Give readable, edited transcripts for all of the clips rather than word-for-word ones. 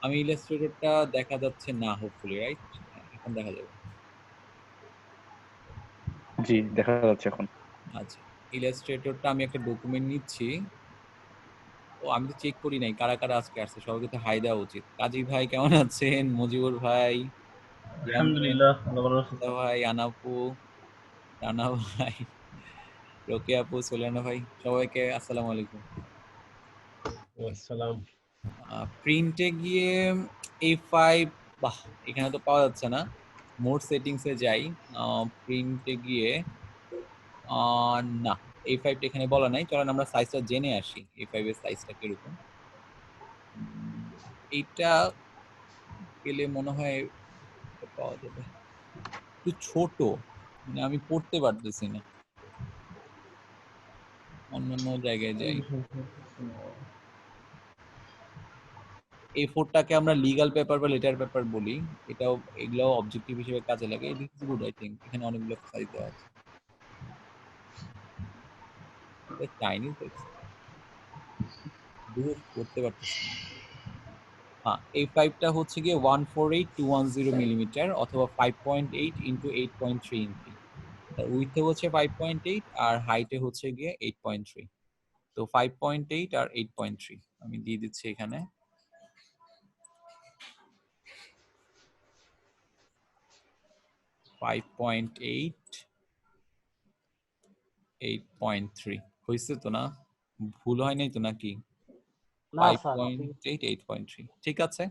আমি ইলাস্ট্রেটরটা দেখা যাচ্ছে না, হোপফুলি রাইট। এখন দেখা যাবে। জি দেখা যাচ্ছে এখন। আচ্ছা, ইলাস্ট্রেটরটা আমি একটা ডকুমেন্ট নিচ্ছি। ও আমি তো চেক করি নাই কারা কারা আজকে আসছে, সবাইকে তো হাই দেওয়া উচিত। কাজী ভাই কেমন আছেন? মুজিবুর ভাই, ইয়ামবেন, আলহামদুলিল্লাহ ভালো আছি। ভাই, আনাপু, রানা ভাই, রোকেয়া আপু, সোলানা ভাই, সবাইকে আসসালামু আলাইকুম। আসসালাম। প্রিন্টে গিয়ে A5, বাহ এখানে তো পাওয়া যাচ্ছে না। মোড সেটিংসে যাই, প্রিন্টে গিয়ে না, A5 টা এখানে বলা নাই। চলেন আমরা সাইজটা জেনে আসি, A5 এর সাইজটা কিরকম। এইটা পেলে মনে হয় পাওয়া যাবে। একটু ছোট, মানে আমি পড়তে পারতেছি না। অন্যান্য জায়গায় যাই। A4টাকে আমরা লিগ্যাল পেপার বা লেটার পেপার বলি। এটাও, এগুলো অবজেক্টিভ হিসেবে কাজে লাগে। This is good, I think. এখানে অনেকগুলো সাইজ দেওয়া আছে। এটা চাইনিজ দেখছি, দূর করতে পারতেছি না। হ্যাঁ, A5টা হচ্ছে গিয়ে 148210 মিলিমিটার অথবা 5.8 ইন্টু 8.3 ইঞ্চি। তার উইথে হচ্ছে 5.8 আর হাইটে হচ্ছে গিয়ে 8.3। তো 5.8 আর 8.3 আমি দিয়ে দিচ্ছি এখানে। 5.8, 8.3 হয়েছে তো না? ভুল হয় নাই তো নাকি? না স্যার, 5.8, 8.3 ঠিক আছে।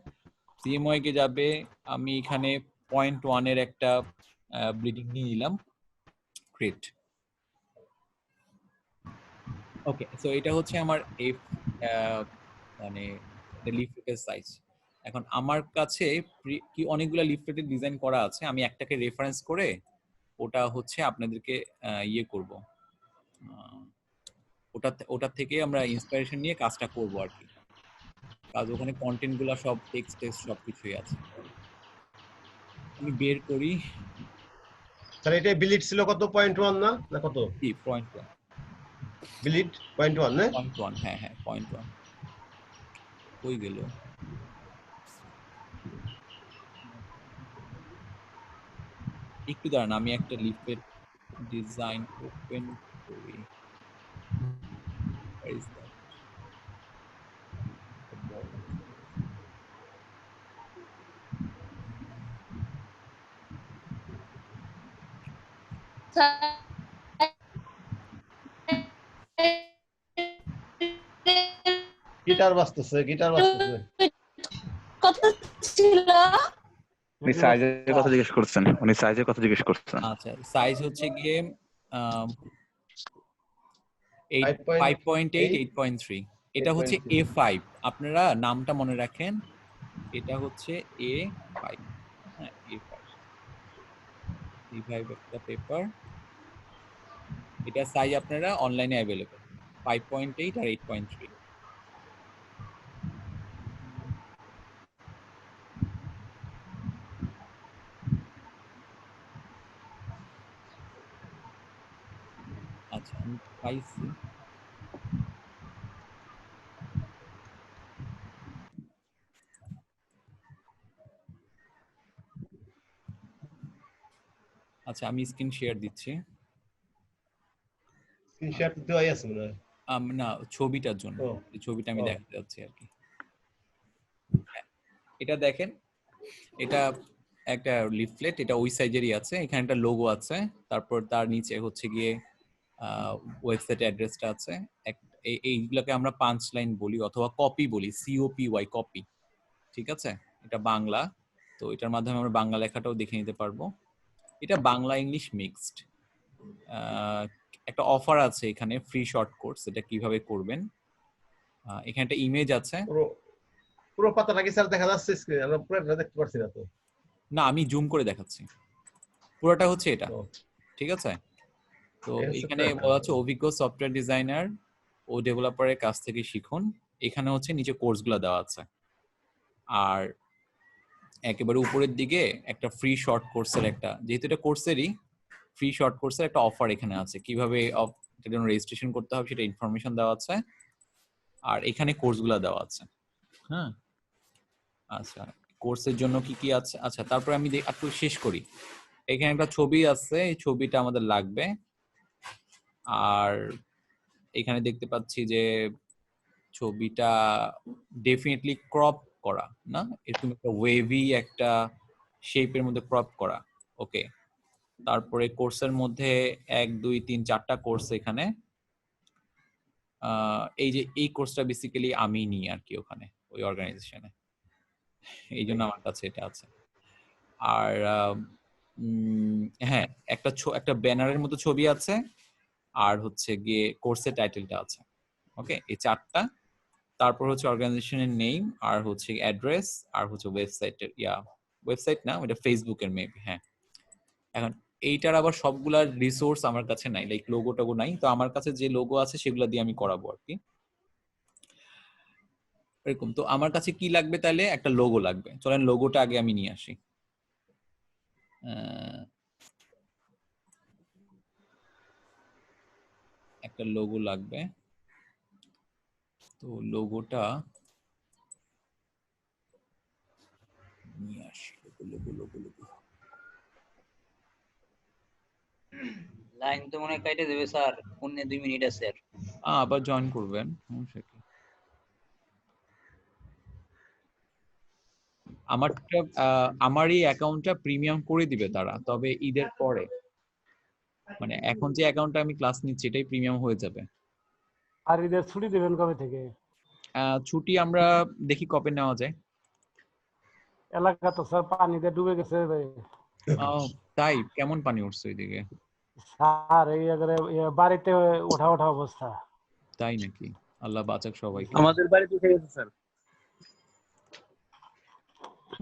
সিএমওয়াই কে যাবে। আমি এখানে 0.1 এর একটা ব্লিডিং নিয়ে নিলাম, ক্রিট। ওকে, সো এটা হচ্ছে আমার এফ, মানে লিফলেটের সাইজ। এখন আমার কাছে কি অনেকগুলো লিফলেটের ডিজাইন করা আছে, আমি একটাকে রেফারেন্স করে ওটা হচ্ছে আপনাদেরকে ইয়ে করব, ওটার থেকে আমরা ইন্সপিরেশন নিয়ে কাজটা করব আর কি। কাজ ওখানে কন্টেন্ট গুলা সব টেক্সট টেক্সট সবকিছুই আছে। আমি বের করি। স্যার এটা বিলিট ছিল কত, 0.1 না না কত? কি 0.1? বিলিট 0.1 না? 0.1, হ্যাঁ হ্যাঁ 0.1। কই গেল? একটু দাঁড়ান, আমি একটা লিফলেট ডিজাইন ওপেন করি। Where is that? গিটার বাজতেছে, গিটার বাজতেছে। কত ছিল? উনি সাইজের কথা জিজ্ঞেস করছেন, উনি সাইজের কথা জিজ্ঞেস করছেন। আচ্ছা, সাইজ হচ্ছে গিয়ে 5.8, 5.8, 8.3। এটা হচ্ছে 8.3। A5। আপনারা নামটা মনে রাখেন, এটা হচ্ছে A5। হ্যাঁ, A5, A5 একটা পেপার। এটা সাইজ আপনারা অনলাইনে অ্যাভেলেবল, 5.8 আর 8.3। আচ্ছা, আমি পাইছি। আচ্ছা, আমি স্ক্রিন শেয়ার দিচ্ছি। স্ক্রিনশট দেওয়াই আছে মনে হয়। না, ছবিটার জন্য, ও, এই ছবিটা আমি ও। দেখাতে যাচ্ছি আর কি। হ্যাঁ, এটা দেখেন, এটা একটা লিফলেট, এটা ওই সাইজেরই আছে। এখানে একটা লোগো আছে, তারপর তার নিচে হচ্ছে গিয়ে ওয়েবসাইট অ্যাড্রেসটা আছে। এইগুলোকে আমরা পাঁচ লাইন বলি অথবা কপি বলি, COPY, কপি। ঠিক আছে, এটা বাংলা। তো এটার মাধ্যমে আমরা বাংলা লেখাটাও দেখে নিতে পারবো। এটা বাংলা ইংলিশ মিক্সড। একটা অফার আছে এখানে, ফ্রি শর্ট কোর্স, এটা কিভাবে করবেন। এখানে একটা ইমেজ আছে। পুরো পুরো পাতাটা কি স্যার দেখা যাচ্ছে স্ক্রিনে? আমরা পুরোটা দেখতে পারছি না তো। না, আমি জুম করে দেখাচ্ছি। পুরোটা হচ্ছে এটা, ও, ঠিক আছে। তো এই হচ্ছে এখানে পুরোটা। বলা হচ্ছে অভিজ্ঞ সফটওয়্যার ডিজাইনার ও ডেভেলপারের কাছ থেকে শিখুন। এখানে হচ্ছে নিচে কোর্সগুলো দেওয়া আছে। আর একেবারে উপরের দিকে একটা ফ্রি শর্ট কোর্সের একটা, যেহেতু এটা কোর্সেরই, ফ্রি শর্ট কোর্সের একটা অফার এখানে আছে। কিভাবে এটার জন্য রেজিস্ট্রেশন করতে হবে সেটা ইনফরমেশন দেওয়া আছে। আর এখানে কোর্সগুলো দেওয়া আছে। হ্যাঁ, আচ্ছা, কোর্সের জন্য কি কি আছে? আচ্ছা, তারপরে আমি একটু শেষ করি। এখানে একটা ছবি আছে, এই ছবিটা আমাদের লাগবে। আর এখানে দেখতে পাচ্ছি যে ছবিটা ডেফিনেটলি ক্রপ করা, না এরকম একটা ওয়েভি একটা শেপের মধ্যে ক্রপ করা। ওকে, তারপরে কোর্সের মধ্যে 1 2 3 4টা কোর্স এখানে। এই যে এই কোর্সটা বেসিক্যালি আমি নিই আর কি ওখানে ওই অর্গানাইজেশনে, এই জন্য আমার কাছে এটা আছে। আর হ্যাঁ, একটা ব্যানারের মতো ছবি আছে, আর হচ্ছে গিয়ে কোর্সের টাইটেলটা আছে। ওকে, এই 4টা। তারপর হচ্ছে অর্গানাইজেশনের নেম, আর হচ্ছে অ্যাড্রেস, আর হচ্ছে ওয়েবসাইটের ওয়েবসাইট না, ওটা ফেসবুকের মেবি। হ্যাঁ, এখন এইটার আবার সবগুলার রিসোর্স আমার কাছে নাই, লাইক লোগো টোগো নাই, তো আমার কাছে যে লোগো আছে সেগুলো দিয়ে আমি করাবো আর কি। এরকম তো আমার কাছে কি লাগবে তাহলে? একটা লোগো লাগবে। চলেন লোগোটা আগে আমি নিয়ে আসি। একটা লোগো লাগবে, তো লোগোটা নিয়ে আসি। লোগো লোগো লোগো লাইন তো মনে হয় কাইটে দেবে স্যার, 2 মিনিট আছে আর। আবার জয়েন করবেন, সমস্যা কি? আমার এই অ্যাকাউন্টটা প্রিমিয়াম করে দিবে তারা, তবে ঈদের পরে। মানে এখন যে অ্যাকাউন্টটা আমি ক্লাস নিচ্ছি এটাই প্রিমিয়াম হয়ে যাবে। আর ঈদের ছুটি দিবেন কবে থেকে? ছুটি আমরা দেখি কবে নেওয়া যায়। এলাকা তো স্যার পানিতে ডুবে গেছে ভাই। তাই? কেমন পানি উঠছে ওইদিকে? স্যার এই বাড়িতে ওঠা ওঠা অবস্থা। তাই নাকি? আল্লাহ বাঁচাক সবাইকে। আমাদের বাড়িতে উঠে গেছে স্যার,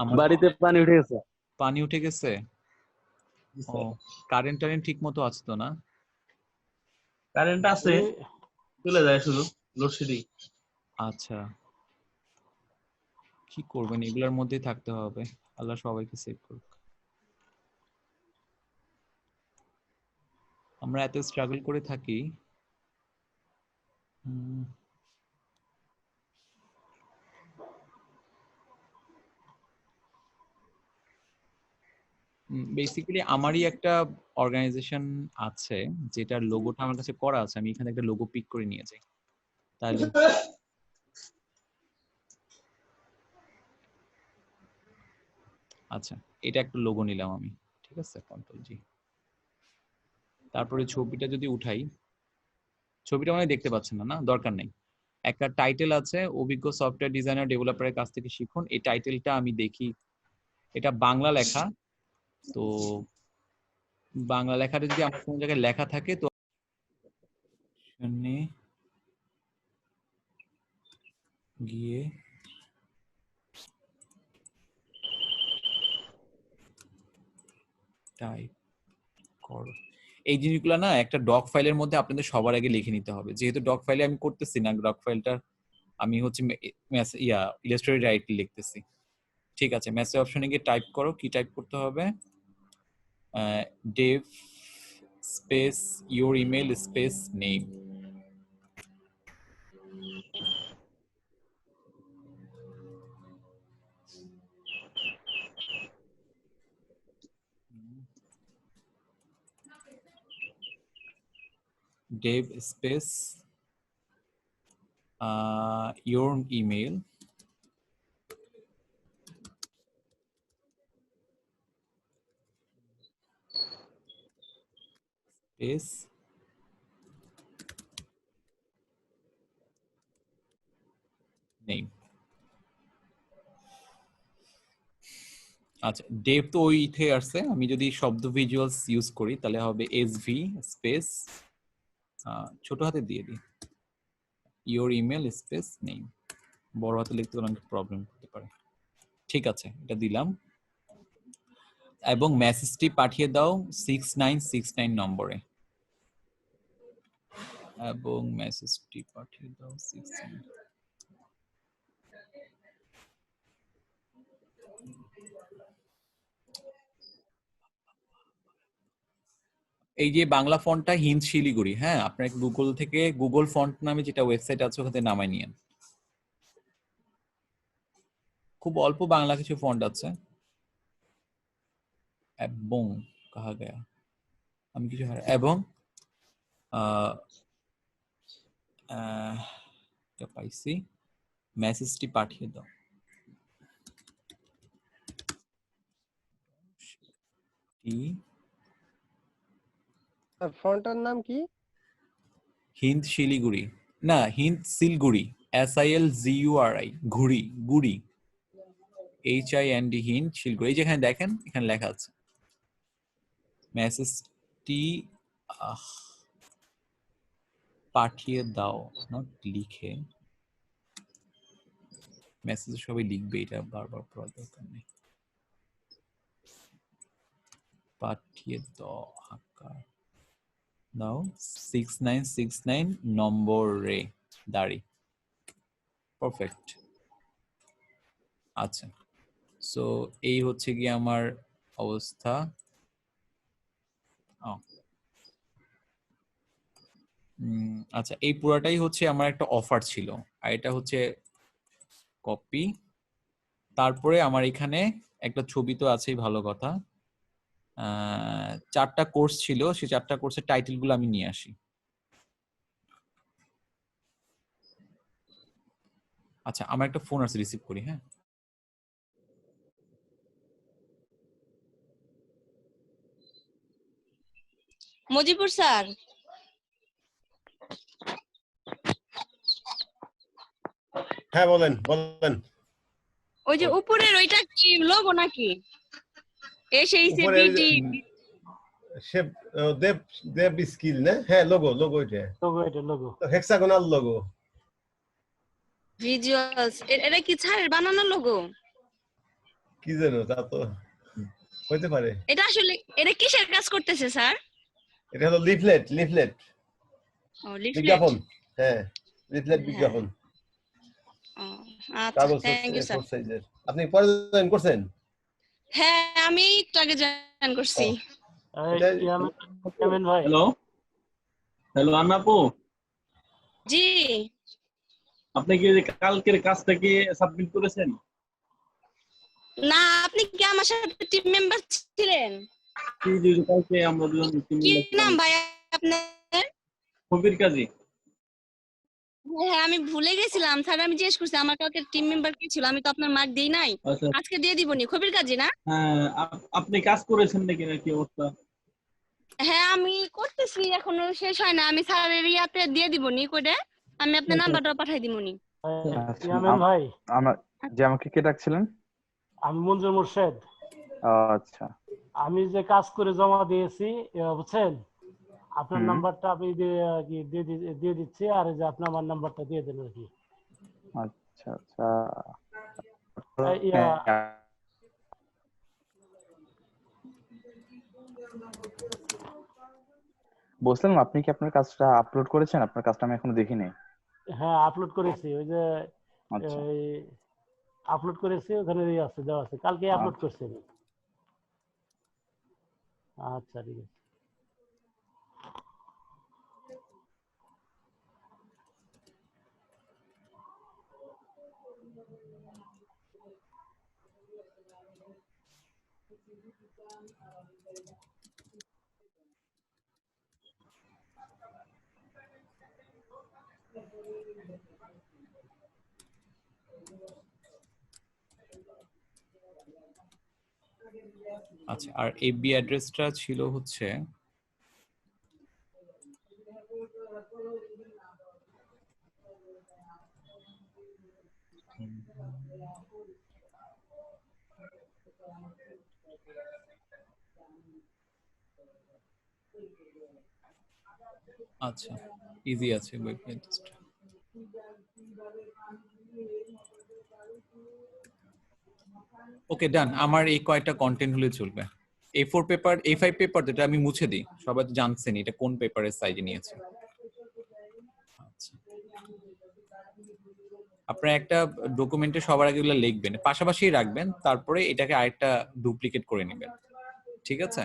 আমার বাড়িতে পানি উঠে গেছে। পানি উঠে গেছে? ও, কারেন্ট ঠিক মতো আছে তো না? কারেন্ট আছে, চলে যায় শুধু লোডশেডিং। আচ্ছা, কি করবেন, এগুলোর মধ্যেই থাকতে হবে। আল্লাহ সবাইকে সেভ করুক। আমরা এত স্ট্রাগল করে থাকি। বেসিক্যালি আমারই একটা অর্গানাইজেশন আছে যেটার লোগোটা আমার কাছে করা আছে, আমি এখানে একটা লোগো পিক করে নিয়ে যাই তাহলে। আচ্ছা, এটা একটা লোগো নিলাম আমি, ঠিক আছে, কন্ট্রোল জি। তারপরে ছবিটা যদি উঠাই, ছবিটা মানে দেখতে পাচ্ছেন না, না দরকার নেই। একটা টাইটেল আছে, অভিজ্ঞ সফটওয়্যার ডিজাইনার ডেভেলপারের কাছ থেকে শিখুন। এই টাইটেলটা আমি দেখি, এটা বাংলা লেখা, তো বাংলা লেখাটা যদি আমার কোনো জায়গায় লেখা থাকে তো গিয়ে টাইপ করো। এই জিনিসগুলো না একটা ডক ফাইলের মধ্যে আপনাদের সবার আগে লিখে নিতে হবে। যেহেতু ডক ফাইলে আমি করতেছি না, ডক ফাইলটা আমি হচ্ছে ইলাস্ট্রেটর ডাইরেক্টলি লিখতেছি। ঠিক আছে, মেসেজ অপশনে গিয়ে টাইপ করো। কি টাইপ করতে হবে? dev space your email space name। dev space your email space name। আচ্ছা, ডেভ তো ওই ইথে আসছে, আমি যদি শব্দ ভিজুয়ালস ইউজ করি তাহলে হবে এসভি স্পেস ছোট হাতে দিয়ে দিই your email স্পেস name। বড় হাতে লিখতে অনেক প্রবলেম হতে পারে। ঠিক আছে, এটা দিলাম এবং মেসেজটি পাঠিয়ে দাও 6969 নম্বরে, এবং মেসেজটি পাঠিয়ে দাও 69। এই যে বাংলা ফন্টটা হিন্দ শিলিগুড়ি। হ্যাঁ, আপনার গুগল থেকে গুগল ফন্ট নামে যেটা ওয়েবসাইট আছে ওখানে নামাই নিয়েন। খুব অল্প বাংলা কিছু ফন্ট আছে। এবং কাহা গয়া, আমি কিছু এবং এটা পাইছি, মেসেজটি পাঠিয়ে দাও। ফন্টের নাম কি? হিন্দ শিলিগুড়ি, না হিন্দ সিলগুড়ি, SILGURI, ঘুড়ি, গুড়ি, HIND, হিন্দ শিলিগুড়ি। এই যেখানে দেখেন এখানে লেখা আছে মেসেজটি পাঠিয়ে দাও, নট লিখে। মেসেজ সবাই লিখবে, এটা বারবার পড়ার দরকার নেই। পাঠিয়ে দাও দাও 6969 নম্বরে দাঁড়ি। পারফেক্ট। আচ্ছা, সো এই হচ্ছে কি আমার অবস্থা। আচ্ছা, এই পুরাটাই হচ্ছে আমার একটা অফার ছিল, আর এটা হচ্ছে কপি। তারপরে আমার এখানে একটা ছবি তো আছেই, ভালো কথা। 4টা কোর্স ছিল, সেই 4টা কোর্সের টাইটেল গুলো আমি নিয়ে আসি। আচ্ছা, আমার একটা ফোন আছে, রিসিভ করি। হ্যাঁ, মজিবুর স্যার, হ্যাঁ বলেন বলেন। ওই যে উপরের ওইটা কি লোগো নাকি? উপরে ওই যে শেপ দেব দেব স্কিল না? হ্যাঁ, লোগো লোগো এটা। এটা লোগো। Hexagonal logo. ভিজুয়ালস, এটা কি স্যারের বানানো লোগো? কি জানো, তা তো হইতে পারে। এটা আসলে এটা কিসের কাজ করতেছে স্যার? এটা হলো লিফলেট, লিফলেট ও, লিফলেট। বিজ্ঞাপন। হ্যাঁ, লিফলেট বিজ্ঞাপন। ও আচ্ছা, কাগজ থ্যাংক ইউ স্যার। A4 সাইজের। আপনি পরে জয়েন করছেন? হ্যাঁ, আমি একটু আগে জয়েন করছি। ইয়ামিন ভাই। হ্যালো হ্যালো আন্নাপু, জি। আপনি কি কালকের কাজটা কি সাবমিট করেছেন? না, আপনি কি আমার সাথে টিম মেম্বার ছিলেন? কি যে কালকে আমরা দুজন কি নাম ভাই আপনার? কবির কাজী। হ্যাঁ, আমি ভুলে গেছিলাম স্যার, আমি জিজ্ঞেস করছি আমার কালকে টিম মেম্বার কি ছিল, আমি তো আপনার মার্ক দেই নাই। আচ্ছা, আজকে দিয়ে দিবনি, খবির কাজী না? হ্যাঁ, আপনি কাজ করেছেন নাকি, কি অবস্থা? হ্যাঁ, আমি করতেছি, এখনো শেষ হয় না। আমি স্যারের ইয়াতে দিয়ে দিবনি করে, আমি আপনার নাম্বারটা পাঠাই দিবনি। ইয়ামিন ভাই, যে আমাকে কে ডাকছিলেন? আমি মঞ্জুর মোর্শেদ। আচ্ছা, আমি যে কাজ করে জমা দিয়েছি, বুঝছেন, আপনার নাম্বারটা আমি দিয়ে দিচ্ছি, আর এই যে আপনি আমার নাম্বারটা দিয়ে দেন আর কি। আচ্ছা আচ্ছা। বলছিলাম, আপনি কি আপনার কাজটা আপলোড করেছেন? আপনার কাজটা আমি এখনো দেখিনি। হ্যাঁ, আপলোড করেছি, ওই যে আপলোড করেছি, ওখানে আছে, দেওয়া আছে, কালকে আপলোড করছি। আচ্ছা, ঠিক আছে। আচ্ছা, আর এবি অ্যাড্রেসটা ছিল হচ্ছে আচ্ছা, ইজি আছে ওয়েব অ্যাড্রেসটা। ওকে, ডান। আমার এই কয়েকটা কন্টেন্ট হলে চলবে। A4 পেপার, A5 পেপার, যেটা আমি মুছে দিই, সবাই তো জানছেন এটা কোন পেপারের সাইজে নিয়েছে। আচ্ছা, আপনারা একটা ডকুমেন্টে সবার আগে এগুলো লিখবেন, পাশাপাশি রাখবেন, তারপরে এটাকে আরেকটা ডুপ্লিকেট করে নেবেন। ঠিক আছে?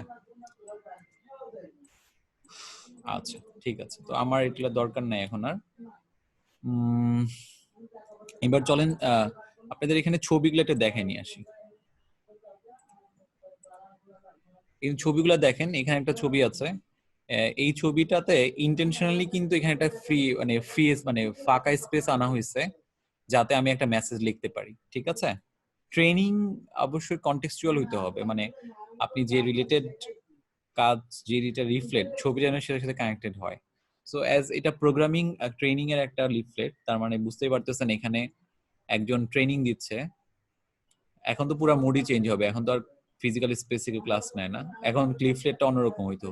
আচ্ছা, ঠিক আছে। তো আমার এগুলো দরকার নাই এখন আর। এবার চলেন আপনাদের এখানে ছবিগুলো একটু দেখে নিয়ে আসি। এই ছবিগুলো দেখেন, এখানে একটা ছবি আছে। এই ছবিটাতে ইন্টেনশনালি কিন্তু এখানে একটা মানে ফাঁকা স্পেস আনা হয়েছে যাতে আমি একটা মেসেজ লিখতে পারি, ঠিক আছে? ট্রেনিং অবশ্যই কন্টেক্সচুয়াল হইতে হবে, মানে আপনি যে রিলেটেড কাজ, যে রিফ্লেক্ট ছবি যেন সেটার সাথে কানেক্টেড হয়। সো অ্যাজ এটা প্রোগ্রামিং ট্রেনিং এর একটা লিফলেট, তার মানে বুঝতেই পারতেছেন এখানে একজন ট্রেনিং দিচ্ছে। এখন তো পুরো মুডই চেঞ্জ হবে, এখন তো আর ফিজিক্যাল স্পেসিফিক ক্লাস নেয় না, এখন লিফলেটটা অন্যরকম হইতো,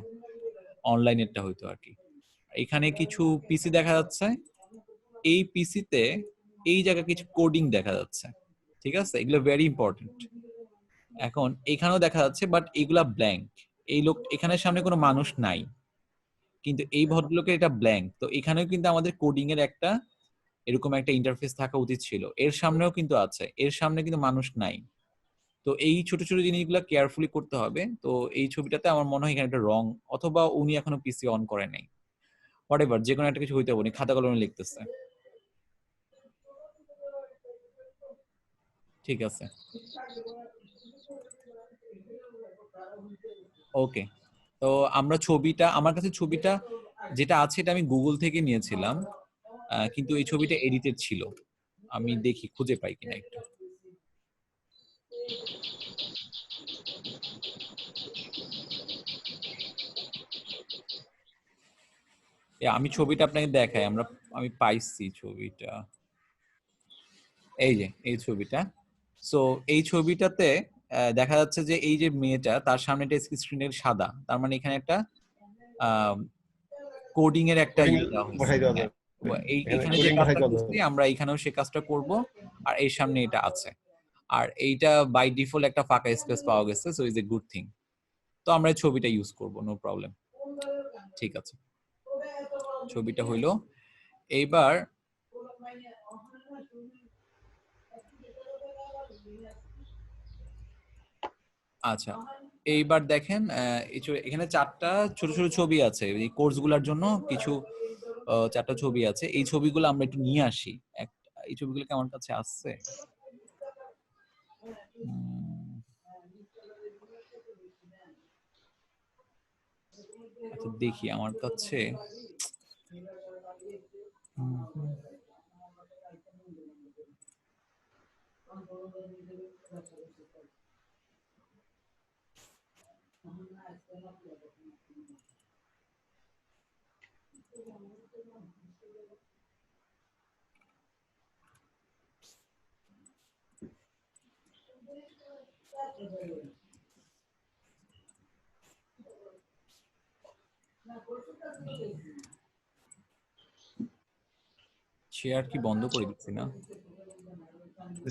অনলাইনেরটা হইতো আর কি। এখানে কিছু পিসি দেখা যাচ্ছে, এই পিসিতে এই জায়গায় কিছু কোডিং দেখা যাচ্ছে, ঠিক আছে? এগুলো ভেরি ইম্পর্টেন্ট। এখন এখানেও দেখা যাচ্ছে, বাট এগুলা ব্ল্যাঙ্ক। এই লোক এখানে সামনে কোনো মানুষ নাই, কিন্তু এই ভদ্রলোকের এটা ব্ল্যাঙ্ক। তো এখানেও কিন্তু আমাদের কোডিং এর একটা এরকম একটা ইন্টারফেস থাকা উচিত ছিল। এর সামনেও কিন্তু আছে, এর সামনে কিন্তু মানুষ নাই। তো এই ছোট ছোট জিনিসগুলো কেয়ারফুলি করতে হবে। তো এই ছবিটাতে আমার মনে হয় এখানে একটা রং, অথবা উনি এখনো পিসি অন করে নাই, হোয়াটএভার, যে কোনো একটা কিছু হইতে হবে। উনি খাতা কলমে লিখতেছে, ঠিক আছে? ওকে, তো আমরা ছবিটা, আমার কাছে ছবিটা যেটা আছে এটা আমি গুগল থেকে নিয়েছিলাম, কিন্তু এই ছবিটা এডিটেড ছিল। আমি দেখি খুঁজে পাই কিনা একটু। আমি ছবিটা আপনাকে দেখাই, আমি পাইছি ছবিটা, এই যে এই ছবিটা। সো এই ছবিটাতে দেখা যাচ্ছে যে এই যে মেয়েটা, তার সামনে একটা স্ক্রিনের সাদা, তার মানে এখানে একটা কোডিং এর একটা Coding ইয়ে দেওয়া হয়েছে। বসাই দেওয়া হ্যাঁ, যাবে। এখানে যে coding বসাই কাজটা দেওয়া করছি যাবে। আমরা এখানেও সে কাজটা করব, আর এর সামনে এটা আছে, আর এইটা বাই ডিফল্ট একটা ফাঁকা স্পেস পাওয়া গেছে, so is a good thing. তো আমরা এই ছবিটা ইউজ করব, নো প্রবলেম, ঠিক আছে? ছবিটা হইলো। এইবার আচ্ছা, এইবার দেখেন এখানে চারটা ছোট ছোট ছবি আছে, এই কোর্স গুলার জন্য কিছু চারটা ছবি আছে। এই ছবিগুলো আমরা একটু নিয়ে আসি। এই ছবিগুলো কি আমার কাছে আছে? আচ্ছা দেখি আমার কাছে। শেয়ার কি বন্ধ করে দিচ্ছি না?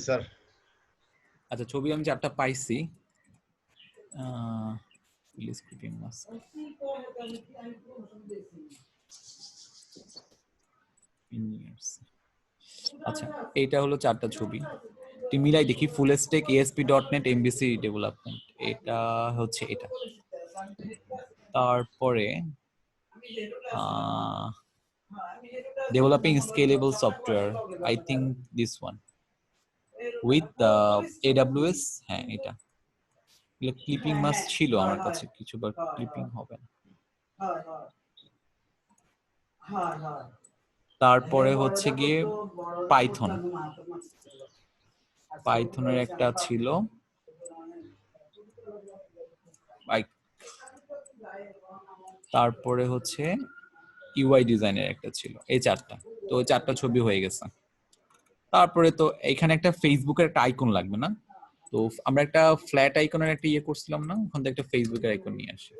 স্যার আচ্ছা, ছবি আমি চারটা পাইছি। আচ্ছা, এইটা হলো চারটা ছবি। মিলাই দেখি, full stack ASP.NET MVC development, এটা হচ্ছে এটা। তারপরে developing scalable software, I think this one with AWS, হ্যাঁ এটা। ক্লিপিং মাস ছিল আমার কাছে কিছু, বাট ক্লিপিং হবে না। তারপরে হচ্ছে গিয়ে পাইথনের একটা ছিল, তারপরে হচ্ছে ইউআই ডিজাইনের একটা ছিল। এই চারটা, তো ওই চারটা ছবি হয়ে গেছে। তারপরে তো এখানে একটা ফেসবুকের একটা আইকন লাগবে না? তো আমরা একটা ফ্ল্যাট আইকনের একটা ইয়ে করছিলাম না, ওখান থেকে একটা ফেসবুকের আইকন নিয়ে আসি।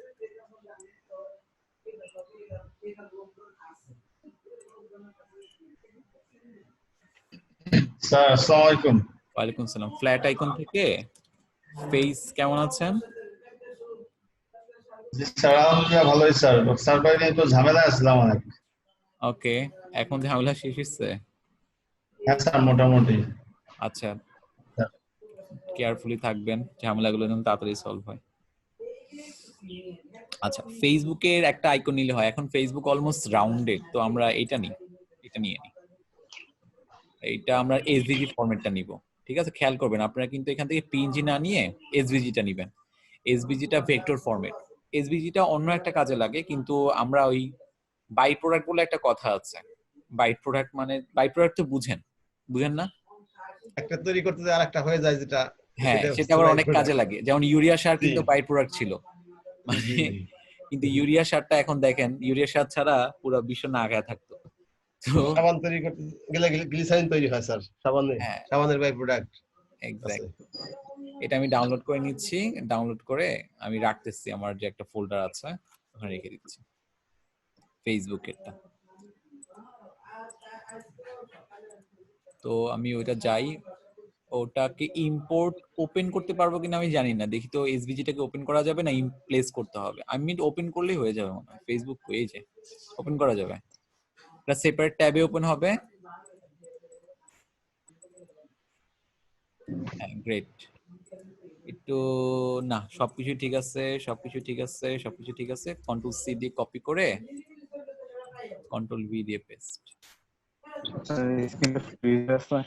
স্যার আসসালামু আলাইকুম। ওয়ালাইকুম সালাম। ফ্ল্যাট আইকন থেকে ফেস, কেমন আছেন? জি স্যার, আলহামদুলিল্লাহ ভালোই স্যার। স্যার ভাই নিয়ে তো ঝামেলা আসলাম অনেক। ওকে, এখন ঝামেলা শেষ হচ্ছে? হ্যাঁ স্যার, মোটামুটি। আচ্ছা, কেয়ারফুলি থাকবেন, ঝামেলাগুলো যেন তাড়াতাড়ি সলভ হয়। আচ্ছা, ফেসবুকের একটা আইকন নিলে হয়। এখন ফেসবুক অলমোস্ট রাউন্ডেড, তো আমরা এটা নিয়ে নিই। এইটা আমরা এসভিজি ফরম্যাটটা নিব। ঠিক আছে, খেয়াল করবেন আপনারা কিন্তু এখান থেকে পিএনজি না নিয়ে এসভিজিটা নেবেন। এসভিজিটা ভেক্টর ফরম্যাট। এসভিজিটা অন্য একটা কাজে লাগে, কিন্তু আমরা ওই বাই প্রোডাক্ট বলে একটা কথা আছে। বাই প্রোডাক্ট মানে বাই প্রোডাক্ট তো বুঝেন না? একটা তৈরি করতে যে আরেকটা হয়ে যায় যেটা, হ্যাঁ, সেটা সেটা হচ্ছে আবার by অনেক product। কাজে লাগে। যেমন ইউরিয়া সার কিন্তু জি। বাই প্রোডাক্ট ছিল, মানে জি, জি। কিন্তু ইউরিয়া সারটা এখন দেখেন, ইউরিয়া সার ছাড়া পুরো বিশ্ব না আগায় থাকতো। তো সাবান তৈরি করতে গেলে গ্লিসারিন তৈরি হয় স্যার, হ্যাঁ, সাবানের বাই প্রোডাক্ট আছে। এক্স্যাক্ট। এটা আমি ডাউনলোড করে নিচ্ছি, ডাউনলোড করে আমি রাখতেছি আমার যে একটা ফোল্ডার আছে ওখানে রেখে দিচ্ছি, ফেসবুকেরটা। তো আমি ওইটা যাই, ওটাকে ইম্পোর্ট ওপেন করতে পারবো কিনা আমি জানি না, দেখি তো এসভিজিটাকে ওপেন করা যাবে না প্লেস করতে হবে। আমি ওপেন করলেই হয়ে যাবে মনে হয়, ফেসবুক এই যে ওপেন করা যাবে, এটা সেপারেট ট্যাবে ওপেন হবে। হ্যাঁ, গ্রেট। একটু না, সবকিছু ঠিক আছে, সবকিছু ঠিক আছে, সবকিছু ঠিক আছে। কন্ট্রোল সি দিয়ে কপি করে কন্ট্রোল ভি দিয়ে পেস্ট। স্ক্রিনটা ফ্রিজ আছে।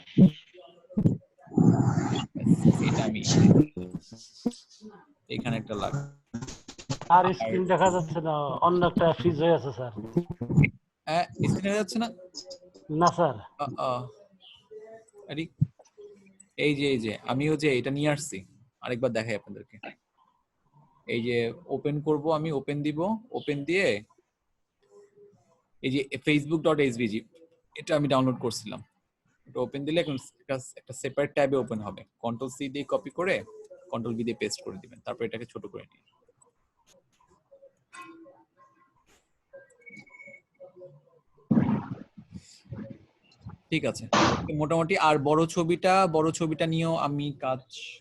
এটা আমি এখানে একটা লাগবে। আর স্ক্রিন দেখা যাচ্ছে না, অন্য একটা ফ্রিজ হয়ে আছে স্যার। স্ক্রিনে যাচ্ছে না? না স্যার। আরে এই যে আমিও যে এটা নিয়ে আসছি, আরেকবার দেখাই আপনাদেরকে। এই যে ওপেন করব, আমি ওপেন দিব, ওপেন দিয়ে এই যে facebook.svg এটা আমি ডাউনলোড করছিলাম, এটা ওপেন দিলে একটা সেপারেট ট্যাবে ওপেন হবে। কন্ট্রোল সি দিয়ে কপি করে কন্ট্রোল ভি দিয়ে পেস্ট করে দিবেন, তারপর এটাকে ছোট করে নিন। ঠিক আছে, মোটামুটি। আর বড় ছবিটা নিয়েও আমি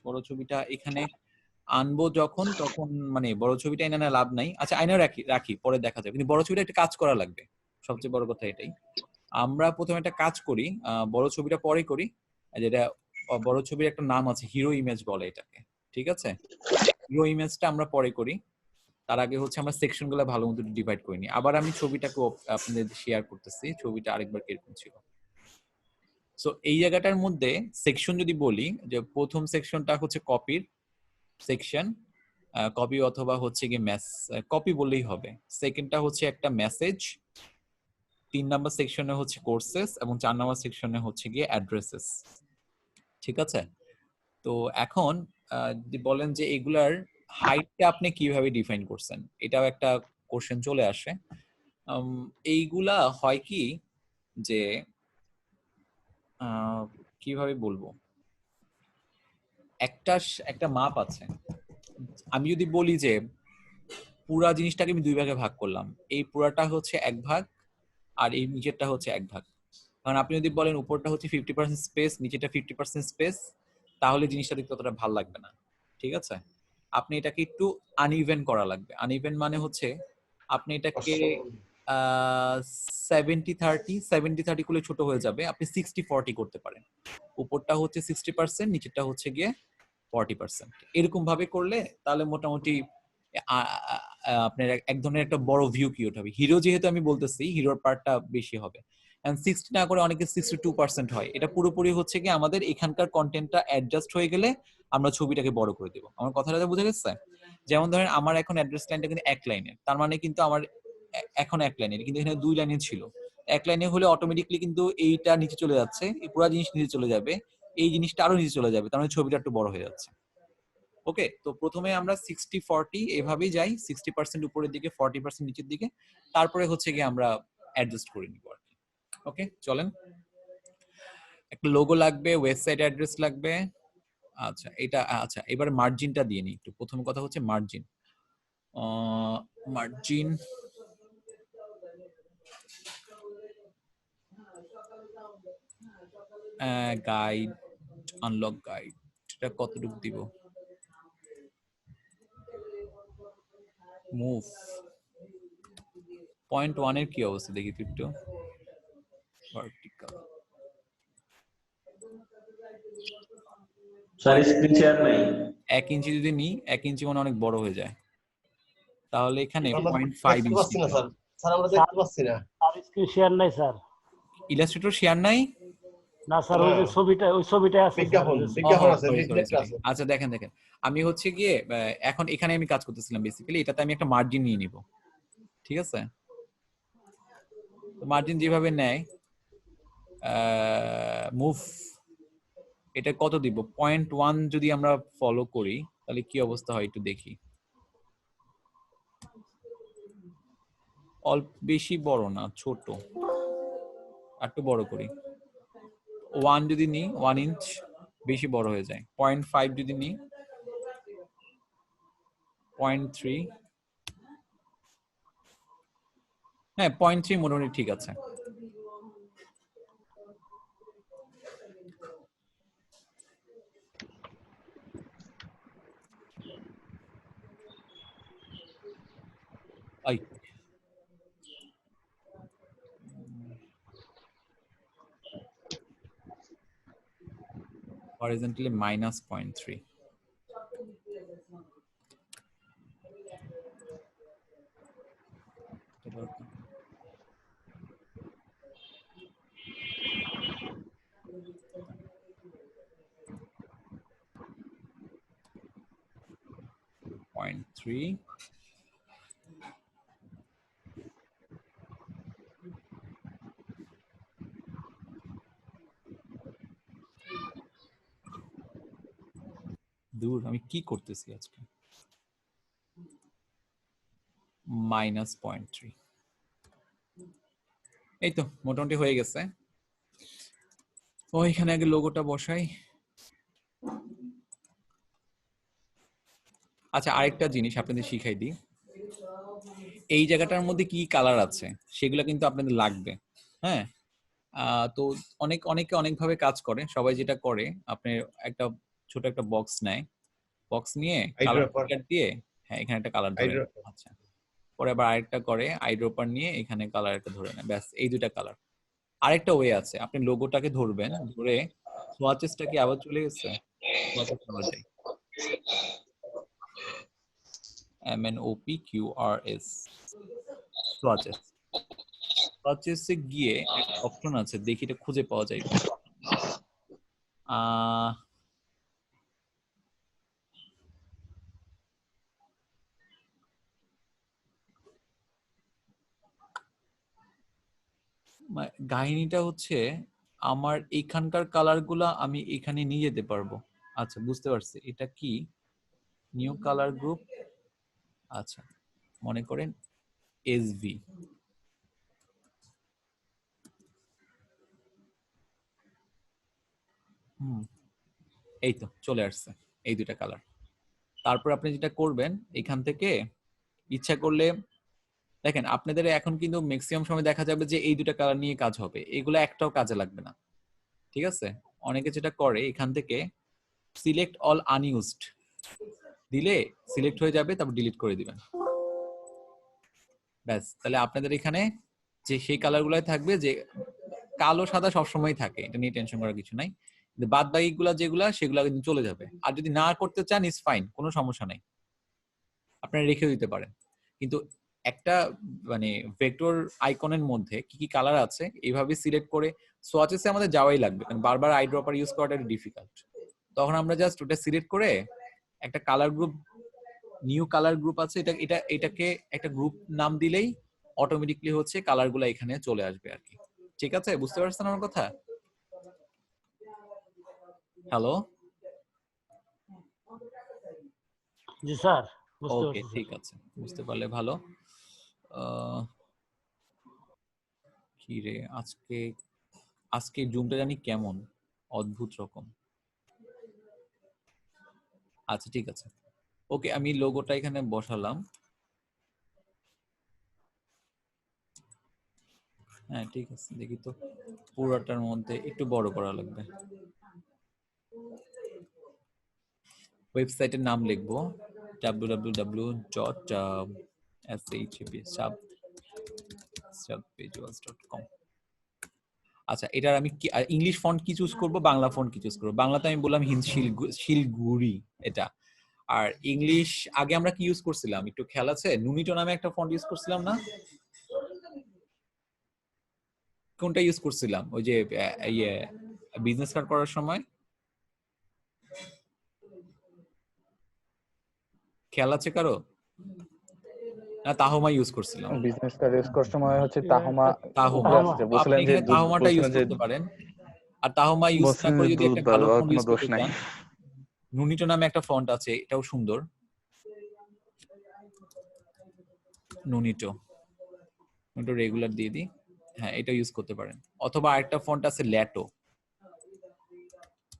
বড় ছবিটা এখানে আনবো যখন, তখন মানে বড় ছবিটা এনে না লাভ নাই। আচ্ছা, আয়না রাখি পরে দেখা যাবে, কিন্তু বড় ছবিটা একটা কাজ করা লাগবে, সবচেয়ে বড় কথা এটাই। আমরা প্রথমে একটা কাজ করি, বড় ছবিটা পরে করি। যেটা বড় ছবির একটা নাম আছে, হিরো ইমেজ বলে এটাকে, ঠিক আছে? হিরো ইমেজটা আমরা পরে করি, তার আগে হচ্ছে আমরা সেকশন গুলো ভালো মতো ডিভাইড করে নিই। আবার আমি ছবিটাকে আপনাদের শেয়ার করতেছি, ছবিটা আরেকবার কিরকম ছিল। সো এই জায়গাটার মধ্যে সেকশন যদি বলি, যে প্রথম সেকশনটা হচ্ছে কপির সেকশন, কপি অথবা হচ্ছে কি কপি বললেই হবে। সেকেন্ডটা হচ্ছে একটা মেসেজ, 3 নাম্বার সেকশনে হচ্ছে কোর্সেস, এবং 4 নাম্বার সেকশনে হচ্ছে গিয়ে অ্যাড্রেসেস। ঠিক আছে? তো এখন যদি বলেন যে এগুলার হাইটটা আপনি কিভাবে ডিফাইন করছেন, এটাও একটা কোশ্চেন চলে আসে। এইগুলা হয় কি যে কিভাবে বলবো, একটা মাপ আছে। আমি যদি বলি যে পুরা জিনিসটাকে আমি 2 ভাগে ভাগ করলাম, এই পুরাটা হচ্ছে 1 ভাগ আর এই নিচেরটা হচ্ছে 1 ভাগ। কারণ আপনি যদি বলেন উপরটা হচ্ছে 50% স্পেস, নিচেটা 50% স্পেস, তাহলে জিনিসটা দেখতে অতটা ভালো লাগবে না। ঠিক আছে? আপনি এটাকে একটু আনইভেন করা লাগবে। আনইভেন মানে হচ্ছে আপনি এটাকে 70-30 করলে ছোট হয়ে যাবে, আপনি 60-40 করতে পারেন। উপরটা হচ্ছে 60%, নিচেরটা হচ্ছে গিয়ে 40%। এরকম ভাবে করলে তাহলে মোটামুটি আপনার এক ধরনের একটা বড় ভিউ ক্রিয়েট হবে। হিরো যেহেতু আমি বলতেছি, হিরোর পার্টটা বেশি হবে। এন্ড 60 না করে অনেকে 62% হয়। এটা পুরোপুরি হচ্ছে কি আমাদের এখানকার কন্টেন্টটা অ্যাডজাস্ট হয়ে গেলে আমরা ছবিটাকে বড় করে দেব। আমার কথাটা বুঝে গেছে? যেমন ধরেন আমার এখন অ্যাড্রেস লাইনটা কিন্তু 1 লাইনের, তার মানে কিন্তু আমার এখন 1 লাইনের, কিন্তু এখানে 2 লাইনের ছিল। 1 লাইনে হলে অটোমেটিকলি কিন্তু এইটা নিচে চলে যাচ্ছে, এই পুরো জিনিস নিচে চলে যাবে, এই জিনিসটা আরো নিচে চলে যাবে, তার মানে ছবিটা একটু বড় হয়ে যাচ্ছে। ওকে, তো প্রথমে আমরা 60-40 এভাবেই যাই, 60% উপরের দিকে, 40% নিচের দিকে, তারপরে হচ্ছে গিয়ে আমরা অ্যাডজাস্ট করে নিব আর কি। ওকে, চলেন। একটা লোগো লাগবে, ওয়েবসাইট অ্যাড্রেস লাগবে। আচ্ছা, আচ্ছা, এবার মার্জিনটা দিয়ে নিই একটু। প্রথম কথা হচ্ছে margin. Margin guide, unlock guide, এটা কতটুকু দিব? মুভ 0.1 এর কি অবস্থা দেখি তো একটু। ভার্টিক্যাল স্যার স্ক্রিন শেয়ার নাই। 1 ইঞ্চি যদি নিই, 1 ইঞ্চি মানে অনেক বড় হয়ে যায়, তাহলে এখানে আমরা 0.5 দেখতে ইঞ্চি পাচ্ছি না স্যার, আমরা দেখতে পাচ্ছি না। আর স্ক্রিন শেয়ার নাই স্যার। ইলাস্ট্রেটর শেয়ার নাই? না স্যার ওই যে হ্যাঁ। ওই ছবিটা আছে স্যার, বিজ্ঞাপন ওই যে ছবি। বিজ্ঞাপন আছে, সরি লিফলেট আছে। আচ্ছা দেখেন আমি হচ্ছে গিয়ে এখন এখানে আমি কাজ করতেছিলাম বেসিক্যালি, এটাতে আমি একটা মার্জিন নিয়ে নিব, ঠিক আছে? মার্জিন যেভাবে নেয় মুভ, এটা কত দিব, 0.1 যদি আমরা ফলো করি তাহলে কি অবস্থা হয় একটু দেখি। অল্প বেশি বড় না, ছোট, একটু বড় করি। 1 যদি নিই 1 ইঞ্চ বেশি বড় হয়ে যায়। 0.5 যদি নিই, 0.3, হ্যাঁ 0.3 মোটামুটি ঠিক আছে। I horizontally -0.3. Point 3. দূর আমি কি করতেছি আজকে, -0.3। এই তো মোটামুটি হয়ে গেছে। এখানে আগে লোগোটা বসাই। আচ্ছা আরেকটা জিনিস আপনাদের শিখাই দিই, এই জায়গাটার মধ্যে কি কালার আছে সেগুলো কিন্তু আপনাদের লাগবে। হ্যাঁ, তো অনেকে অনেকভাবে কাজ করে। সবাই যেটা করে, আপনি একটা ছোট একটা বক্স নেয়, বক্স নিয়ে কালার দিয়ে, হ্যাঁ এখানে একটা কালার ধরে, আচ্ছা পরে আবার আরেকটা করে আইড্রপার নিয়ে এখানে কালার একটা ধরে নেয়, ব্যাস এই দুইটা কালার। আরেকটা ওয়ে আছে, আপনি লোগোটাকে ধরবেন, ধরে সোয়াচেসটা কি আবার চলে গেছে, সোয়াচেস আবার যাই, MNOPQRS সোয়াচেস, সোয়াচেসে গিয়ে একটা অপশন আছে, দেখি এটা খুঁজে পাওয়া যায়। কাহিনীটা হচ্ছে আমার এখানকার কালার গুলা আমি এখানে নিয়ে যেতে পারবো। আচ্ছা বুঝতে পারছি, এটা কি নিউ কালার গ্রুপ, আচ্ছা মনে করেন SV, এই তো চলে আসছে এই দুইটা কালার। তারপর আপনি যেটা করবেন, এখান থেকে ইচ্ছা করলে দেখেন আপনাদের এখন কিন্তু ম্যাক্সিমাম সময় দেখা যাবে যে এই দুটা কালার নিয়ে কাজ হবে, এগুলো একটাও কাজে লাগবে না, ঠিক আছে? অনেকে যেটা করে, এখান থেকে সিলেক্ট অল আনইউজড দিলে সিলেক্ট হয়ে যাবে, তারপর ডিলিট করে দিবেন, ব্যাস। তাহলে আপনাদের এখানে যে সেই কালারগুলাই থাকবে, যে কালো সাদা সবসময় থাকে, এটা নিয়ে টেনশন করার কিছু নাই। বাদ বাকিগুলা যেগুলা সেগুলা কিন্তু চলে যাবে। আর যদি না করতে চান ইজ ফাইন, কোনো সমস্যা নাই, আপনারা রেখে দিতে পারেন। কিন্তু একটা মানে ভেক্টর আইকনের মধ্যে কি কি কালার আছে এইভাবে সিলেক্ট করে সোয়াচেসে আমাদের যাওয়াই লাগবে, কারণ বারবার আইড্রপার ইউজ করাটা একটু ডিফিকাল্ট। তখন আমরা জাস্ট ওটা সিলেক্ট করে একটা colour group, new colour group আছে, এটাকে একটা গ্রুপ নাম দিলেই অটোমেটিকলি হচ্ছে কালারগুলো এখানে চলে আসবে আর কি। ঠিক আছে, বুঝতে পারছেন আমার কথা? হ্যালো, জি স্যার বুঝতে ওকে পারছি। ঠিক আছে, বুঝতে পারলে ভালো। কি রে আজকে জুমটা জানি কেমন অদ্ভুত রকম। আচ্ছা ঠিক আছে, ওকে আমি লোগোটা এখানে বসালাম। হ্যাঁ ঠিক আছে, দেখি তো পুরোটার মধ্যে একটু বড় করা লাগবে। ওয়েবসাইটের নাম লিখবো www.shapvisuals.com। আচ্ছা এটার আমি ইংলিশ ফন্ট কি চুজ করব, বাংলা ফন্ট কি চুজ করব? বাংলাতে আমি বললাম হিন্দ শিলগুড়ি এটা। আর ইংলিশ আগে আমরা কি ইউজ করছিলাম একটু খেয়াল আছে? নুনিটো নামে একটা ফন্ট ইউজ করছিলাম না? কোনটা ইউজ করছিলাম? ওই যে বিজনেস কার্ড করার সময় খেয়াল আছে কারো? না তাহমা ইউজ করছিলাম। বিজনেস কার্ড ইউজ করার সময় হচ্ছে তাহমা তাহমা উপরে আসছে, আপনি বলছিলেন যে এখানে তাহমাটা ইউজ যে করতে পারেন। আর তাহমা ইউজ না বলছিলেন করে যে যদি একটা দুধ ভালো বা ফন্ট কোনো ইউজ দোষ করতে নাই। চান, নুনিটো নামে একটা ফন্ট আছে, এটাও সুন্দর। নুনিটো রেগুলার দিয়ে দিই। হ্যাঁ, এটা ইউজ করতে পারেন। অথবা আরেকটা ফন্ট আছে ল্যাটো,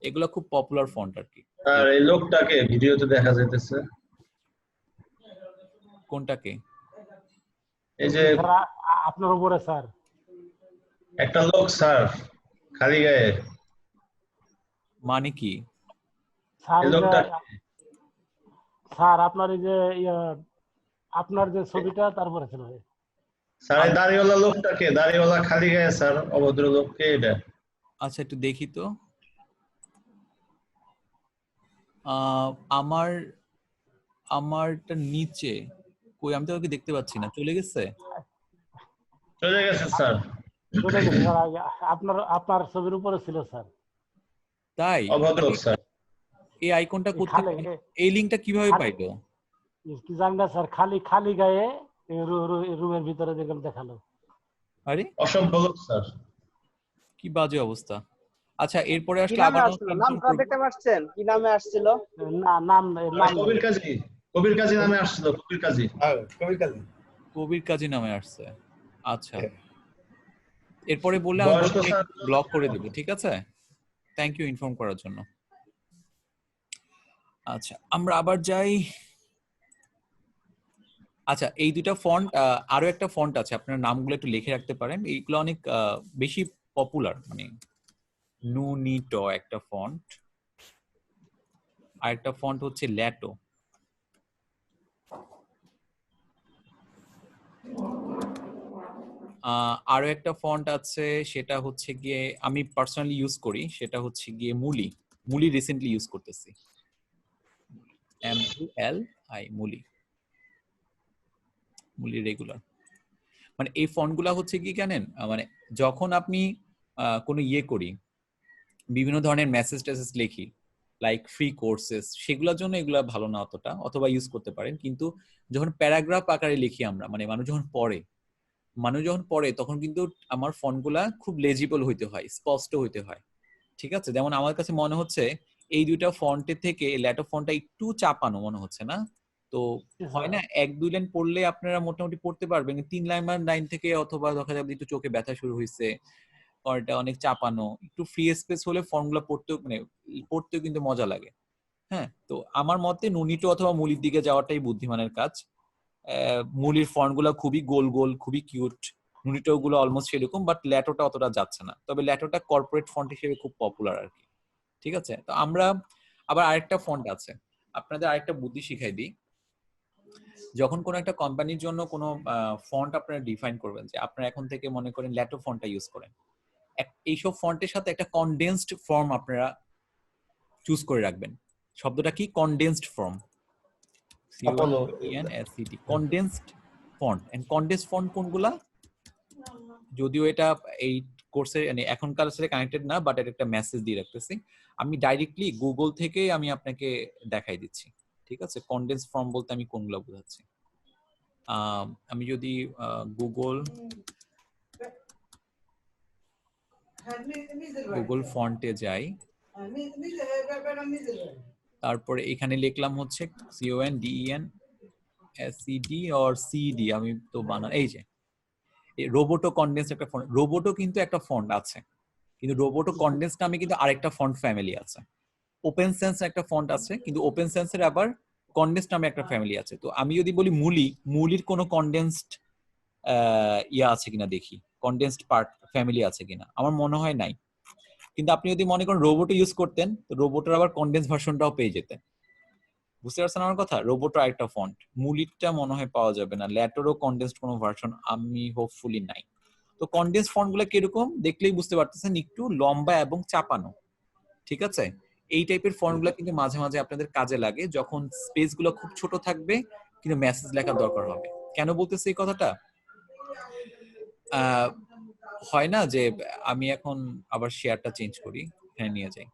এগুলো খুব পপুলার ফন্ট আর কি। আর এই লোকটাকে ভিডিওতে দেখা যাইতেছে, কোনটাকে? এই যে স্যার আপনার উপরে স্যার। একটা লোক স্যার খালি গায়ে, মানে কি? স্যার এই এই যে লোকটা স্যার আপনার এই যে আপনার যে ছবিটা তারপরে ছিল। স্যার এই দাড়িওয়ালা লোকটাকে, দাড়িওয়ালা খালি গায়ে স্যার, অভদ্র লোক কে এটা? আচ্ছা একটু দেখি তো। আমার আমারটা নিচে কই, আমি তো ওকে দেখতে পাচ্ছি না, চলে গেছে। চলে গেছে স্যার। চলে গেছে স্যার, আপনার ছবির উপরে ছিল স্যার। তাই? অভদ্র স্যার। এই আইকনটা এই কোথায়, এই লিংকটা কিভাবে পাইলো? কি জানি না স্যার, খালি গায়ে রুমের ভিতরে দেখলাম দেখালো। আরে অসভ্য লোক স্যার। কি বাজে অবস্থা। আচ্ছা এরপরে কি আসলে নামে আবার আসছিল? নামটা দেখতে পাচ্ছেন? কি নামে আসছিল? না নাম কবির কাজী, কবির কাজী নামে আসছিল, কবির কাজী। কবির কাজী নামে আসছে। আচ্ছা এরপরে বললে বয়স তো আমি স্যার ব্লক করে দেব, ঠিক আছে? থ্যাংক ইউ ইনফর্ম করার জন্য। আচ্ছা আমরা আবার যাই। আচ্ছা এই দুইটা ফন্ট, আরো একটা ফন্ট আছে, আপনার নামগুলো একটু লিখে রাখতে পারেন, এইগুলো অনেক বেশি পপুলার। মানে নুনিটো একটা ফন্ট, আর একটা ফন্ট হচ্ছে ল্যাটো। আরো একটা ফন্ট আছে, সেটা হচ্ছে গিয়ে আমি পার্সোনালি ইউজ করি, সেটা হচ্ছে গিয়ে মুলি। মুলি রিসেন্টলি ইউজ করতেছি, MULI মুলি, মুলি রেগুলার। মানে এই ফন্টগুলা হচ্ছে কি জানেন, মানে যখন আপনি কোনো ইয়ে করি, বিভিন্ন ধরনের মেসেজ টেসেজ লিখি, লাইক ফ্রি কোর্সেস, সেগুলোর জন্য এগুলা ভালো না অতটা, অথবা ইউজ করতে পারেন। কিন্তু যখন প্যারাগ্রাফ আকারে লিখি আমরা, মানে মানুষ যখন পড়ে তখন কিন্তু আমার ফন্টগুলা খুব লেজিবল হইতে হয়, স্পষ্ট হইতে হয়, ঠিক আছে? যেমন আমার কাছে মনে হচ্ছে এই দুইটা ফন্টের থেকে ল্যাটো ফন্টটা একটু চাপানো মনে হচ্ছে না? তো হয় না, 1-2 লাইন পড়লে আপনারা মোটামুটি পড়তে পারবেন, 3 লাইন থেকে অথবা দেখা যাবে একটু চোখে ব্যথা শুরু হয়েছে, এটা অনেক চাপানো, একটু ফ্রি স্পেস হলে ফর্মগুলো পড়তেও কিন্তু মজা লাগে। হ্যাঁ, তো আমার মতে নুনিটো অথবা মুলির দিকে যাওয়াটাই বুদ্ধিমানের কাজ। মুলির ফন্টগুলো খুবই গোল গোল, খুবই কিউট, নুনিটো গুলো অলমোস্ট সেরকম, বাট ল্যাটোটা অতটা যাচ্ছে না। তবে ল্যাটোটা কর্পোরেট ফন্ট হিসেবে খুব পপুলার আর কি, ঠিক আছে? তো আমরা আবার আরেকটা ফন্ট আছে, আপনাদের আরেকটা বুদ্ধি শিখাই দিই। যখন কোনো একটা কোম্পানির জন্য কোনো ফন্ট আপনারা ডিফাইন করবেন, যে আপনারা এখন থেকে মনে করেন ল্যাটো ফন্টটা ইউজ করেন, এইসব ফন্টের সাথে একটা কনডেন্সড ফর্ম আপনারা চুজ করে রাখবেন। শব্দটা কি? Condensed form, CONDENSED, condensed font. And condensed font কোনগুলা? যদিও এটা এই কোর্সে মানে এখনকার সাথে কানেক্টেড না, বাট এটা একটা মেসেজ দিয়ে রাখতেছি, আমি ডাইরেক্টলি গুগল থেকে আমি আপনাকে দেখাই দিচ্ছি, ঠিক আছে? কনডেন্স ফর্ম বলতে আমি কোনগুলো বোঝাচ্ছি। আমি যদি গুগল ফন্টে যাই, তারপরে এখানে লিখলাম হচ্ছে CONDENSED অর CD, আমি তো বানান, এই যে রোবোটো কনডেন্স একটা ফন্ট। রোবোটো কিন্তু একটা ফন্ট আছে, কিন্তু রোবোটো কনডেন্স নামে কিন্তু আরেকটা ফন্ট ফ্যামিলি আছে। ওপেন সেন্স একটা ফন্ট আছে, কিন্তু ওপেন সেন্সের আবার কনডেন্স নামে একটা ফ্যামিলি আছে। তো আমি যদি বলি মুলির কোনো কনডেন্সড ইয়া আছে কিনা দেখি, কনডেন্সড পার্ট ফ্যামিলি আছে কিনা, আমার মনে হয় নাই। কিন্তু আপনি যদি মনে করেন রোবোটো ইউজ করতেন, তো রোবোটোর আবার কনডেন্স ভার্সনটাও পেয়ে যেতেন। বুঝতে পারছেন আমার কথা? রোবোটো আরেকটা ফন্ট, মুলিরটা মনে হয় পাওয়া যাবে না, ল্যাটোরও কনডেন্সড কোনো ভার্সন আমি হোপফুলি নাই। তো কনডেন্স ফন্টগুলো কিরকম দেখলেই বুঝতে পারতেছেন, একটু লম্বা এবং চাপানো, ঠিক আছে? এই টাইপের ফন্টগুলো কিন্তু মাঝে মাঝে আপনাদের কাজে লাগে, যখন স্পেস গুলো খুব ছোট থাকবে কিন্তু মেসেজ লেখার দরকার হবে। কেন বলতেছি এই কথাটা? হয় না যে আমি এখন আবার শেয়ারটা চেঞ্জ করি, এখানে নিয়ে যাই।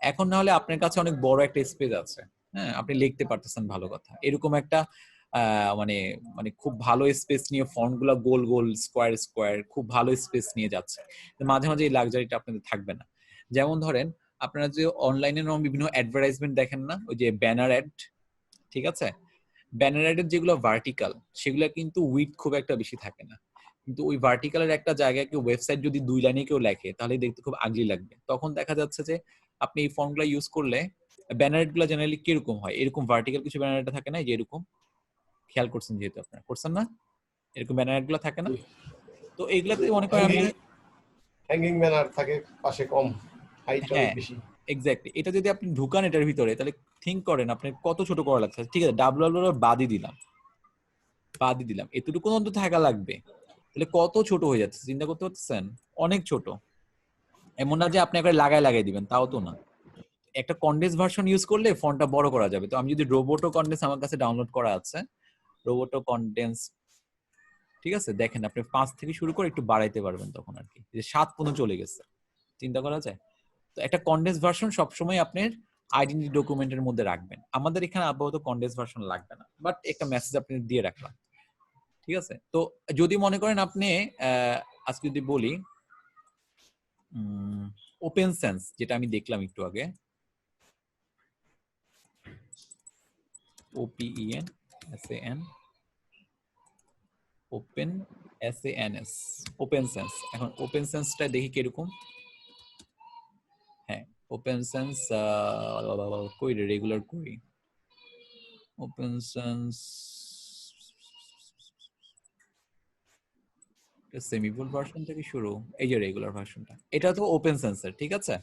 এখন না হলে আপনার কাছে অনেক বড় একটা স্পেস আছে, হ্যাঁ, আপনি লিখতে পারতেছেন, ভালো কথা। এরকম একটা মানে মানে খুব ভালো স্পেস নিয়ে ফন্টগুলো গোল গোল স্কোয়ার স্কোয়ার খুব ভালো স্পেস নিয়ে যাচ্ছে, মাঝে মাঝে এই লাক্সারিটা আপনাদের থাকবে না। যেমন ধরেন আপনারা যে অনলাইনে বিভিন্ন অ্যাডভার্টাইজমেন্ট দেখেন না, ওই যে ব্যানার অ্যাড, ঠিক আছে, ব্যানার অ্যাডের যেগুলো ভার্টিক্যাল সেগুলো কিন্তু উইডথ খুব একটা বেশি থাকে না, কিন্তু ওই ভার্টিক্যালের একটা জায়গায় কেউ ওয়েবসাইট যদি 2 লাইনে কেউ লেখে তাহলে দেখতে খুব আগলি লাগবে। তখন দেখা যাচ্ছে যে আপনি এই ফন্টগুলো ইউজ করলে ব্যানার অ্যাডগুলো জেনারেলি কিরকম হয়, এরকম ভার্টিক্যাল কিছু ব্যানার অ্যাড থাকে না, যে এরকম, খেয়াল করছেন যেহেতু আপনারা করছেন না, এরকম ব্যানার অ্যাডগুলো থাকে না, তো এইগুলাতে মনে করেন আমি হ্যাঙ্গিং ব্যানার থাকে পাশে কম, হাইট অনেক বেশি। এক্স্যাক্টলি, এটা যদি আপনি ঢুকান এটার ভিতরে তাহলে থিঙ্ক করেন আপনি কত ছোট করা লাগছে। ঠিক আছে, ডাব্লিউ বাদই দিলাম এতটুকু অন্তত থাকা লাগবে, তাহলে কত ছোট হয়ে যাচ্ছে চিন্তা করতে পারছেন, অনেক ছোট। এমন না যে আপনি একবার লাগাই দিবেন, তাও তো না। একটা কন্ডেন্স ভার্সন ইউজ করলে ফন্টটা বড় করা যাবে। তো আমি যদি রোবোটো কন্ডেন্স আমার কাছে ডাউনলোড করা আছে, রোবোটো কন্ডেন্স, ঠিক আছে, দেখেন আপনি 5 থেকে শুরু করে একটু বাড়াইতে পারবেন তখন আর কি, যে 7 পর্যন্ত চলে গেছে, চিন্তা করা যায়। তো একটা কন্ডেন্স ভার্সন সবসময় আপনার আইডেন্টিটি ডকুমেন্টের মধ্যে রাখবেন। আমাদের এখানে আপাতত কন্ডেন্স ভার্সন লাগবে না, বাট একটা মেসেজ আপনি দিয়ে রাখলাম, ঠিক আছে। তো যদি মনে করেন আপনি আজকে যদি বলি ওপেন সেন্স, যেটা আমি দেখলাম একটু আগে, OPEN open SANS, open sense. এখন ওপেন সেন্সটা দেখি কিরকম। হ্যাঁ, ওপেন সেন্স কই রেগুলার কই, ওপেন সেন্স সেমিবোল্ড ভার্সন থেকে শুরু, এই যে রেগুলার ভার্সনটা, এটা তো ওপেন সেন্সের, ঠিক আছে।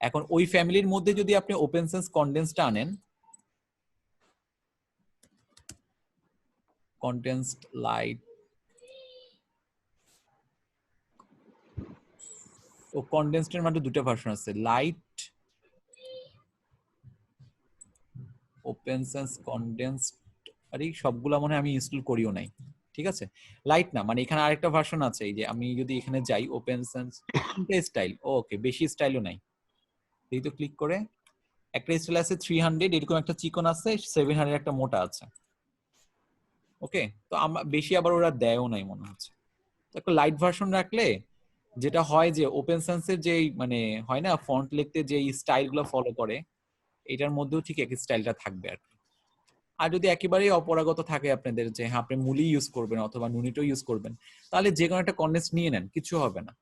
এখন ওই ফ্যামিলির মধ্যে যদি আপনি ওপেন সেন্স কন্ডেন্সটা আনেন, কন্ডেন্সড লাইট, ও কন্ডেন্সড এর মধ্যে দুটো ভার্সন আছে, লাইট, ওপেন সেন্স কন্ডেন্সড, আরে সবগুলা মনে হয় আমি ইনস্টল করিও নাই, ঠিক আছে। লাইট না, মানে এখানে আরেকটা ভার্সন আছে, এই যে আমি যদি এখানে যাই ওপেন সেন্স স্টাইল, ওকে, বেশি স্টাইলও নাই, এই তো ক্লিক করে একটা স্টাইল আছে 300, এরকম একটা চিকন আছে 700, একটা মোটা আছে, ওকে। তো বেশি আবার ওরা দেয়ও নাই মনে হচ্ছে। তো একটা লাইট ভার্সন রাখলে যেটা হয় যে ওপেন সেন্সের যে মানে হয় না ফন্ট লিখতে যে স্টাইল গুলো ফলো করে, এটার মধ্যেও ঠিক একই স্টাইলটা থাকবে আর কি। আর যদি একেবারেই অপরাগত থাকে আপনাদের যে হ্যাঁ আপনি মুলি ইউজ করবেন অথবা নুনিটো ইউজ করবেন, তাহলে যে কোনো একটা কন্ডেন্স নিয়ে নেন, কিছু হবে না,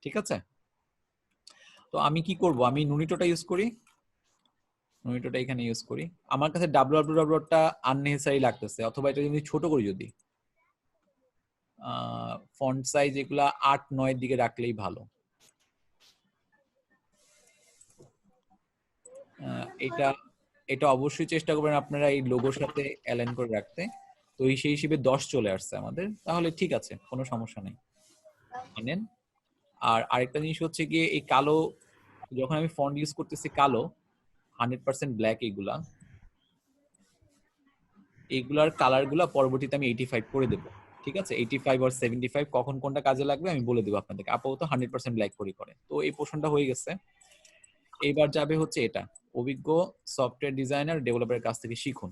ঠিক আছে। তো আমি কি করব, আমি নুনিটোটা ইউজ করি, নুনিটোটা এখানে ইউজ করি। আমার কাছে www-টা আননেসেসারি লাগতেছে, অথবা এটা যদি ছোট করি, যদি ফন্ট সাইজ এগুলা 8-9 এর দিকে রাখলেই ভালো। এটা অবশ্যই চেষ্টা করবেন আপনারা এই লোগোর সাথে অ্যালাইন করে রাখতে। তো সেই হিসেবে 10 চলে আসছে আমাদের, তাহলে ঠিক আছে, কোনো সমস্যা নেই, নেন। আর আরেকটা জিনিস হচ্ছে গিয়ে এই কালো, যখন আমি ফন্ট ইউজ করতেছি কালো 100% ব্ল্যাক, এইগুলার কালার গুলা পরবর্তীতে আমি 85 করে দেবো, ঠিক আছে। 85 আর 75 কখন কোনটা কাজে লাগবে আমি বলে দেবো আপনাদেরকে। আপাতত 100% ব্ল্যাক করে তো এই পোর্শনটা হয়ে গেছে। এবার যাবে হচ্ছে এটা, অভিজ্ঞ সফটওয়্যার ডিজাইনার ডেভেলপারের কাছ থেকে শিখুন।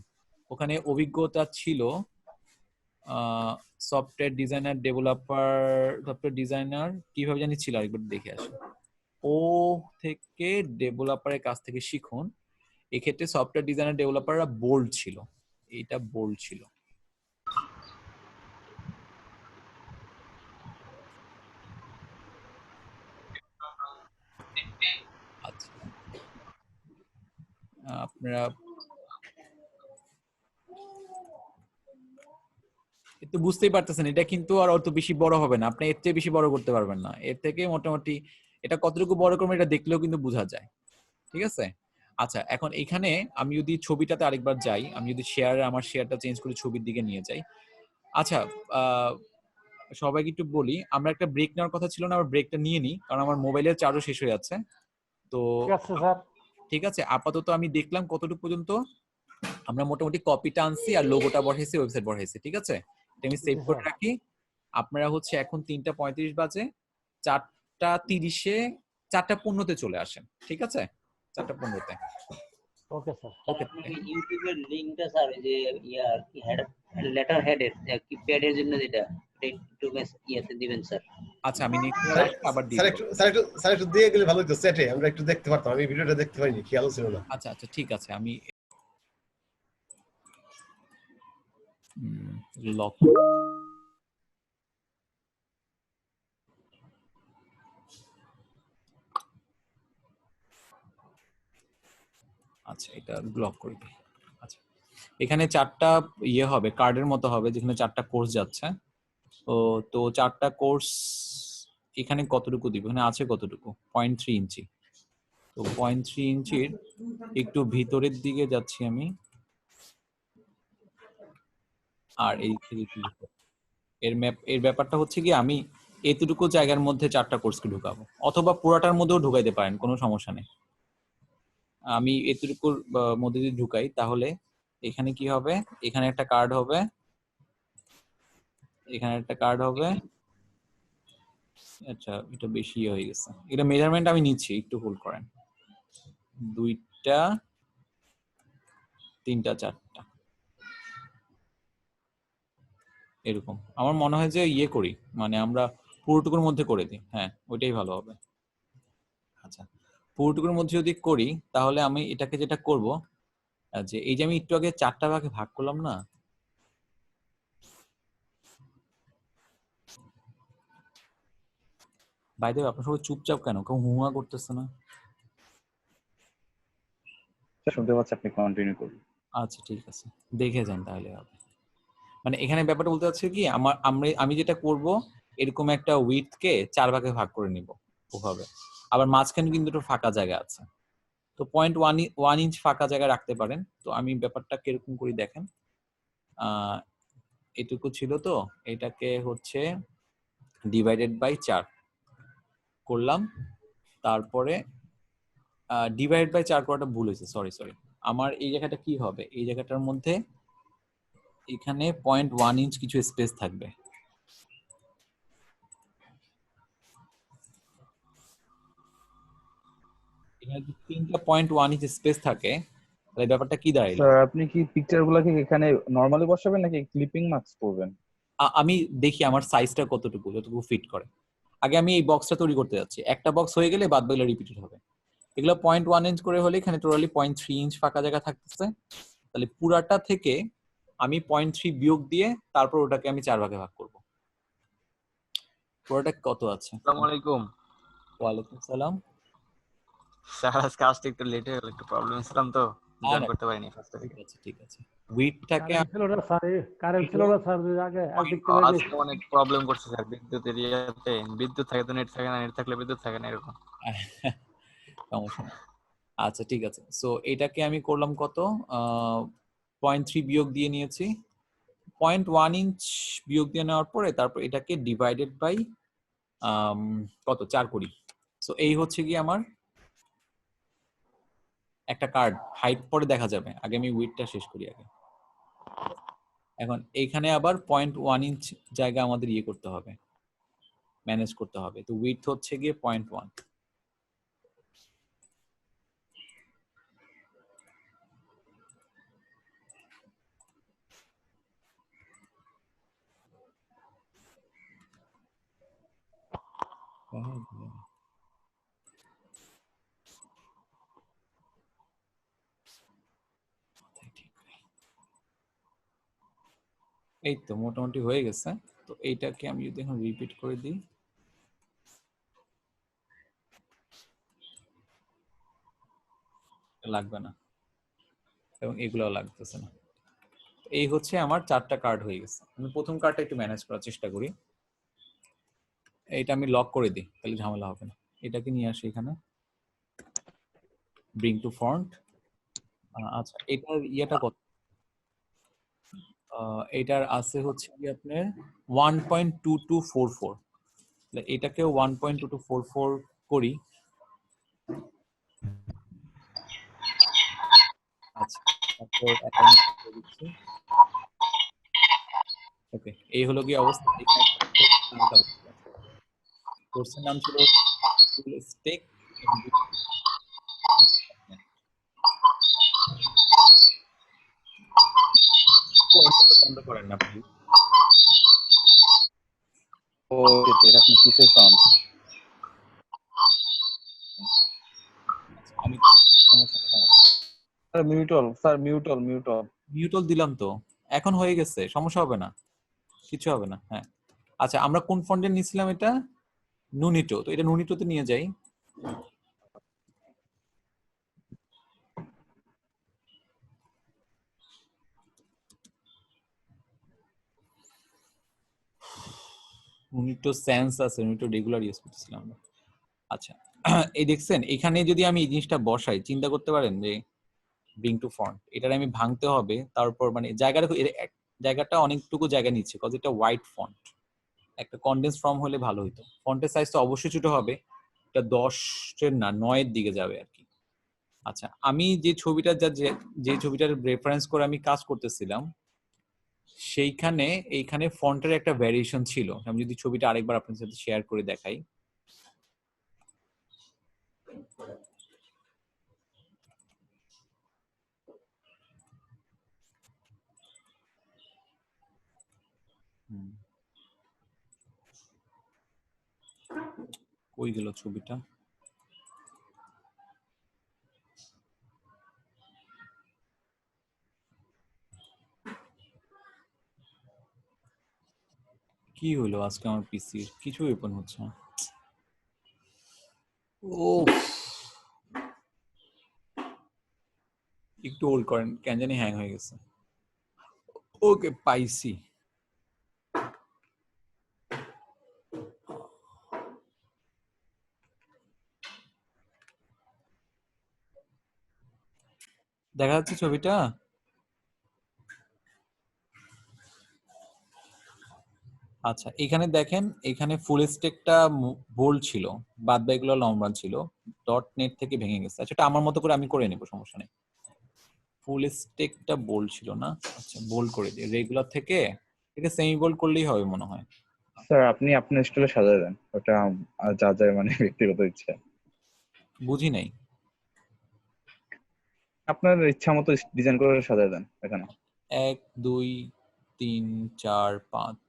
ওখানে অভিজ্ঞতা ছিল software designer developer, software designer কিভাবে জানি ছিল, আরেকবার দেখে আসি। ও থেকে ডেভেলপারের কাছ থেকে শিখুন, এক্ষেত্রে সফটওয়্যার ডিজাইনার ডেভেলপাররা বোল্ড ছিল, এটা বোল্ড ছিল। আচ্ছা, আপনারা একটু বুঝতেই পারতেছেন, এটা কিন্তু আর অত বেশি বড় হবে না, আপনি এর চেয়ে বেশি বড় করতে পারবেন না, এর থেকে মোটামুটি এটা কতটুকু বড় করবেন এটা দেখলেও কিন্তু বোঝা যায়, ঠিক আছে। আচ্ছা, এখন এখানে আমি যদি ছবিটাতে আরেকবার যাই, আমি যদি আমার শেয়ারটা চেঞ্জ করে ছবির দিকে নিয়ে যাই। আচ্ছা, সবাইকে একটু বলি, আমরা একটা ব্রেক নেওয়ার কথা ছিল না, আমরা ব্রেকটা নিয়ে নিই, কারণ আমার মোবাইলের চার্জও শেষ হয়ে যাচ্ছে। তো ঠিক আছে, আপাতত আমি দেখলাম কতটুকু পর্যন্ত আমরা মোটামুটি কপিটা আনছি আর লোগোটা বসাইছি, ওয়েবসাইট বসাইছি, ঠিক আছে। এটা আমি সেভ করে রাখি। আপনারা হচ্ছে এখন 3:35 বাজে, 4:30-এ 4:15 চলে আসেন, ঠিক আছে? 4:15 ওকে স্যার। স্যার আপনি কি ইউটিউবের লিংকটা স্যার যে ইয়ার কি হেড লেটার হেডের কি প্যাডের জন্য যেটা একটু ইয়াতে দিবেন স্যার। আচ্ছা আমি নেক্সট স্যার আবার দিয়ে স্যার দেব। স্যার একটু দিয়ে গেলে ভালো হতো চ্যাটে, আমরা একটু দেখতে পারতাম। আমি ভিডিওটা দেখতে পাইনি, খেয়াল ছিল না। আচ্ছা আচ্ছা ঠিক আছে, আমি লক আচ্ছা এটা ব্লক করে দিই। আচ্ছা এখানে 4টা ইয়ে হবে, কার্ডের মতো হবে যেখানে 4টা কোর্স যাচ্ছে। তো 4টা কোর্স এখানে কতটুকু দিব, এখানে আছে কতটুকু 0.3 ইঞ্চি। তো 0.3 ইঞ্চির একটু ভিতরের দিকে যাচ্ছি আমি, আর এই থেকে একটু এর ব্যাপারটা হচ্ছে কি আমি এতটুকু জায়গার মধ্যে 4টা কোর্সকে ঢুকাবো, অথবা পুরাটার মধ্যেও ঢুকাইতে পারেন, কোনো সমস্যা নেই। আমি এতটুকুর মধ্যে যদি ঢুকাই তাহলে এখানে কি হবে, এখানে একটা কার্ড হবে, এখানে একটা কার্ড হবে। আচ্ছা এটা বেশি হয়ে গেছে, এটা মেজারমেন্ট আমি নিচ্ছি, একটু হোল্ড করেন। 2টা 3টা 4টা এরকম। আমার মনে হয় যে ইয়ে করি, মানে আমরা পুরোটুকুর মধ্যে করে দিই, হ্যাঁ ওইটাই ভালো হবে। আচ্ছা পুরোটুকুর মধ্যে যদি করি তাহলে আমি এটাকে যেটা করব, যে এই যে আমি একটু আগে 4টা ভাগে ভাগ করলাম না, বাই দ্য ওয়ে আপনারা সবাই চুপচাপ কেন, কেউ হুয়া করতেছে না? শুনতে পাচ্ছি, আপনি কন্টিনিউ করুন। আচ্ছা ঠিক আছে, দেখে যান তাহলে হবে। মানে এখানে ব্যাপারটা বলতে চাচ্ছি কি, আমি যেটা করব এরকম একটা উইডথ কে 4 ভাগে ভাগ করে নিব ওভাবে। আবার মাঝখানে কিন্তু একটু ফাঁকা জায়গা আছে, তো 0.1 ইঞ্চ ফাঁকা জায়গা রাখতে পারেন। তো আমি ব্যাপারটা কিরকম করি দেখেন, এটুকু ছিল, তো এটাকে হচ্ছে ডিভাইডেড বাই 4 করলাম। তারপরে ডিভাইড বাই 4 করাটা ভুল হয়েছে, সরি। আমার এই জায়গাটা কি হবে, এই জায়গাটার মধ্যে এখানে 0.1 ইঞ্চ কিছু স্পেস থাকবে। এখানে যদি 3টা 0.1 ইঞ্চ স্পেস থাকে তাহলে ব্যাপারটা কি দাঁড়াইলো? স্যার আপনি কি পিকচারগুলোকে এখানে নরমালি বসাবেন নাকি ক্লিপিং মার্কস করবেন? আমি দেখি আমার সাইজটা কতটুকু, যতটুকু ফিট করে। আগে আমি এই বক্সটা তৈরি করতে যাচ্ছি, একটা বক্স হয়ে গেলে বাদ বাকিগুলো রিপিটেড হবে। এগুলো 0.1 ইঞ্চ করে হলে এখানে টোটালি 0.3 ইঞ্চ ফাঁকা জায়গা থাকতেছে। তাহলে পুরাটা থেকে আমি 0.3 বিয়োগ দিয়ে তারপর ওটাকে আমি 4 ভাগে ভাগ করব। পুরোটা কত আছে? আসসালামু আলাইকুম। ওয়ালাইকুম সালাম। স্যার আজকে আসতে একটু লেট হয়ে গেল, একটু প্রবলেম ছিলাম তো জয়েন করতে পারিনি ফার্স্ট থেকে। ঠিক আছে। উইডটাকে কারেন্ট ছিল না স্যার আগে দেখতে পাই আজকে অনেক প্রবলেম করছে স্যার, বিদ্যুতের ইয়েতে বিদ্যুৎ থাকে তো নেট থাকে না, নেট থাকলে বিদ্যুৎ থাকে না, এরকম সমস্যা নেই। আচ্ছা ঠিক আছে, সো এটাকে আমি করলাম কত, 0.3 বিয়োগ দিয়ে নিয়েছি, 0.1 ইঞ্চ বিয়োগ দিয়ে নেওয়ার পরে তারপর এটাকে ডিভাইডেড বাই কত 4 করি। সো এই হচ্ছে কি আমার একটা কার্ড, হাইট পরে দেখা যাবে, আগে আমি উইডটা শেষ করি আগে। এখন এইখানে আবার 0.1 ইঞ্চ জায়গা আমাদের ইয়ে করতে হবে, ম্যানেজ করতে হবে। তো উইডথ হচ্ছে গিয়ে 0.1। এই তো মোটামুটি হয়ে গেছে। তো এইটাকে আমি যদি এখন রিপিট করে দিই, লাগবে না এবং এগুলোও লাগতেছে না। এই হচ্ছে আমার 4টা কার্ড হয়ে গেছে। আমি প্রথম কার্ডটা একটু ম্যানেজ করার চেষ্টা করি, এইটা আমি লক করে দিই, তাহলে ঝামেলা হবে না। এটাকে নিয়ে আসি এখানে, ব্রিং টু ফন্ট। আচ্ছা এটার ইয়েটা কত, এটার আছে হচ্ছে কি আপনার 1.2244। এটাকেও 1.2244 করি। আচ্ছা তারপর ওকে, এই হলো কি অবস্থা। কোর্সের নাম ছিল স্টেক বন্ধ করেন না প্লিজ। ও এটা আপনি কিসের সাউন্ড? আমি সমস্যা নেই। স্যার মিউটল। মিউটল দিলাম তো, এখন হয়ে গেছে, সমস্যা হবে না, কিছু হবে না। হ্যাঁ আচ্ছা, আমরা কোন ফন্টে নিয়েছিলাম এটা? নুনিটো। তো এটা নুনিটোতে নিয়ে যাই। নুনিটো সেন্স আছে, নুনিটো রেগুলার ইউজ করতেছিলাম আমরা। আচ্ছা এই দেখছেন, এখানে যদি আমি এই জিনিসটা বসাই, চিন্তা করতে পারেন যে ব্রিং টু ফন্ট, এটার আমি ভাঙতে হবে, তারপর মানে জায়গাটা অনেকটুকু জায়গা নিচ্ছে, কজ এটা হোয়াইট ফন্ট। একটা কনডেন্স ফর্ম হলে ভালো হতো। ফন্টের সাইজ তো অবশ্যই ছোট হবে, এটা 10-এর না 9-এর দিকে যাবে আর কি। আচ্ছা, আমি যে ছবিটার রেফারেন্স করে আমি কাজ করতেছিলাম, এইখানে ফন্টের একটা ভ্যারিয়েশন ছিল। আমি যদি ছবিটা আরেকবার আপনার সাথে শেয়ার করে দেখাই, কই গেল ছবিটা? কি হলো আজকে আমার পিসির? কিছুই ওপেন হচ্ছে না। ও একটু হোল্ড করেন, কেন জানি হ্যাং হয়ে গেছে। ওকে, পাইছি। দেখা যাচ্ছে ছবিটা? আচ্ছা, এখানে দেখেন, এখানে ফুল স্টেকটা বোল্ড ছিল, বাদ বাকিগুলো লম্বা ছিল, ডট নেট থেকে ভেঙে গেছে। আচ্ছা, এটা আমার মতো করে আমি করে নেব, সমস্যা নেই। ফুল স্টেকটা বোল্ড ছিল না, আচ্ছা বোল্ড করে দিই। রেগুলার থেকে এটা সেমি বোল্ড করলেই হবে মনে হয়। স্যার আপনি আপনার স্টাইলে সাজায় দেন, ওটা যা যায় মানে ব্যক্তিগত ইচ্ছা। বুঝি নাই। আপনার ইচ্ছা মতো ডিজাইন করে সাজায় দেন এখানে। 1 2 3 4 5,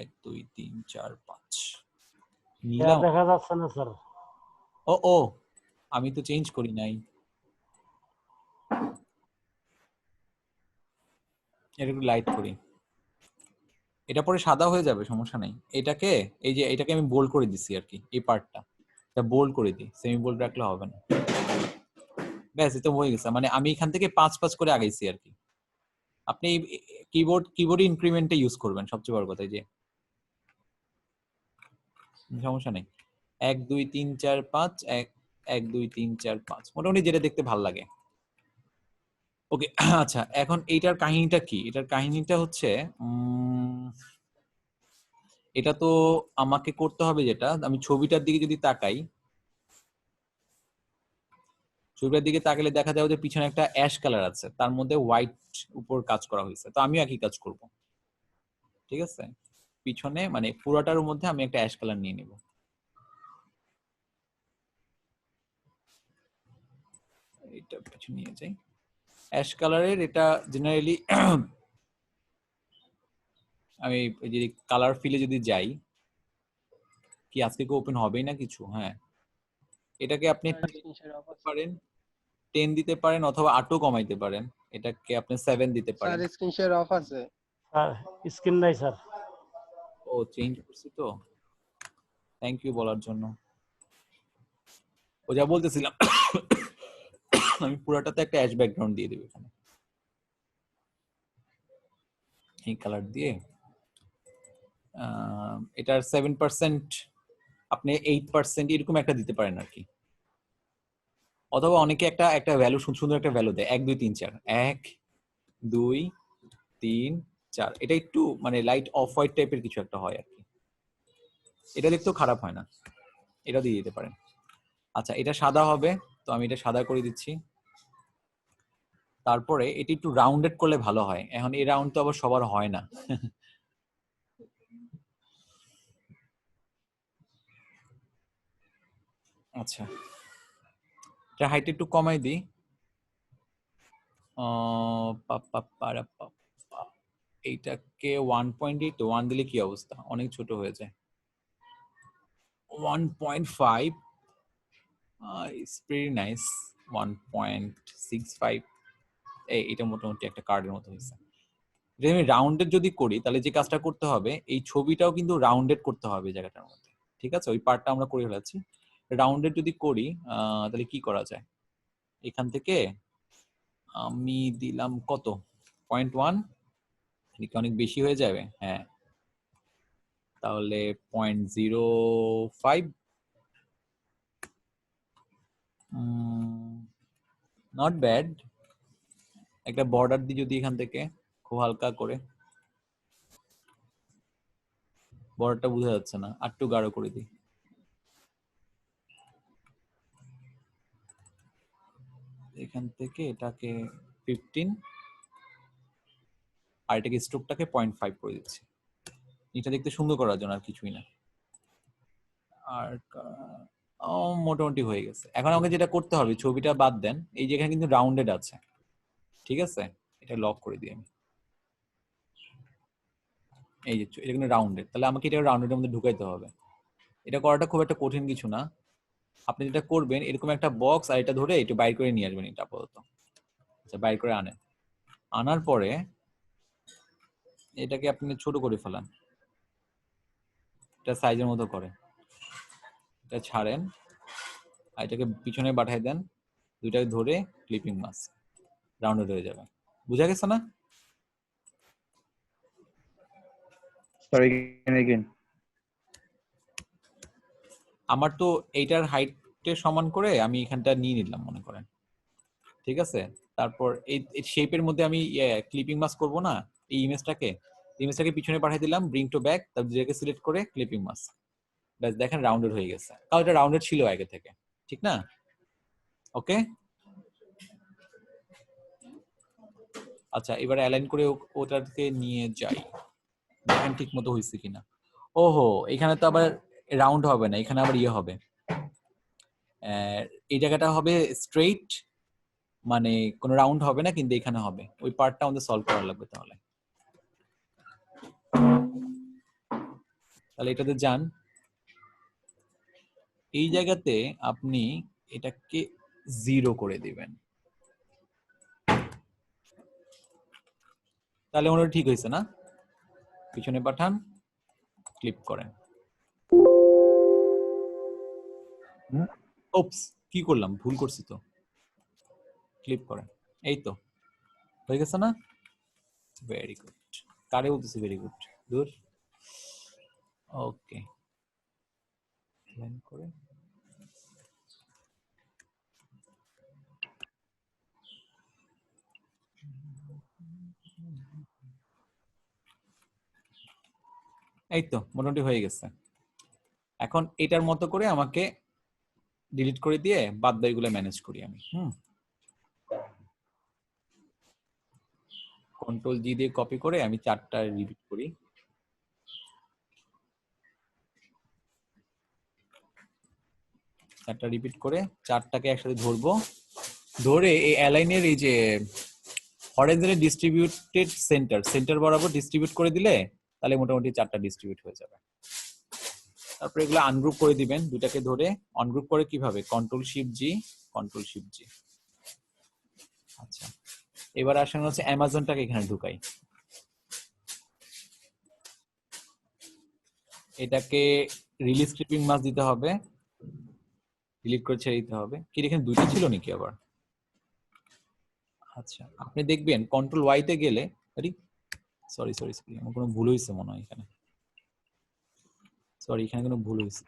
1 2 3 4 5 নিলাম। দেখা যাচ্ছে না স্যার। ও আমি তো চেঞ্জ করি নাই। এটা একটু লাইট করি, এটা পরে সাদা হয়ে যাবে, সমস্যা নাই। এটাকে আমি বোল্ড করে দিছি আর কি, এই পার্টটা এটা বোল্ড করে দিই, সেমি বোল্ড রাখলে হবে না। ব্যাস, এটা হয়ে গেছে। মানে আমি এখান থেকে 5 করে আগাইছি আর কি। আপনি কিবোর্ডে ইনক্রিমেন্টে ইউজ করবেন, সবচেয়ে বড় কথা। যে সমস্যা নেই, 1 2 3 4 5, 1 2 3 4 5, মোটামুটি যেটা দেখতে ভালো লাগে। ওকে আচ্ছা, এখন এইটার কাহিনীটা কি? এটার কাহিনীটা হচ্ছে এটা তো আমাকে করতে হবে যেটা, আমি ছবিটার দিকে যদি তাকাই, ছবিটার দিকে তাকালে দেখা যাবে যে পিছনে একটা অ্যাশ কালার আছে, তার মধ্যে হোয়াইট উপর কাজ করা হয়েছে। তো আমিও একই কাজ করব, ঠিক আছে? পিছনে মানে পুরোটার মধ্যে আমি একটা অ্যাশ কালার নিয়ে নিব। এটা পিছনে নিয়ে যাই। অ্যাশ কালারের এটা জেনারেলি আমি যদি কালার ফিলে যদি যাই, কি আজকে কি ওপেন হবেই না কিছু? হ্যাঁ, এটাকে আপনি পারেন 10 দিতে পারেন, অথবা 8ও কমাইতে পারেন। এটাকে আপনি 7 দিতে পারেন। স্যার স্ক্রিন শেয়ার অফ আছে। স্যার স্ক্রিন নাই স্যার। ও চেঞ্জ করছি তো, থ্যাংক ইউ বলার জন্য। ও যা বলতেছিলাম, আমি পুরাটাতে একটা অ্যাশ ব্যাকগ্রাউন্ড দিয়ে দেব এখানে, এই কালার দিয়ে। এটার 7%, আপনি 8% এরকম একটা দিতে পারেন আর কি। অথবা অনেকে একটা ভ্যালু, সুন্দর একটা ভ্যালু দেয়, 1 2 3 4, 1 2 3 4। এটা একটু মানে লাইট অফ হোয়াইট টাইপের কিছু একটা হয় আর কি। এটা দেখতেও খারাপ হয় না, এটা দিয়ে দিতে পারেন। আচ্ছা, এটা সাদা হবে, তো আমি এটা সাদা করে দিচ্ছি। তারপরে এটি একটু রাউন্ডেড করলে ভালো হয়। এখন এই রাউন্ড তো আবার সবার হয় না। আচ্ছা, এটা হাইট একটু কমাই দিই। এইটাকে 1.8 1 দিলে কি অবস্থা? অনেক ছোট হয়ে যায়। 1.5 is pretty nice. 1.65 এটা মোটামুটি একটা কার্ডের মতো হয়েছে। যদি আমি রাউন্ডেড যদি করি তাহলে যে কাজটা করতে হবে, এই ছবিটাও কিন্তু রাউন্ডেড করতে হবে এই জায়গাটার মধ্যে। ঠিক আছে, ওই পার্টটা আমরা করে ফেলাচ্ছি। রাউন্ডেড যদি করি তাহলে কি করা যায়? এখান থেকে আমি দিলাম কত? 0.1, এটা অনেক বেশি হয়ে যাবে। হ্যাঁ, তাহলে 0.05, নট ব্যাড। একটা বর্ডার দিই যদি এখান থেকে খুব হালকা করে, বর্ডারটা বোঝা যাচ্ছে না, আর একটু গাঢ় করে দিই। এখান থেকে এটাকে 15 আর এটাকে স্ট্রোকটাকে 0.5 করে দিচ্ছি। এটা দেখতে সুন্দর করার জন্য, আর কিছুই না। আর মোটামুটি হয়ে গেছে। এখন আমাকে যেটা করতে হবে, ছবিটা বাদ দেন, এই যে এখানে কিন্তু রাউন্ডেড আছে, ঠিক আছে, এটা লক করে দিই আমি। এই যে এটা কিন্তু রাউন্ডেড, তাহলে আমাকে এটা রাউন্ডেডের মধ্যে ঢুকাইতে হবে। এটা করাটা খুব একটা কঠিন কিছু না। আপনি যেটা করবেন, এরকম একটা বক্স আর এটা ধরে একটু বাইর করে নিয়ে আসবেন এটা আপাতত। আচ্ছা, বাইর করে আনেন। আনার পরে এটাকে আপনি ছোট করে ফেলান, এটা সাইজের মতো করে, এটা ছাড়েন আর এটাকে পিছনে পাঠিয়ে দেন, দুইটাকে ধরে ক্লিপিং মাস রাউন্ডেড হয়ে যাবে। বুঝা গেছে না? Sorry again. আমার তো এইটার হাইটের সমান করে আমি এখানটা নিয়ে নিলাম মনে করেন, ঠিক আছে। তারপর এই শেপের মধ্যে আমি ক্লিপিং মাস করব না, এই ইমেজটাকে পিছনে পাঠিয়ে দিলাম, ব্রিং টু ব্যাক, তারপর যেটাকে সিলেক্ট করে ক্লিপিং মাস, ব্যাস দেখেন রাউন্ডেড হয়ে গেছে। কারণ এটা রাউন্ডেড ছিল আগে থেকে, ঠিক না? ওকে, আচ্ছা, এবার অ্যালাইন করে ওটাকে নিয়ে যাই, দেখেন ঠিক মতো হয়েছে কিনা। ওহো, এখানে তো আবার রাউন্ড হবে না, এখানে আবার ইয়ে হবে, এই জায়গাটা হবে স্ট্রেইট, মানে কোনো রাউন্ড হবে না, কিন্তু এখানে হবে। ওই পার্টটা আমাদের সলভ করা লাগবে। তাহলে এটাতে যান, এই জায়গাতে আপনি এটাকে 0 করে দিবেন, তাহলে মনে হয় ঠিক হয়েছে না? পিছনে পাঠান, ক্লিপ করেন। ওপস, কি করলাম, ভুল করছি তো। ক্লিপ করেন, এই তো হয়ে গেছে না? Very good. কারে বলতেছি ভেরি গুড? দূর। ওকে, করে এই তো মোটামুটি হয়ে গেছে। এখন এটার মতো করে আমাকে ডিলিট করে দিয়ে বাদ বাকিগুলো ম্যানেজ করি আমি। কন্ট্রোল জি দিয়ে কপি করে আমি 4টা রিপিট করি। রিপিট করে 4টাকে একসাথে ধরবো, ধরে এই অ্যালাইনের এই যে হরাইজন্টালি ডিস্ট্রিবিউটেড সেন্টার বরাবর ডিস্ট্রিবিউট করে দিলে তাহলে মোটামুটি 4টা ডিস্ট্রিবিউট হয়ে যাবে। তারপর এগুলো আনগ্রুপ করে দিবেন, দুটাকে ধরে। অনগ্রুপ করে কিভাবে? কন্ট্রোল শিফট জি। আচ্ছা, এবার আসেন হচ্ছে অ্যামাজনটাকে এখানে ঢুকাই। এটাকে রিলিজ ক্লিপিং মাস দিতে হবে, ডিলিট করে ছেড়ে দিতে হবে। কি এখানে দুইটা ছিল নাকি আবার? আচ্ছা, আপনি দেখবেন কন্ট্রোল ওয়াই তে গেলে, সরি আমার কোনো ভুল হয়েছে মনে হয় এখানে। সরি, এখানে কোনো ভুল হয়েছে।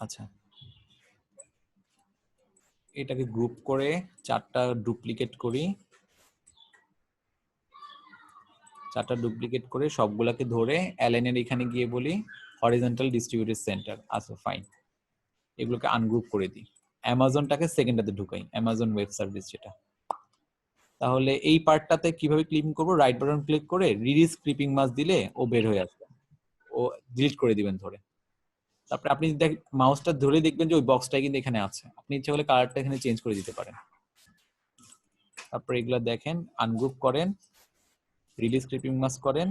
আচ্ছা, এটাকে গ্রুপ করে 4টা ডুপ্লিকেট করি, 4টা ডুপ্লিকেট করে সবগুলাকে ধরে অ্যালাইনের এখানে গিয়ে বলি হরিজন্টাল ডিস্ট্রিবিউটেড সেন্টার। আচ্ছা ফাইন, এগুলোকে আনগ্রুপ করে দিই। অ্যামাজনটাকে সেকেন্ডটাতে ঢুকাই, অ্যামাজন ওয়েব সার্ভিস যেটা। তাহলে এই পার্টটাতে কিভাবে ক্লিপিং করব, রাইট বাটন ক্লিক করে রিলিজ ক্লিপিং মাস্ক দিলে ও বের হয়ে আসবে, ও ডিলিট করে দিবেন ধরে। তারপরে আপনি মাউসটা ধরে দেখবেন যে ওই বক্সটা কিন্তু এখানে আছে, আপনি ইচ্ছে করলে কালারটা এখানে চেঞ্জ করে দিতে পারেন। তারপরে এগুলা দেখেন, আনগ্রুপ করেন, রিলিজ ক্লিপিং মাস্ক করেন,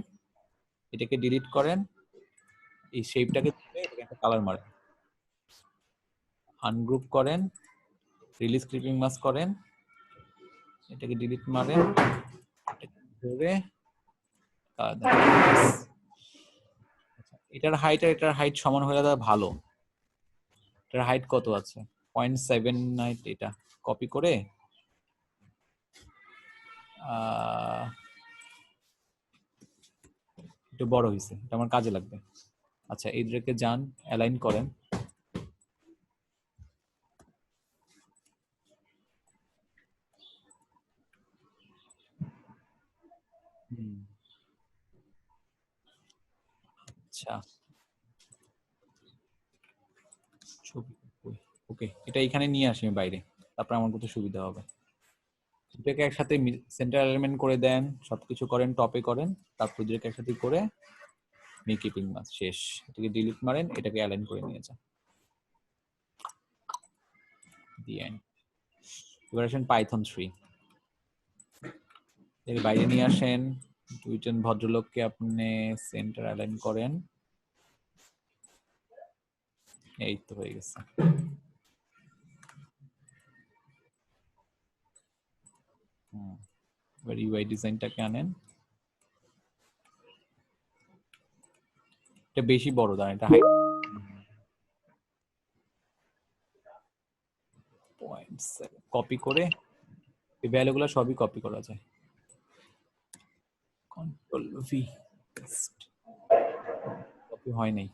এটাকে ডিলিট করেন, এই শেপটাকে একটা কালার মারেন, আনগ্রুপ করেন, রিলিজ ক্লিপিং মাস্ক করেন, এটাকে ডিলিট মারেন, ধরে এটার হাইট আর এটার হাইট সমান হলে তাহলে ভালো। এটার হাইট কত আছে 0.79, এটা কপি করে একটু বড় হয়েছে, এটা আমার কাজে লাগবে। আচ্ছা এইটাকে যান অ্যালাইন করেন, আচ্ছা ছবি ওকে, এটা এখানে নিয়ে আসি আমি বাইরে, তারপর আমার কত সুবিধা হবে। এটাকে একসাথে সেন্টার এলিমেন্ট করে দেন, সবকিছু করেন, টপে করেন, তারপর এটাকে একসাথে করে মি কিপিং মাস্ক শেষ, এটাকে ডিলিট মারেন, এটাকে অ্যালাইন করে নিয়ে যান, দি এন্ড। এবার আসেন পাইথন 3, এর বাইরে নিয়ে আসেন, দুইজন ভদ্রলোককে আপনি সেন্টার অ্যালাইন করেন, এই তো হয়ে গেছে। এবার ইউআই ডিজাইনটাকে আনেন, এটা বেশি বড় দাঁড়ান, এটা হাইট 0.7 কপি করে, এই ভ্যালুগুলো সবই কপি করা যায়, কন্ট্রোল ভি পেস্ট, কপি হয় নাই।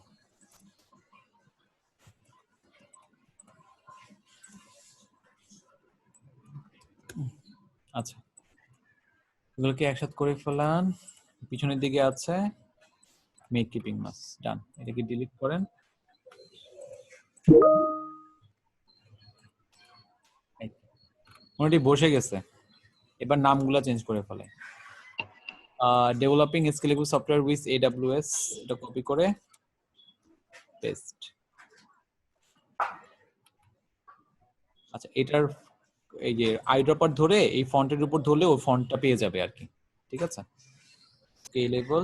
আচ্ছা এগুলোকে একসাথে করে ফেলান, পিছনের দিকে আছে মেক কিপিং মাস্ক, ডান, এটাকে ডিলিট করেন, মোটামুটি বসে গেছে। এবার নামগুলো চেঞ্জ করে ফেলে, developing scalable software with AWS, এটা কপি করে পেস্ট। আচ্ছা এটার এই যে আইড্রপার ধরে এই ফন্টের উপর ধরলে ওই ফন্টটা পেয়ে যাবে আর কি, ঠিক আছে। স্কেলেবল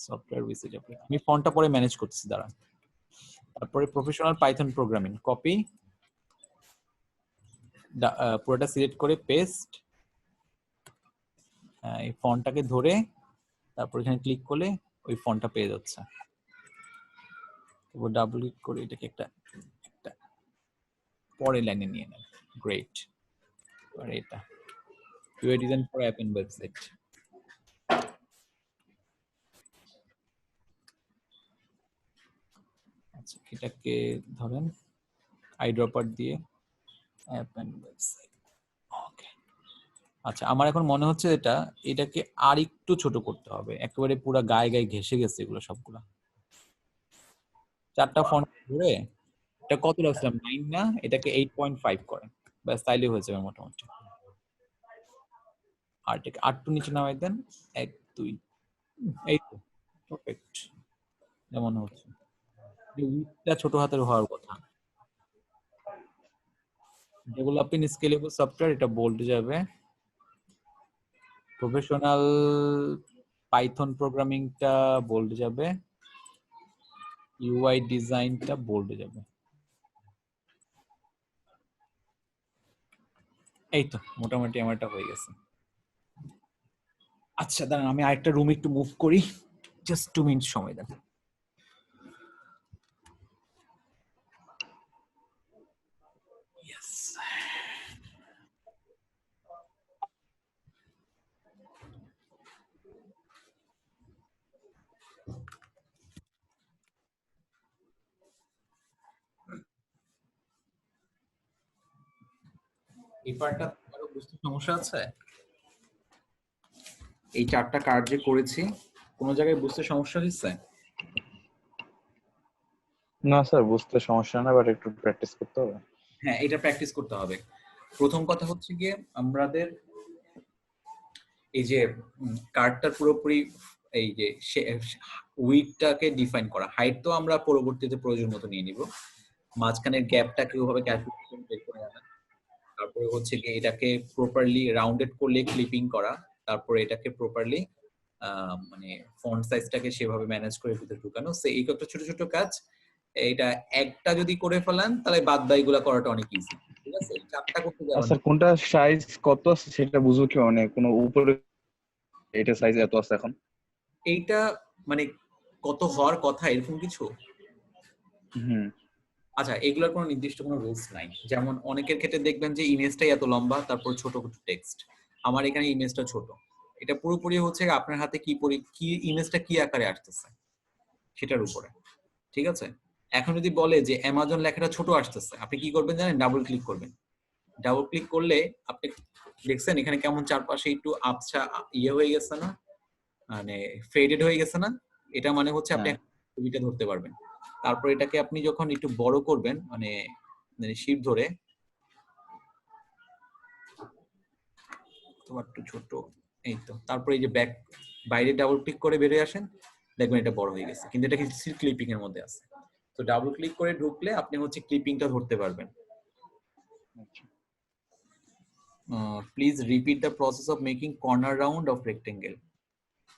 সফটওয়্যার উইথ AWS, আমি ফন্টটা পরে ম্যানেজ করতেছি, দাঁড়ান। তারপরে প্রফেশনাল পাইথন প্রোগ্রামিং, কপি, পুরোটা সিলেক্ট করে পেস্ট, এই ফন্টটাকে ধরে তারপর এখানে ক্লিক করলে ওই ফন্টটা পেয়ে যাচ্ছে। এবার ডাবল ক্লিক করে এটাকে একটা পরের লাইনে নিয়ে নেন, গ্রেট। আর এটা UI design for app and website, আচ্ছা এটাকে ধরেন আইড্রপার দিয়ে অ্যাপ এন্ড ওয়েবসাইট, ওকে। আচ্ছা আমার এখন মনে হচ্ছে এটাকে আর একটু ছোট করতে হবে, একেবারে পুরো গায়ে গায়ে ঘেসে গেছে এগুলো সবগুলা। 4টা ফন্ট ধরে এটা কত রাখছিলাম 9 না, এটাকে 8.5 করেন, ব্যাস তাইলে হয়ে যাবে মোটামুটি। আর এটাকে 8 নিচে নামাই দেন, 1 2, এই তো পারফেক্ট। যেমন হচ্ছে উইডথটা ছোট হাতের হওয়ার কথা। ডেভেলপিং স্কেলেবল সফটওয়্যার, এটা বোল্ড যাবে। প্রফেশনাল পাইথন প্রোগ্রামিংটা বোল্ড যাবে, ইউআই ডিজাইনটা বোল্ড যাবে। এই তো মোটামুটি আমারটা হয়ে গেছে। আচ্ছা দাঁড়ান আমি আরেকটা রুম একটু মুভ করি, জাস্ট 2 মিনিট সময় দেন। এই পার্টটা আরো বুঝতে সমস্যা আছে? এই 4টা কার্ড যে করেছি কোনো জায়গায় বুঝতে সমস্যা হচ্ছে? না স্যার, বুঝতে সমস্যা না, বাট একটু প্র্যাকটিস করতে হবে। হ্যাঁ এটা প্র্যাকটিস করতে হবে। প্রথম কথা হচ্ছে গিয়ে আমাদের এই যে কার্ডটার পুরোপুরি এই যে উইডটাকে ডিফাইন করা, হাইট তো আমরা পরবর্তীতে প্রয়োজন মতো নিয়ে নিব, মাঝখানের গ্যাপটাকে ওভাবে ক্যালকুলেশন বের করে আনা, তারপরে হচ্ছে কি এটাকে প্রপারলি রাউন্ডেড করলে ক্লিপিং করা, তারপরে এটাকে প্রপারলি মানে ফন্ট সাইজটাকে সেভাবে ম্যানেজ করে ভিতরে ঢুকানো। সো এই কয়েকটা ছোট ছোট কাজ, এটা একটা যদি করে ফেলেন তাহলে বাদ বাকিগুলো করাটা অনেক ইজি। ঠিক আছে, চারটা করতে যাবেন। আচ্ছা কোনটা সাইজ কত আছে সেটা বুঝবো কি, মানে কোনো উপরে এটা সাইজ এত আছে এখন? এইটা মানে কত হওয়ার কথা এরকম কিছু? হুম। আচ্ছা, এগুলোর কোনো নির্দিষ্ট কোনো রুলস নাই। যেমন অনেকের ক্ষেত্রে দেখবেন যে ইমেজটাই এত লম্বা, তারপর ছোট ছোট টেক্সট। আমার এখানে ইমেজটা ছোট। এটা পুরোপুরি হচ্ছে আপনার হাতে কি ইমেজটা কি আকারে আসতেছে সেটার উপরে। ঠিক আছে, এখন যদি বলে যে অ্যামাজন লেখাটা ছোট আসতেছে, আপনি কি করবেন জানেন? ডাবল ক্লিক করবেন। ডাবল ক্লিক করলে আপনি দেখছেন এখানে কেমন চারপাশে একটু আবছা ইয়ে হয়ে গেছে না, মানে ফেডেড হয়ে গেছে না? এটা মানে হচ্ছে আপনি ছবিটা ধরতে পারবেন। তারপর এটাকে আপনি যখন একটু বড় করবেন, মানে শিফট ধরে, তোমার একটু ছোট, এই তো, তারপরে এই যে ব্যাক বাইরে ডাবল ক্লিক করে বেরিয়ে আসেন, দেখবেন এটা বড় হয়ে গেছে, কিন্তু এটা কি ক্লিপিং এর মধ্যে আছে। তো ডাবল ক্লিক করে ঢুকলে আপনি হচ্ছে ক্লিপিংটা ধরতে পারবেন। Please repeat the process of making corner round of rectangle.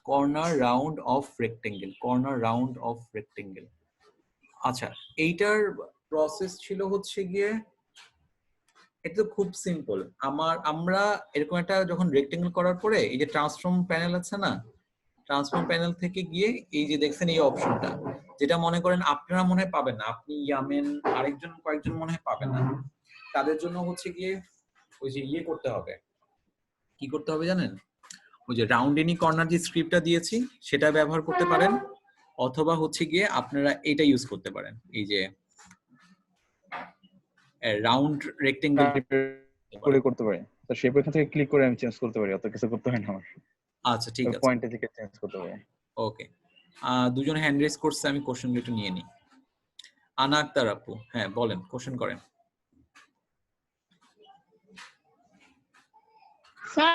Corner round of rectangle, corner round of rectangle. আচ্ছা, এইটার প্রসেস ছিল হচ্ছে গিয়ে, এটা তো খুব সিম্পল। আমরা এরকম একটা যখন রেক্টেঙ্গেল করার পরে এই যে ট্রান্সফর্ম প্যানেল আছে না, ট্রান্সফর্ম প্যানেল থেকে গিয়ে এই যে দেখছেন এই অপশনটা, যেটা মনে করেন আপনারা মনে হয় পাবেন না, আপনি ইয়ামেন কয়েকজন মনে হয় পাবেন না, তাদের জন্য হচ্ছে গিয়ে ওই যে ইয়ে করতে হবে। কি করতে হবে জানেন? ওই যে রাউন্ড এনি কর্নার যে স্ক্রিপ্টটা দিয়েছি সেটা ব্যবহার করতে পারেন, অথবা হচ্ছে গিয়ে আপনারা এটা ইউজ করতে পারেন, এই যে রাউন্ড রেক্টেঙ্গেল করে করতে পারি। তো শেপ এখান থেকে ক্লিক করে আমি চেঞ্জ করতে পারি, অত কিছু করতে হয় না আমার। আচ্ছা ঠিক আছে, পয়েন্টে থেকে চেঞ্জ করতে পারি। ওকে, দুজন হ্যান্ড রেজ করছে, আমি কোশ্চেন একটু নিয়ে নিই। আনা আক্তার আপু, হ্যাঁ বলেন, কোশ্চেন করেন। স্যার,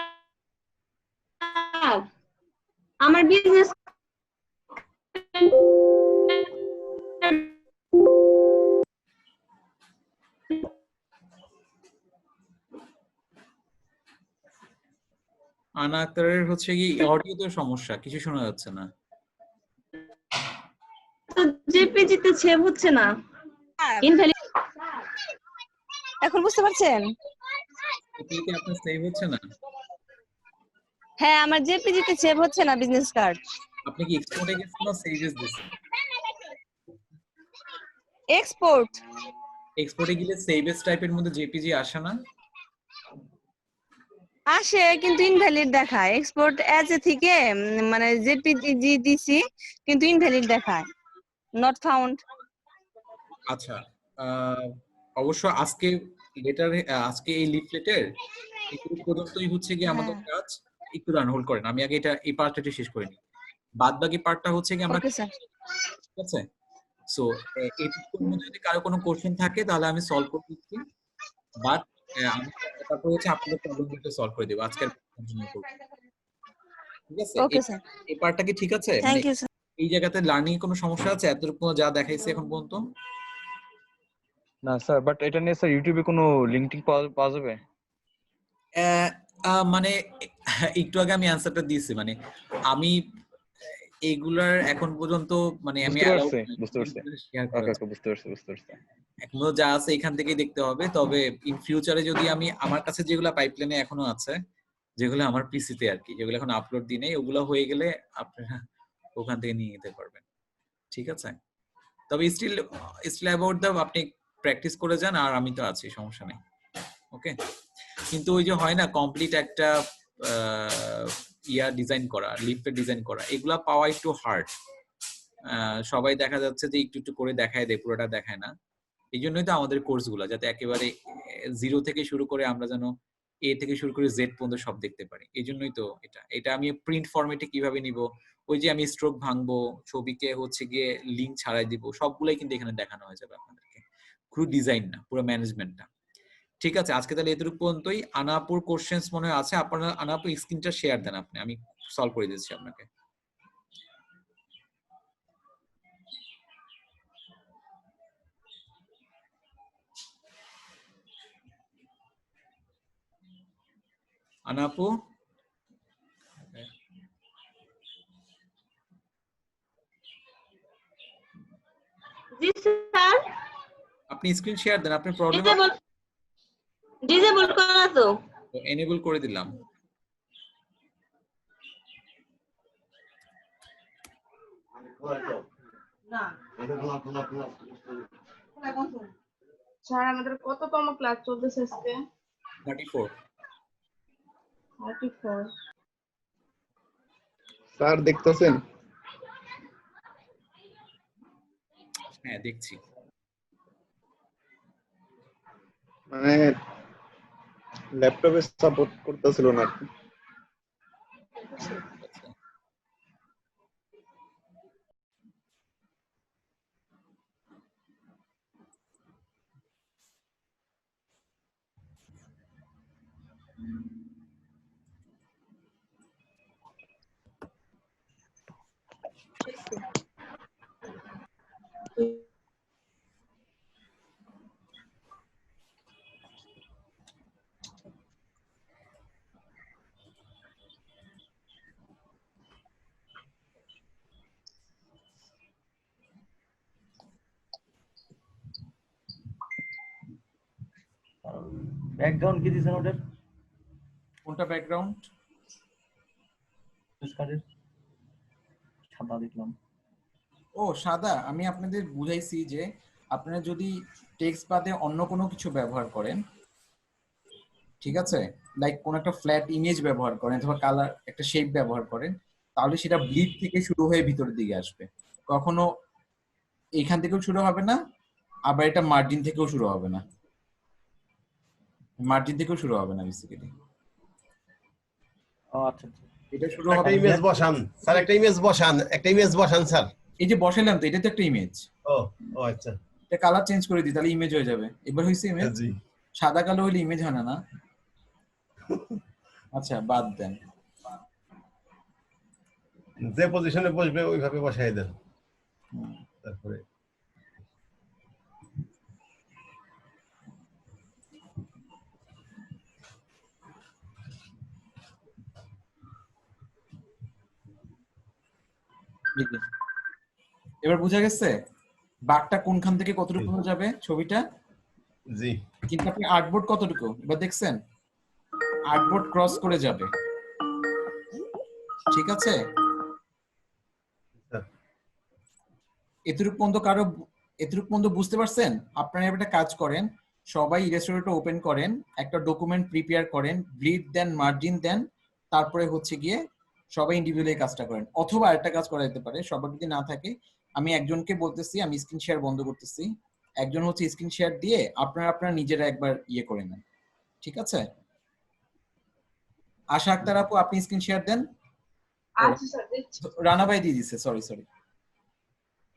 আমার বিজনেস আনা আক্তারের হচ্ছে কি অডিওতে সমস্যা, কিছু শোনা যাচ্ছে না। জেপিজিতে সেভ হচ্ছে না, ইনভ্যালিড। এখন বুঝতে পারছেন? এপিতে আপনার সেভ হচ্ছে না? হ্যাঁ, আমার জেপিজিতে সেভ হচ্ছে না বিজনেস কার্ড। আপনি কি এক্সপোর্টে গেছেন না সেভেস দিছেন? এক্সপোর্ট। এক্সপোর্টে গেলে সেভেস টাইপের মধ্যে জেপিজি আসে না? আসে, কিন্তু ইনভ্যালিড দেখায়। এক্সপোর্ট অ্যাজ এ থেকে মানে জেপিজি দিছি, কিন্তু ইনভ্যালিড দেখায়, নট ফাউন্ড। আচ্ছা, অবশ্য আজকে আজকে এই লিফলেটের একটু পর্যন্তই হচ্ছে কি আমাদের কাজ। একটু দাঁড়ান, হোল্ড করেন, আমি আগে এই পার্টটা শেষ করে নিই। বাদ বাকি পার্টটা হচ্ছে কি আমরা, ওকে স্যার। ঠিক আছে? সো এইটুকুর মধ্যে যদি কারো কোনো কোশ্চেন থাকে তাহলে আমি সলভ করে দিচ্ছি, বাট তারপর হচ্ছে আপনাদের প্রবলেমগুলো সলভ করে দেব, আজকের কন্টিনিউ করব। ঠিক আছে? ওকে স্যার, এই পার্টটা কি ঠিক আছে? Thank you sir. এই জায়গাতে লার্নিং এর কোনো সমস্যা আছে এতটুকু যা দেখাইছে এখন পর্যন্ত? না স্যার, বাট এটা নিয়ে স্যার ইউটিউবে কোনো লিংক পাওয়া যাবে? মানে একটু আগে আমি অ্যানসারটা দিয়েছি, মানে আমি এইগুলার এখন পর্যন্ত মানে আমি বুঝতে পারছি। ওকে, বুঝতে পারছি। এখনো যা আছে এখান থেকেই দেখতে হবে। তবে ইন ফিউচারে যদি আমি আমার কাছে যেগুলা পাইপলাইনে এখনো আছে, যেগুলো আমার পিসিতে আর কি, যেগুলো এখন আপলোড দিই নাই, ওগুলো হয়ে গেলে আপনারা ওখান থেকে নিয়ে নিতে পারবেন। ঠিক আছে? তবে স্টিল অ্যাবাউট দ্য আপনি প্র্যাকটিস করে যান, আর আমি তো আছি, সমস্যা নেই। ওকে, কিন্তু ওই যে হয় না কমপ্লিট একটা ডিজাইন করা, লিফট ডিজাইন করা, এগুলা পাওয়া একটু হার্ড। সবাই দেখা যাচ্ছে যে একটু একটু করে দেখায় দেয়, পুরোটা দেখায় না। এই জন্যই তো আমাদের কোর্সগুলো, যাতে একেবারে জিরো থেকে শুরু করে আমরা যেন এ থেকে শুরু করে জেড পর্যন্ত সব দেখতে পারি। এই জন্যই তো এটা আমি প্রিন্ট ফরম্যাটে কিভাবে নিব, ওই যে আমি স্ট্রোক ভাঙবো, ছবিকে হচ্ছে গিয়ে লিঙ্ক ছাড়াই দিব, সবগুলাই কিন্তু এখানে দেখানো হয়ে যাবে আপনাদেরকে। পুরো ডিজাইন না, পুরো ম্যানেজমেন্টটা। ঠিক আছে, আজকে তাহলে এতটুকু পর্যন্তই। আনাপুর কোশ্চেন্স মনে হয় আছে, আপনারা আনাপুর স্ক্রিনটা শেয়ার দেন, আপনি আমি সলভ করে দিচ্ছি আপনাকে। আনাপু জি স্যার, আপনি স্ক্রিন শেয়ার দেন, আপনার প্রবলেম ডিজেবল করা তো। এনেবল করে দিলাম। স্যার আমাদের কততম ক্লাস চলতেছে আজকে? 34। 34। স্যার দেখতেছেন? হ্যাঁ দেখছি। মানে ল্যাপটপে সাপোর্ট করতেছিল না আর কি। ব্যাকগ্রাউন্ড কি দিছেন ওটার? কোনটা ব্যাকগ্রাউন্ড? সাদা দেখলাম। ও সাদা, আমি আপনাদের বুঝাইছি যে আপনারা যদি টেক্সট বাদে অন্য কোনো কিছু ব্যবহার করেন, ঠিক আছে, লাইক কোন একটা ফ্ল্যাট ইমেজ ব্যবহার করেন অথবা কালার একটা শেপ ব্যবহার করেন, তাহলে সেটা ব্লিড থেকে শুরু হয়ে ভিতরের দিকে আসবে। কখনো এইখান থেকেও শুরু হবে না, আবার এটা মার্জিন থেকেও শুরু হবে না, মার্জিন থেকেও শুরু হবে না বেসিক্যালি। ও আচ্ছা আচ্ছা। এটা শুরু একটা হবে ইমেজ বসান স্যার, একটা ইমেজ বসান স্যার। এই যে বসাইলাম তো, এটা তো একটা ইমেজ। ও ও আচ্ছা, এটা কালার চেঞ্জ করে দিই, তাহলে ইমেজ হয়ে যাবে। এবার হইছে ইমেজ। জি। সাদা কালো হইলে ইমেজ হয় না না? আচ্ছা বাদ দেন। যে পজিশনে বসবে ওইভাবে বসাই দেন। তারপরে এবার বুঝা গেছে বাঘটা কোনখান থেকে কতটুকু যাবে ছবিটা? জি। কিন্তু আপনি আর্টবোর্ড কতটুকু এবার দেখছেন? আর্টবোর্ড ক্রস করে যাবে, ঠিক আছে? এতটুকু পর্যন্ত বুঝতে পারছেন? আপনারা এবার একটা কাজ করেন, সবাই ইলাস্ট্রেটরটা ওপেন করেন, একটা ডকুমেন্ট প্রিপেয়ার করেন, ব্লিড দেন, মার্জিন দেন, তারপরে হচ্ছে গিয়ে সবাই ইন্ডিভিজুয়ালি কাজটা করেন। অথবা আরেকটা কাজ করা যেতে পারে, সবার যদি না থাকে, আমি একজনকে বলতেছি আমি স্ক্রিন শেয়ার বন্ধ করতেছি, একজন হচ্ছে স্ক্রিন শেয়ার দিয়ে আপনারা নিজেরা একবার ইয়ে করে নেন, ঠিক আছে? আশা আক্তার আপু আপনি স্ক্রিন শেয়ার দেন। আচ্ছা স্যার দেখছি। রানা ভাই দিয়ে দিছে, সরি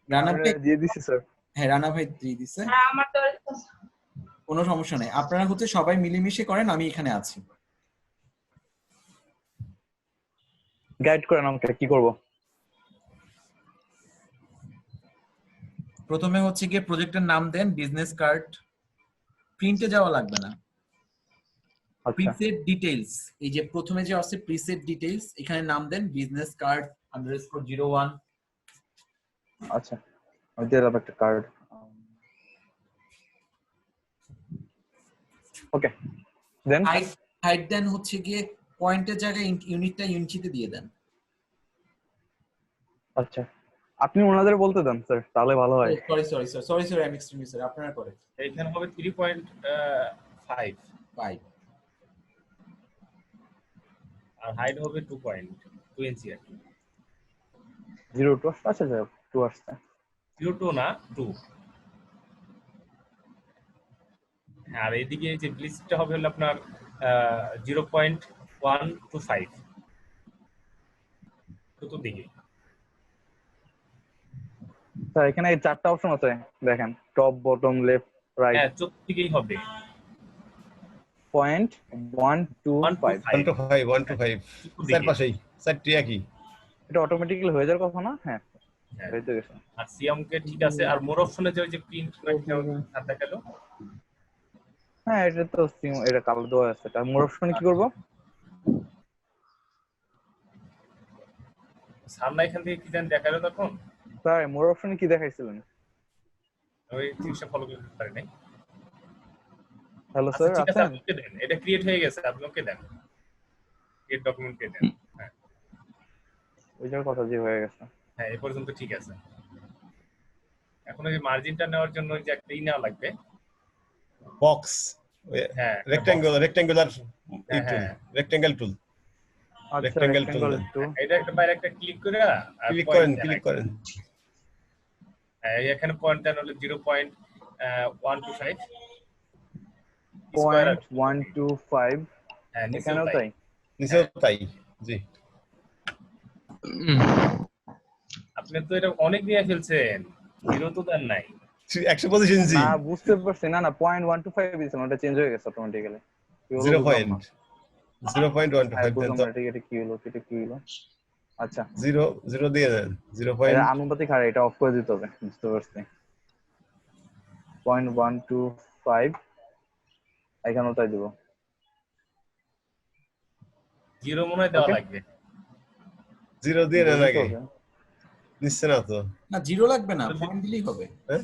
রানা ভাই দিয়ে দিছি স্যার। হ্যাঁ রানা ভাই দিয়ে দিছে, হ্যাঁ আমার তো কোনো সমস্যা নেই। আপনারা হচ্ছে সবাই মিলেমিশে করেন, আমি এখানে আছি। গাইড করেন আমাকে কি করব। প্রথমে হচ্ছে গিয়ে প্রজেক্টের নাম দেন, বিজনেস কার্ড, প্রিন্টে যাওয়া লাগবে না। আচ্ছা প্রিসেট ডিটেইলস, এই যে প্রথমে যে আছে প্রিসেট ডিটেইলস, এখানে নাম দেন বিজনেস কার্ড _01। আচ্ছা, আমি দিলাম একটা কার্ড। ওকে দেন হাইট দেন হচ্ছে গিয়ে পয়েন্টের জায়গায় ইউনিটটা ইঞ্চিতে দিয়ে দেন। আচ্ছা, আপনি ওনাদের বলতে দেন স্যার, তাহলে ভালো হয়। Sorry I am extremely sorry, আপনারা করে এইখানে হবে 3.5 আর হাইট হবে 2 ইঞ্চি আর কি। 0 2 আচ্ছা স্যার 2 আসছে। 0 2 না 2। আর এইদিকে যে ব্লিচটা হবে হলো আপনার 0.125 চতুর্দিকে। স্যার এখানে চারটা অপশন আছে দেখেন, টপ বটম লেফট রাইট। হ্যাঁ চতুর্দিকেই হবে। 0.125 125 চার পাশেই চারটি একই। এটা অটোমেটিক্যালি হয়ে যাওয়ার কথা না? হ্যাঁ হ্যাঁ। হয়ে তো গেছে। আর সি অঙ্কে ঠিক আছে। আর মোর অপশনে যে ওই যে প্রিন্ট নাকিটা আর দেখালো হ্যাঁ এটা তো এটা কালো দেওয়া আছে। তার মোর অপশনে কি করব? সামনে এখান থেকে কি জানি দেখালো তখন স্যার মোর অপশনে কি দেখাইছিলেন? ওই জিনিসটা ফলো করতে পারি নাই। হ্যালো আচ্ছা স্যার ঠিক আছে, আছেন? আপনি ওকে দেন, এটা ক্রিয়েট হয়ে গেছে, আপনি ওকে দেন, ক্রিয়েট ডকুমেন্ট কে দেন। হ্যাঁ ওইটার কথা যে হয়ে গেছে। হ্যাঁ এই পর্যন্ত ঠিক আছে। এখন ওই মার্জিনটা নেওয়ার জন্য যে একটা নেওয়া লাগবে, বক্স হ্যাঁ রেক্ট্যাঙ্গুলার হ্যাঁ হ্যাঁ রেক্ট্যাঙ্গেল টুল আচ্ছা রেক্ট্যাঙ্গেল টুল রেক্ট্যাঙ্গল একটু এটা একটা বাইরে একটা ক্লিক করে আর ক্লিক করেন হ্যাঁ এখানে পয়েন্ট দেন হলো 0.125 0.125 হ্যাঁ এখানেও তাই? নিচেও তাই জি। আপনি তো এটা অনেক দিয়ে ফেলছেন, 0 তো দেন নাই। 125 ইঞ্চি না বুঝতে পারছি না 0.125 দিছেন, ওটা চেঞ্জ হয়ে গেছে অটোমেটিক্যালি। 0.125 দেন তো। এটা কি হলো? আচ্ছা 0 দিয়ে দেন 0. এটা আনুপাতিক হার, এটা অফ করে দিতে হবে। বুঝতে পারছি। 0.125 এখানেও তাই দিব। 0 মনে হয় দেওয়া লাগবে। 0 দিয়ে দেন আগে, নিচ্ছে না তো। না 0 লাগবে না, পয়েন্ট দিলেই হবে। হ্যাঁ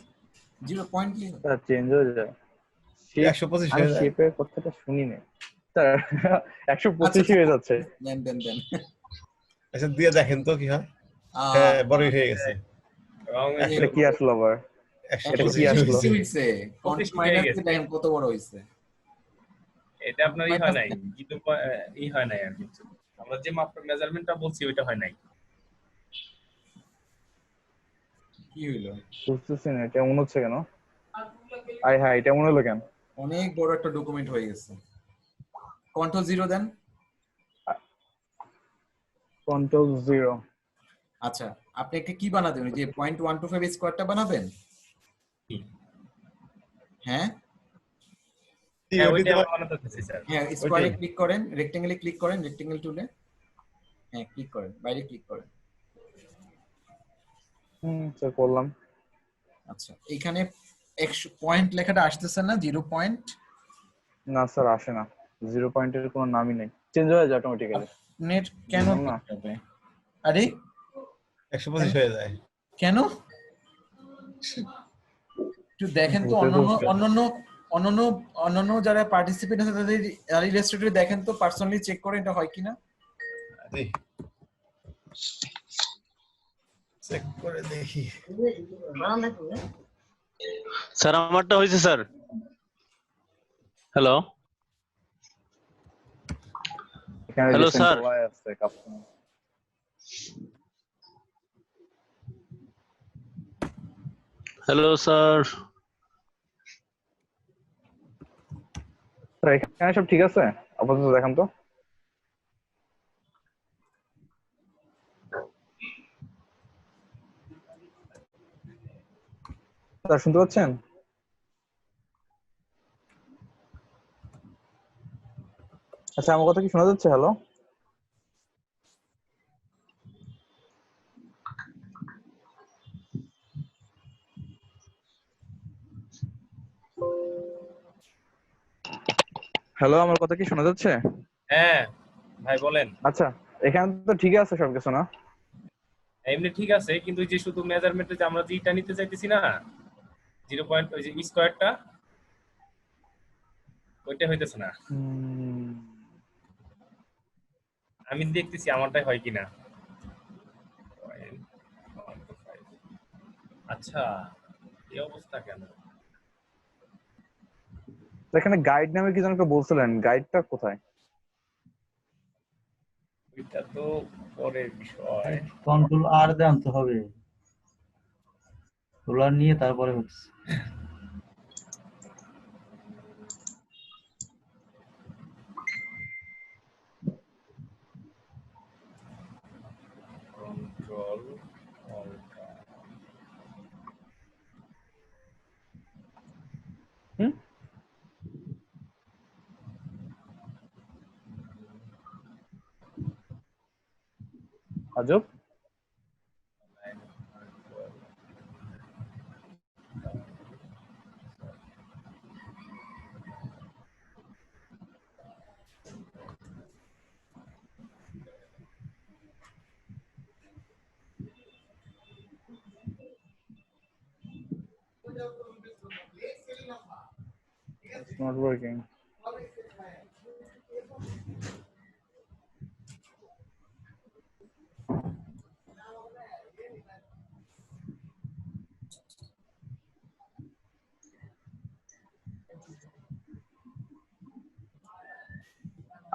0 পয়েন্ট দিলেই হবে। স্যার চেঞ্জ হয়ে যায়। 125 আমি হয়ে যায়। শেপের কথাটা শুনি না স্যার। 125 হয়ে যাচ্ছে। দেন আচ্ছা দিয়ে দেখেন তো কি হয়। হ্যাঁ বড়ই হয়ে গেছে। এটা কি আসলো আবার? এটা কি 125 আসলো? হইছে পয়েন্ট মাইনাস দেখেন কত বড় হইছে। এটা আপনার হয় নাই, কিন্তু হয় নাই আর কিছু। আমরা যে মাপটা মেজারমেন্টটা বলছি ওইটা হয় নাই। কি হইলো? বুঝতেছি না এটা এমন হচ্ছে কেন? হ্যাঁ এটা এমন হলো কেন? অনেক বড় একটা ডকুমেন্ট হয়ে গেছে। কন্ট্রোল 0 দেন। কন্ট্রোল 0। আচ্ছা আপনি একটা কি বানাবেন? ওই যে 0.125 স্কয়ারটা বানাবেন? হ্যাঁ হ্যাঁ ওইটা আমরা বানাতে চাইছি স্যার। হ্যাঁ স্কয়ারে ক্লিক করেন, রেক্ট্যাঙ্গেলে ক্লিক করেন, রেক্ট্যাঙ্গেল টুলে হ্যাঁ ক্লিক করেন, বাইরে ক্লিক করেন। স্যার করলাম। আচ্ছা এখানে 100 পয়েন্ট লেখাটা আসতেছে না? 0 পয়েন্ট না স্যার আসে না। 0 পয়েন্টের কোনো নামই নেই, চেঞ্জ হয়ে যায় অটোমেটিক্যালি। নেট কেন হবে? আরে 125 হয়ে যায় কেন? একটু দেখেন তো অন্যান্য যারা পার্টিসিপেন্ট আছে তাদের ইলাস্ট্রেটরে দেখেন তো, পার্সোনালি চেক করেন এটা হয় কিনা। জি চেক করে দেখি। স্যার আমারটা হয়েছে sir. Hello hello sir. Hello sir. এখানে সব ঠিক আছে আপাতত? দেখান তো। স্যার শুনতে পাচ্ছেন? আচ্ছা আমার কথা কি শোনা যাচ্ছে? হ্যালো হ্যালো আমার কথা কি শোনা যাচ্ছে? হ্যাঁ ভাই বলেন। আচ্ছা এখানে তো ঠিক আছে সবকিছু না? এমনি ঠিক আছে, কিন্তু যে শুধু মেজারমেন্টে যে আমরা যেটা নিতে চাইতেছি না 0 পয়েন্ট ওই যে স্কয়ারটা ওইটা হইতেছে না। আমি দেখতেছি আমারটাই হয় কিনা। আচ্ছা এই অবস্থা কেন? এখানে গাইড নামে কি যেন একটা বলছিলেন, গাইডটা কোথায়? এটা তো পরের বিষয়। কন্ট্রোল আর দিয়ে আনতে হবে, রোলার নিয়ে তারপরে হচ্ছে। কন্ট্রোল আজব। It's not working.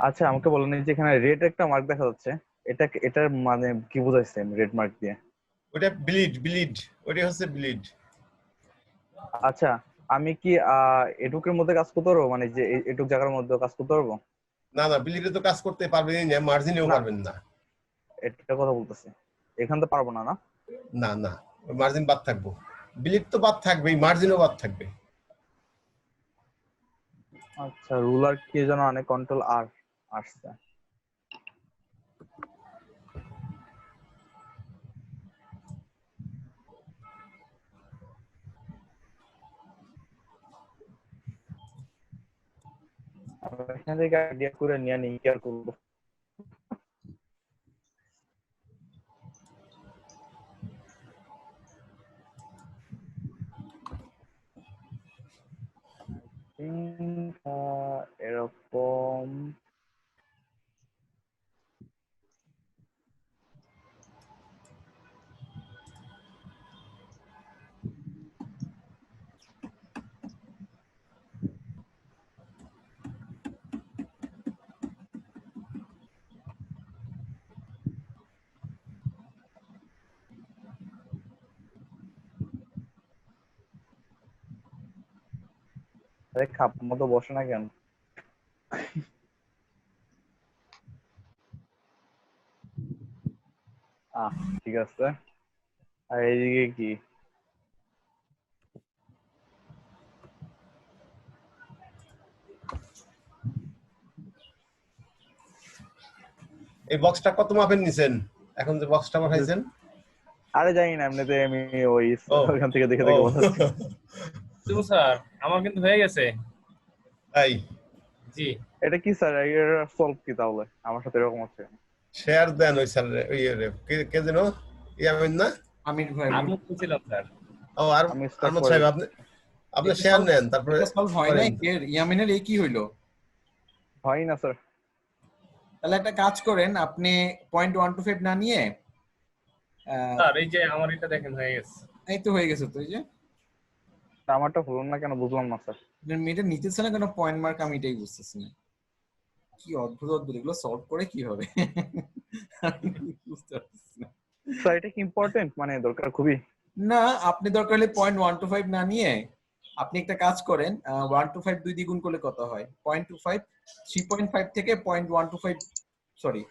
আচ্ছা আমাকে বলেন এই যে এখানে রেড একটা মার্ক দেখা যাচ্ছে, এটার মানে কি বোঝাইছেন রেড মার্ক দিয়ে? ওটা ব্লিড, ওটা হচ্ছে ব্লিড। আচ্ছা আমি কি এটুকের মধ্যে কাজ করতে পারবো, মানে যে এটুক জায়গার মধ্যে কাজ করতে পারবো? না না, ব্লিডে তো কাজ করতে পারবেন না, মার্জিনেও পারবেন না। এটা কথা বলতেছি, এখান তো পারবো না। না না না, মার্জিন বাদ থাকবো, ব্লিড তো বাদ থাকবেই, মার্জিনও বাদ থাকবে। আচ্ছা রুলার কি যেন অনেক কন্ট্রোল আর আসছে। এখান থেকে আইডিয়া করে নিয়ে নিই কি আর করবো। এরকম আরে খাপ মতো বসে না কেন? ঠিক আছে। আর এইদিকে কি? এই বক্সটা কত মাপের নিছেন এখন যে বক্সটা পাঠাইছেন? আরে জানি না, এমনিতে আমি ওই ওখান থেকে দেখে দেখে বলছি। তো স্যার আমার কিন্তু হয়ে গেছে। তাই? জি। এটা কি স্যার, এর সলভ কি তাহলে? আমার সাথে এরকম হচ্ছে। শেয়ার দেন ওই স্যার, ওই কে যেন ইয়ামিন না? আমির ভাই। আমি বলছিলাম স্যার। ও আর আহমদ সাহেব, আপনি শেয়ার নেন, তারপরে সলভ হয় না। এর ইয়ামিনের এই কি হইলো? হয় না স্যার। তাহলে একটা কাজ করেন, আপনি 0.125 না নিয়ে স্যার এই যে আমার এটা দেখেন হয়ে গেছে। এই তো হয়ে গেছে তো। এই যে আমারটা হলো না কেন বুঝলাম না স্যার। এটা নিতেছে না কেন পয়েন্ট মার্ক? আমি এটাই বুঝতেছি না, কি অদ্ভুত অদ্ভুত এগুলো সলভ করে কি হবে বুঝতে পারছি না স্যার। এটা কি ইম্পর্টেন্ট, মানে দরকার খুবই? না, আপনি দরকার হলে 0.125 না নিয়ে আপনি একটা কাজ করেন, 125 2 দ্বিগুণ করলে কত হয়? 0.25 3.5 থেকে 0.125 সরি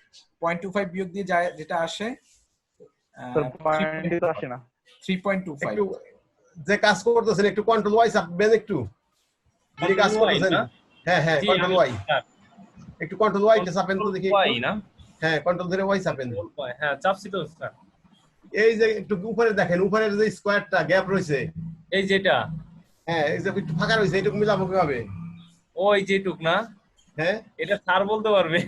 0.25 বিয়োগ দিয়ে যায় যেটা আসে স্যার পয়েন্ট তো আসে না। 3.25। একটু যে কাজ করতেছেন একটু কন্ট্রোল ওয়াই চাপবেন, একটু যে কাজ করতেছেন। হ্যাঁ হ্যাঁ, কন্ট্রোল ওয়াই, একটু কন্ট্রোল ওয়াই কে চাপেন তো দেখি। ওয়াই না? হ্যাঁ কন্ট্রোল ধরে ওয়াই চাপেন। হ্যাঁ চাপছি তো স্যার। এই যে একটু উপরে দেখেন, উপরের যে স্কয়ারটা গ্যাপ রয়েছে, এই যেটা, হ্যাঁ এই যে একটু ফাঁকা রয়েছে, এইটুকু মিলাবো কিভাবে? ওই যেটুক না? হ্যাঁ এটা স্যার বলতে পারবে।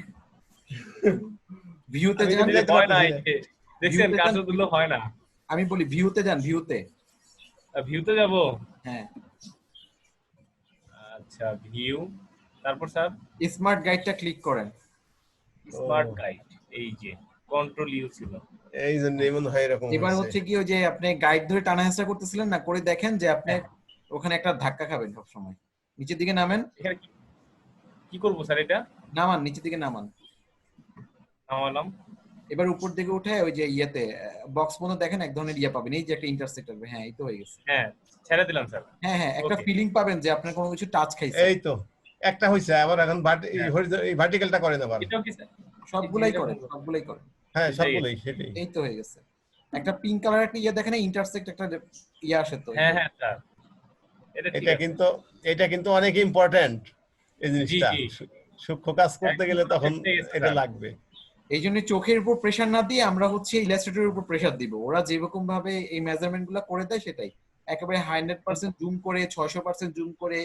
ভিউতে আমি যান, মিলাতে হয় না, পারতেছি না। দেখছেন কাজও দিলো হয় না। আমি বলি ভিউতে যান, ভিউতে। ভিউতে যাব? হ্যাঁ আচ্ছা ভিউ, তারপর স্যার স্মার্ট গাইডটা ক্লিক করেন। স্মার্ট গাইড, এই যে কন্ট্রোল ইউ ছিল, এই জন্য মনে হয় এরকম। এবার হচ্ছে কি ওই যে আপনি গাইড ধরে টানা হেঁচড়া করতেছিলেন না, করে দেখেন যে আপনি ওখানে একটা ধাক্কা খাবেন সব সময়। নিচের দিকে নামেন। এখানে কি করব স্যার? এটা নামান, নিচের দিকে নামান। নামালাম। এবার উপর দিকে উঠে ওই যে ইয়েতে বক্স পর্যন্ত দেখেন এক ধরনের ইয়ে পাবেন, এই যে একটা ইন্টারসেক্ট হবে। হ্যাঁ এই তো হয়ে গেছে। হ্যাঁ ছেড়ে দিলাম স্যার। হ্যাঁ হ্যাঁ, একটা ফিলিং পাবেন যে আপনার কোনো কিছু টাচ খাইছে। এই তো একটা হইছে, আবার এখন এই ভার্টিক্যালটা করেন আবার। এটাও কি স্যার? সবগুলাই করেন, সবগুলাই করেন। হ্যাঁ সবগুলোই সেটাই। এই তো হয়ে গেছে। একটা পিঙ্ক কালার একটা ইয়ে দেখেন, ইন্টারসেক্ট একটা ইয়ে আসে তো। হ্যাঁ হ্যাঁ স্যার, এটা কিন্তু অনেক ইম্পর্টেন্ট এই জিনিসটা। সূক্ষ্ম কাজ করতে গেলে তখন এটা লাগবে। এই জন্য চোখের উপর প্রেসার না দিয়ে আমরা হচ্ছে ইলাস্ট্রেটরের উপর প্রেসার দিব। ওরা যেরকম ভাবে এই মেজারমেন্ট গুলো করে দেয় সেটাই একেবারে 100% জুম করে 600% জুম করে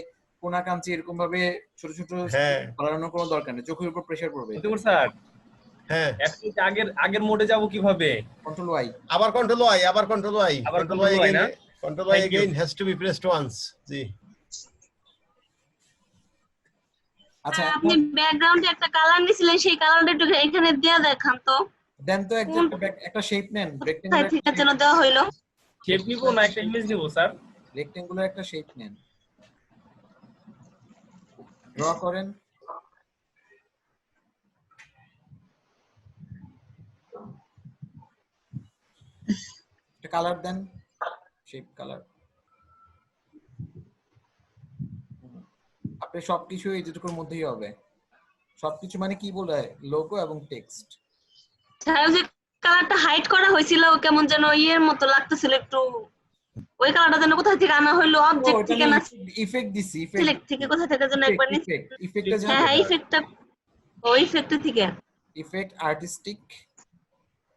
কোনা কাঞ্চি এরকম ভাবে ছোট ছোট হ্যাঁ বাড়ানোর কোনো দরকার নেই, চোখের উপর প্রেসার পড়বে। স্যার হ্যাঁ এখন আগের মোডে যাব কিভাবে? কন্ট্রোল ওয়াই, আবার কন্ট্রোল ওয়াই, আবার কন্ট্রোল ওয়াই, আবার কন্ট্রোল control ওয়াই Y না? again, control Y Thank you. again has to be pressed once. জি আচ্ছা আপনি ব্যাকগ্রাউন্ডে একটা কালার নিছিলেন, সেই কালারটা একটু এখানে দিয়ে দেখান তো। দেন তো একটা শেপ নেন, কোথায় রেক্টেঙ্গুলার থেকে যেন দেওয়া হইলো? শেপ নিব না একটা ইমেজ নিব স্যার? রেক্টেঙ্গুলার একটা শেপ নেন, ড্র করেন। একটা কালার দেন, শেপ কালার। আপনি সবকিছু এই যেটুকুর মধ্যেই হবে, সবকিছু মানে কি বলে লোগো এবং টেক্সট। স্যার ওই যে কালারটা হাইড করা হয়েছিল কেমন যেন ইয়ের মতো লাগতেছিল একটু, ওই কালারটা যেন কোথা থেকে আনা হইলো, অবজেক্ট থেকে না ইফেক্ট দিছি, সিলেক্ট থেকে কোথা থেকে যেন একবার নিছি। ইফেক্টটা হ্যাঁ হ্যাঁ ইফেক্টটা, ওই ইফেক্ট থেকে ইফেক্ট আর্টিস্টিক,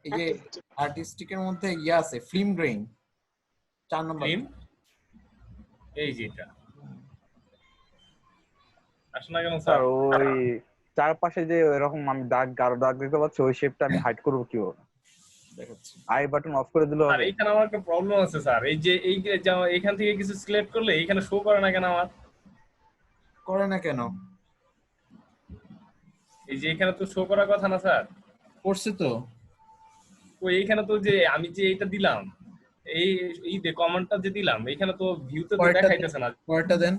এই যে আর্টিস্টিকের মধ্যে ইয়া আছে ফিল্ম গ্রেইন 4 নম্বর। ফিল্ম এই যে এটা আসলে কেন স্যার স্যার? ওই চারপাশে যে এরকম আমি দাগ গাঢ় দাগ দেখতে পাচ্ছি, ওই শেপটা আমি হাইড করবো কিভাবে? দেখাচ্ছি। আই বাটন অফ করে দিলে আর এখানে আমার একটা প্রবলেম আছে স্যার, এই যে এখান থেকে কিছু সিলেক্ট করলে এখানে শো করে না কেন আমার? করে না কেন? এই যে এখানে তো শো করার কথা না স্যার। করছে তো। ওই এইখানে তো যে আমি যে এটা দিলাম, এই যে কমান্ডটা যে দিলাম, এখানে তো ভিউতে তো দেখাইতেছে না। পরেরটা দেন।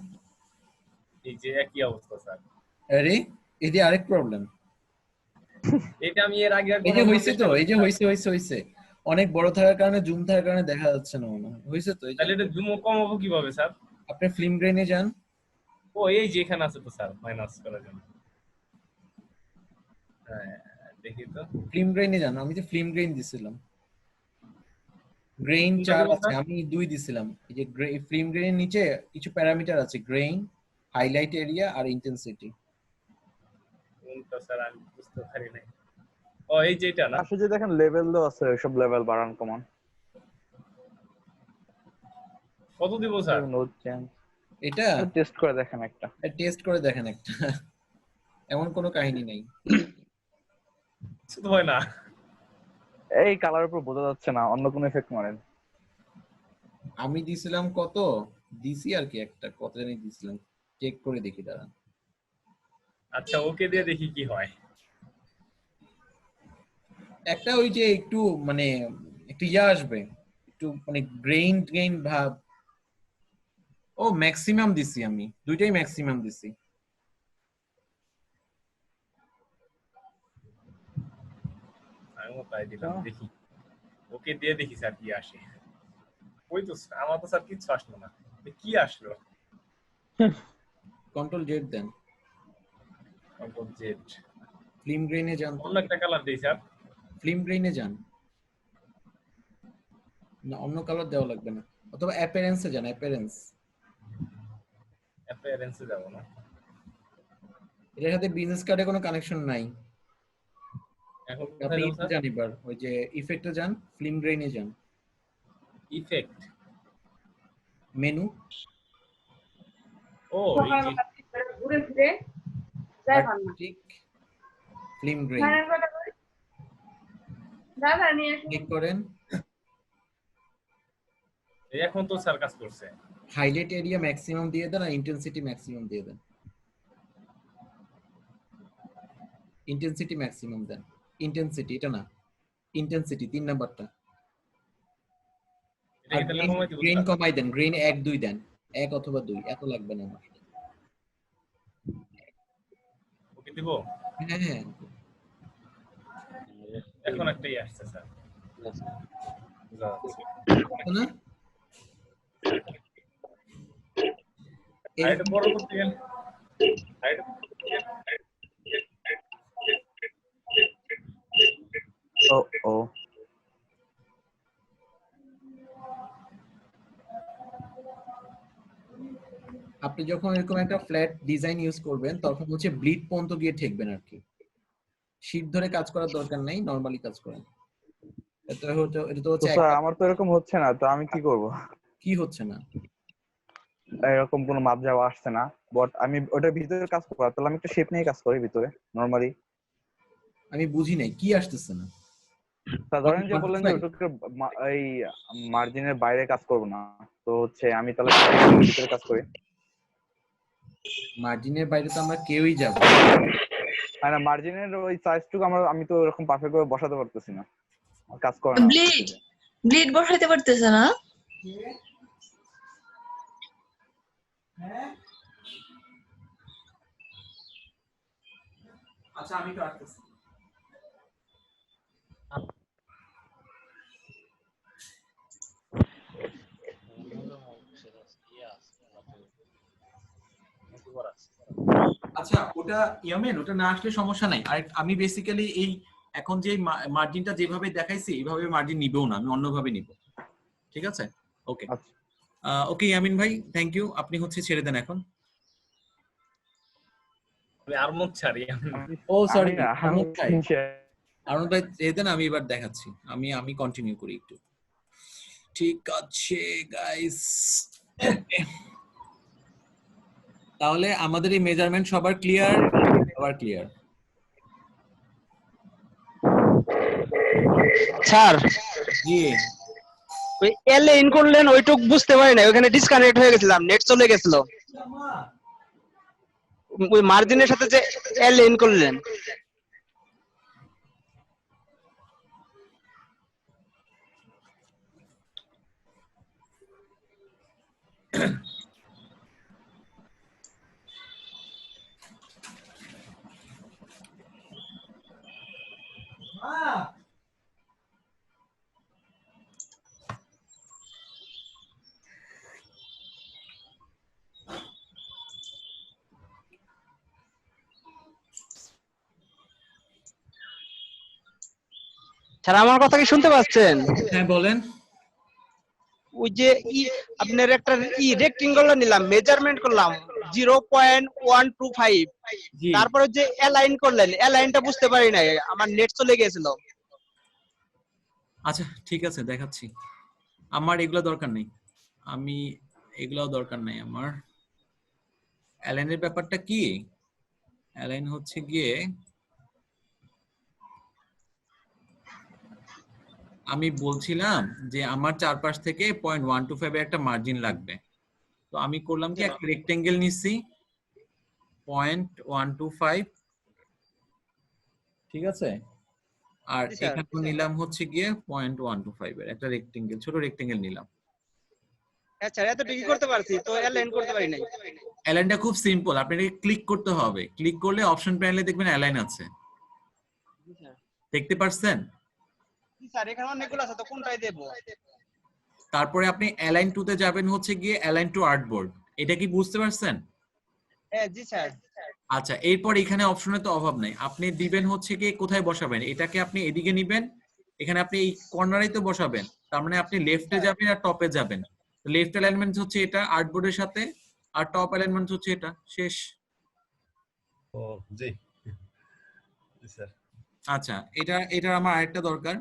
এই যে একই অবস্থা স্যার। আরে এই যে আরেক প্রবলেম, এটা আমি এর আগে এই যে হইছে তো, এই যে হইছে অনেক বড় থাকার কারণে জুম থাকার কারণে দেখা যাচ্ছে না মনে হয়। হইছে তো। তাহলে এটা জুম কমাবো কিভাবে স্যার? আপনি ফিল্ম গ্রেইনে যান। ও এই যে এখানে আছে তো স্যার, মাইনাস করার জন্য। হ্যাঁ দেখি তো, ফিল্ম গ্রেইনে যান। আমি তো ফিল্ম গ্রেইন দিছিলাম, গ্রেইন 4 আছে, আমি 2 দিছিলাম। এই যে ফিল্ম গ্রেইনের নিচে কিছু প্যারামিটার আছে, গ্রেইন, হাইলাইট এরিয়া আর ইন্টেন্সিটি। কোনটা স্যার আমি বুঝতে পারি নাই। ও এই যে এটা না, পাশে যে দেখেন লেভেল দেওয়া আছে, সব লেভেল বাড়ান কমান। কত দিব স্যার? নোট চেঞ্জ, এটা টেস্ট করে দেখেন একটা। টেস্ট করে দেখেন একটা, এমন কোনো কাহিনী নাই। শুধু হয় না, এই কালার উপর বোঝা যাচ্ছে না, অন্য কোনো এফেক্ট মারেন। আমি দিছিলাম কত দিছি আর কি, একটা কত জানি দিছিলাম, চেক করে দেখি দাঁড়ান। আচ্ছা ওকে দিয়ে দেখি কি হয়। একটা ওই যে একটু মানে একটু ইয়া আসবে, একটু মানে গ্রেইন ভাব। ও ম্যাক্সিমাম দিছি আমি, দুইটাই ম্যাক্সিমাম দিছি। আমিও তাই দিলাম, দেখি ওকে দিয়ে দেখি স্যার কি আসে। ওই তো আমার তো স্যার কিচ্ছু আসলো না, কি আসলো? কন্ট্রোল জেড দেন, কন্ট্রোল জেড। ফিল্ম গ্রেইনে যান। অন্য একটা কালার দেই স্যার। ফিল্ম গ্রেইনে যান, না অন্য কালার দেওয়া লাগবে না, অথবা অ্যাপিয়ারেন্সে যান। অ্যাপিয়ারেন্সে যাব না, এর সাথে বিজনেস কার্ডে কোনো কানেকশন নাই। এখন আপনি যান এবার, ওই যে ইফেক্টে যান, ফিল্ম গ্রেইনে যান, ইফেক্ট মেনু। ও ঘুরে ফিরে যায় না, ঠিক ফিল্ম গ্রেইন দাদা নিয়ে ক্লিক করেন। এখন তো স্যার কাজ করছে। হাইলাইট এরিয়া ম্যাক্সিমাম দিয়ে দেন আর ইন্টেন্সিটি ম্যাক্সিমাম দিয়ে দেন। ইন্টেন্সিটি ম্যাক্সিমাম দেন, ইন্টেন্সিটি এটা না, ইন্টেন্সিটি 3 নাম্বারটা। গ্রেইন কমাই দেন, গ্রেইন 1 2 দেন, 1 অথবা 2, এত লাগবে না আমার। ওকে দিব। হ্যাঁ এখন একটাই আসছে স্যার, না এটা বড় করতে গেলে ও আপনি যখন এরকম একটা ফ্ল্যাট ডিজাইন ইউজ করবেন তখন হচ্ছে ব্লিড পর্যন্ত গিয়ে ঠেকবেন আর কি। শীট ধরে কাজ করার দরকার নেই, নরমালি কাজ করেন। এটা তো তো হচ্ছে স্যার আমার তো এরকম হচ্ছে না, তো আমি কি করব? কি হচ্ছে না? এরকম কোনো মাপ যাওয়া আসছে না, বাট আমি ওটার ভিতরে কাজ করব, তাহলে আমি একটা শেপ নিয়ে কাজ করি ভিতরে নরমালি। আমি বুঝি নাই কি আসতেছে না। স্যার ধরেন যে বললেন যে ওটাকে এই মার্জিনের বাইরে কাজ করব না, তো হচ্ছে আমি তাহলে ভিতরে কাজ করি। মার্জিনের বাইরে তো আমরা কেউই যাব না, মার্জিনের ওই সাইজটুকু আমি তো এরকম পারফেক্ট ভাবে বসাতে পারতেছি না, কাজ করে না। ব্লিড বসাইতে পারতেছে না। আচ্ছা আমি তো আসতেছি। আচ্ছা ওটা ইয়ামেন, ওটা না আসলে সমস্যা নাই। আর আমি বেসিক্যালি এই এখন যে মার্জিনটা যেভাবে দেখাইছি এইভাবে মার্জিন নিবেও না, আমি অন্যভাবে নিব। ঠিক আছে? ওকে ওকে ইয়ামিন ভাই, থ্যাংক ইউ। আপনি হচ্ছে ছেড়ে দেন এখন। আরমত ছাড়ি। ও সরি, আরমত ভাই ছেড়ে দেন, আমি এবার দেখাচ্ছি। আমি কন্টিনিউ করি একটু। ঠিক আছে গাইস, তাহলে আমাদের এই মেজারমেন্ট সবার ক্লিয়ার? সবার ক্লিয়ার? স্যার জি, ওই এল ইন করলেন ওইটুক বুঝতে পারি না, ওখানে ডিসকানেক্ট হয়ে গেছিলাম, নেট চলে গেছিল। ওই মার্জিনের সাথে যে এল ইন করলেন স্যার আমার কথা কি শুনতে পাচ্ছেন? হ্যাঁ বলেন। ওই যে আপনার একটা রেক্টেঙ্গল নিলাম, মেজারমেন্ট করলাম 0.125, তারপরে যে অ্যালাইন করলেন, অ্যালাইনটা বুঝতে পারি নাই, আমার নেট চলে গিয়েছিল। আচ্ছা ঠিক আছে, দেখাচ্ছি। আমার এগুলো দরকার নেই, আমি এগুলো দরকার নাই আমার। অ্যালাইনের ব্যাপারটা কি? অ্যালাইন হচ্ছে গিয়ে আমি বলছিলাম যে আমার চারপাশ থেকে 0.125 এর একটা মার্জিন লাগবে। তো আমি করলাম কি, একটা রেক্টেঙ্গেল নিছি 0.125, ঠিক আছে? আর এখানে নিলাম হচ্ছে গিয়ে 0.125 এর একটা রেক্টেঙ্গেল, ছোট রেক্টেঙ্গেল নিলাম। আচ্ছা এতটুকু করতে পারছি, তো অ্যালাইন করতে পারি নাই। অ্যালাইনটা খুব সিম্পল, আপনাকে ক্লিক করতে হবে। ক্লিক করলে অপশন প্যানেলে দেখবেন অ্যালাইন আছে, দেখতে পারছেন? স্যার এখানে অনেকগুলো আছে, তো কোনটাই দেব? তারপরে আপনি অ্যালাইন টু তে যাবেন হচ্ছে গিয়ে অ্যালাইন টু আর্টবোর্ড। এটা কি বুঝতে পারছেন? হ্যাঁ জি স্যার। আচ্ছা এরপর এখানে অপশনে তো অভাব নাই, আপনি দিবেন হচ্ছে গিয়ে কোথায় বসাবেন। এটাকে আপনি এদিকে নিবেন, এখানে আপনি এই কর্নারেই তো বসাবেন, তার মানে আপনি লেফটে যাবেন আর টপে যাবেন। লেফট অ্যালাইনমেন্ট হচ্ছে এটা আর্টবোর্ডের সাথে, আর টপ অ্যালাইনমেন্ট হচ্ছে এটা। শেষ। ও জি স্যার। আচ্ছা এটা আমার আরেকটা দরকার।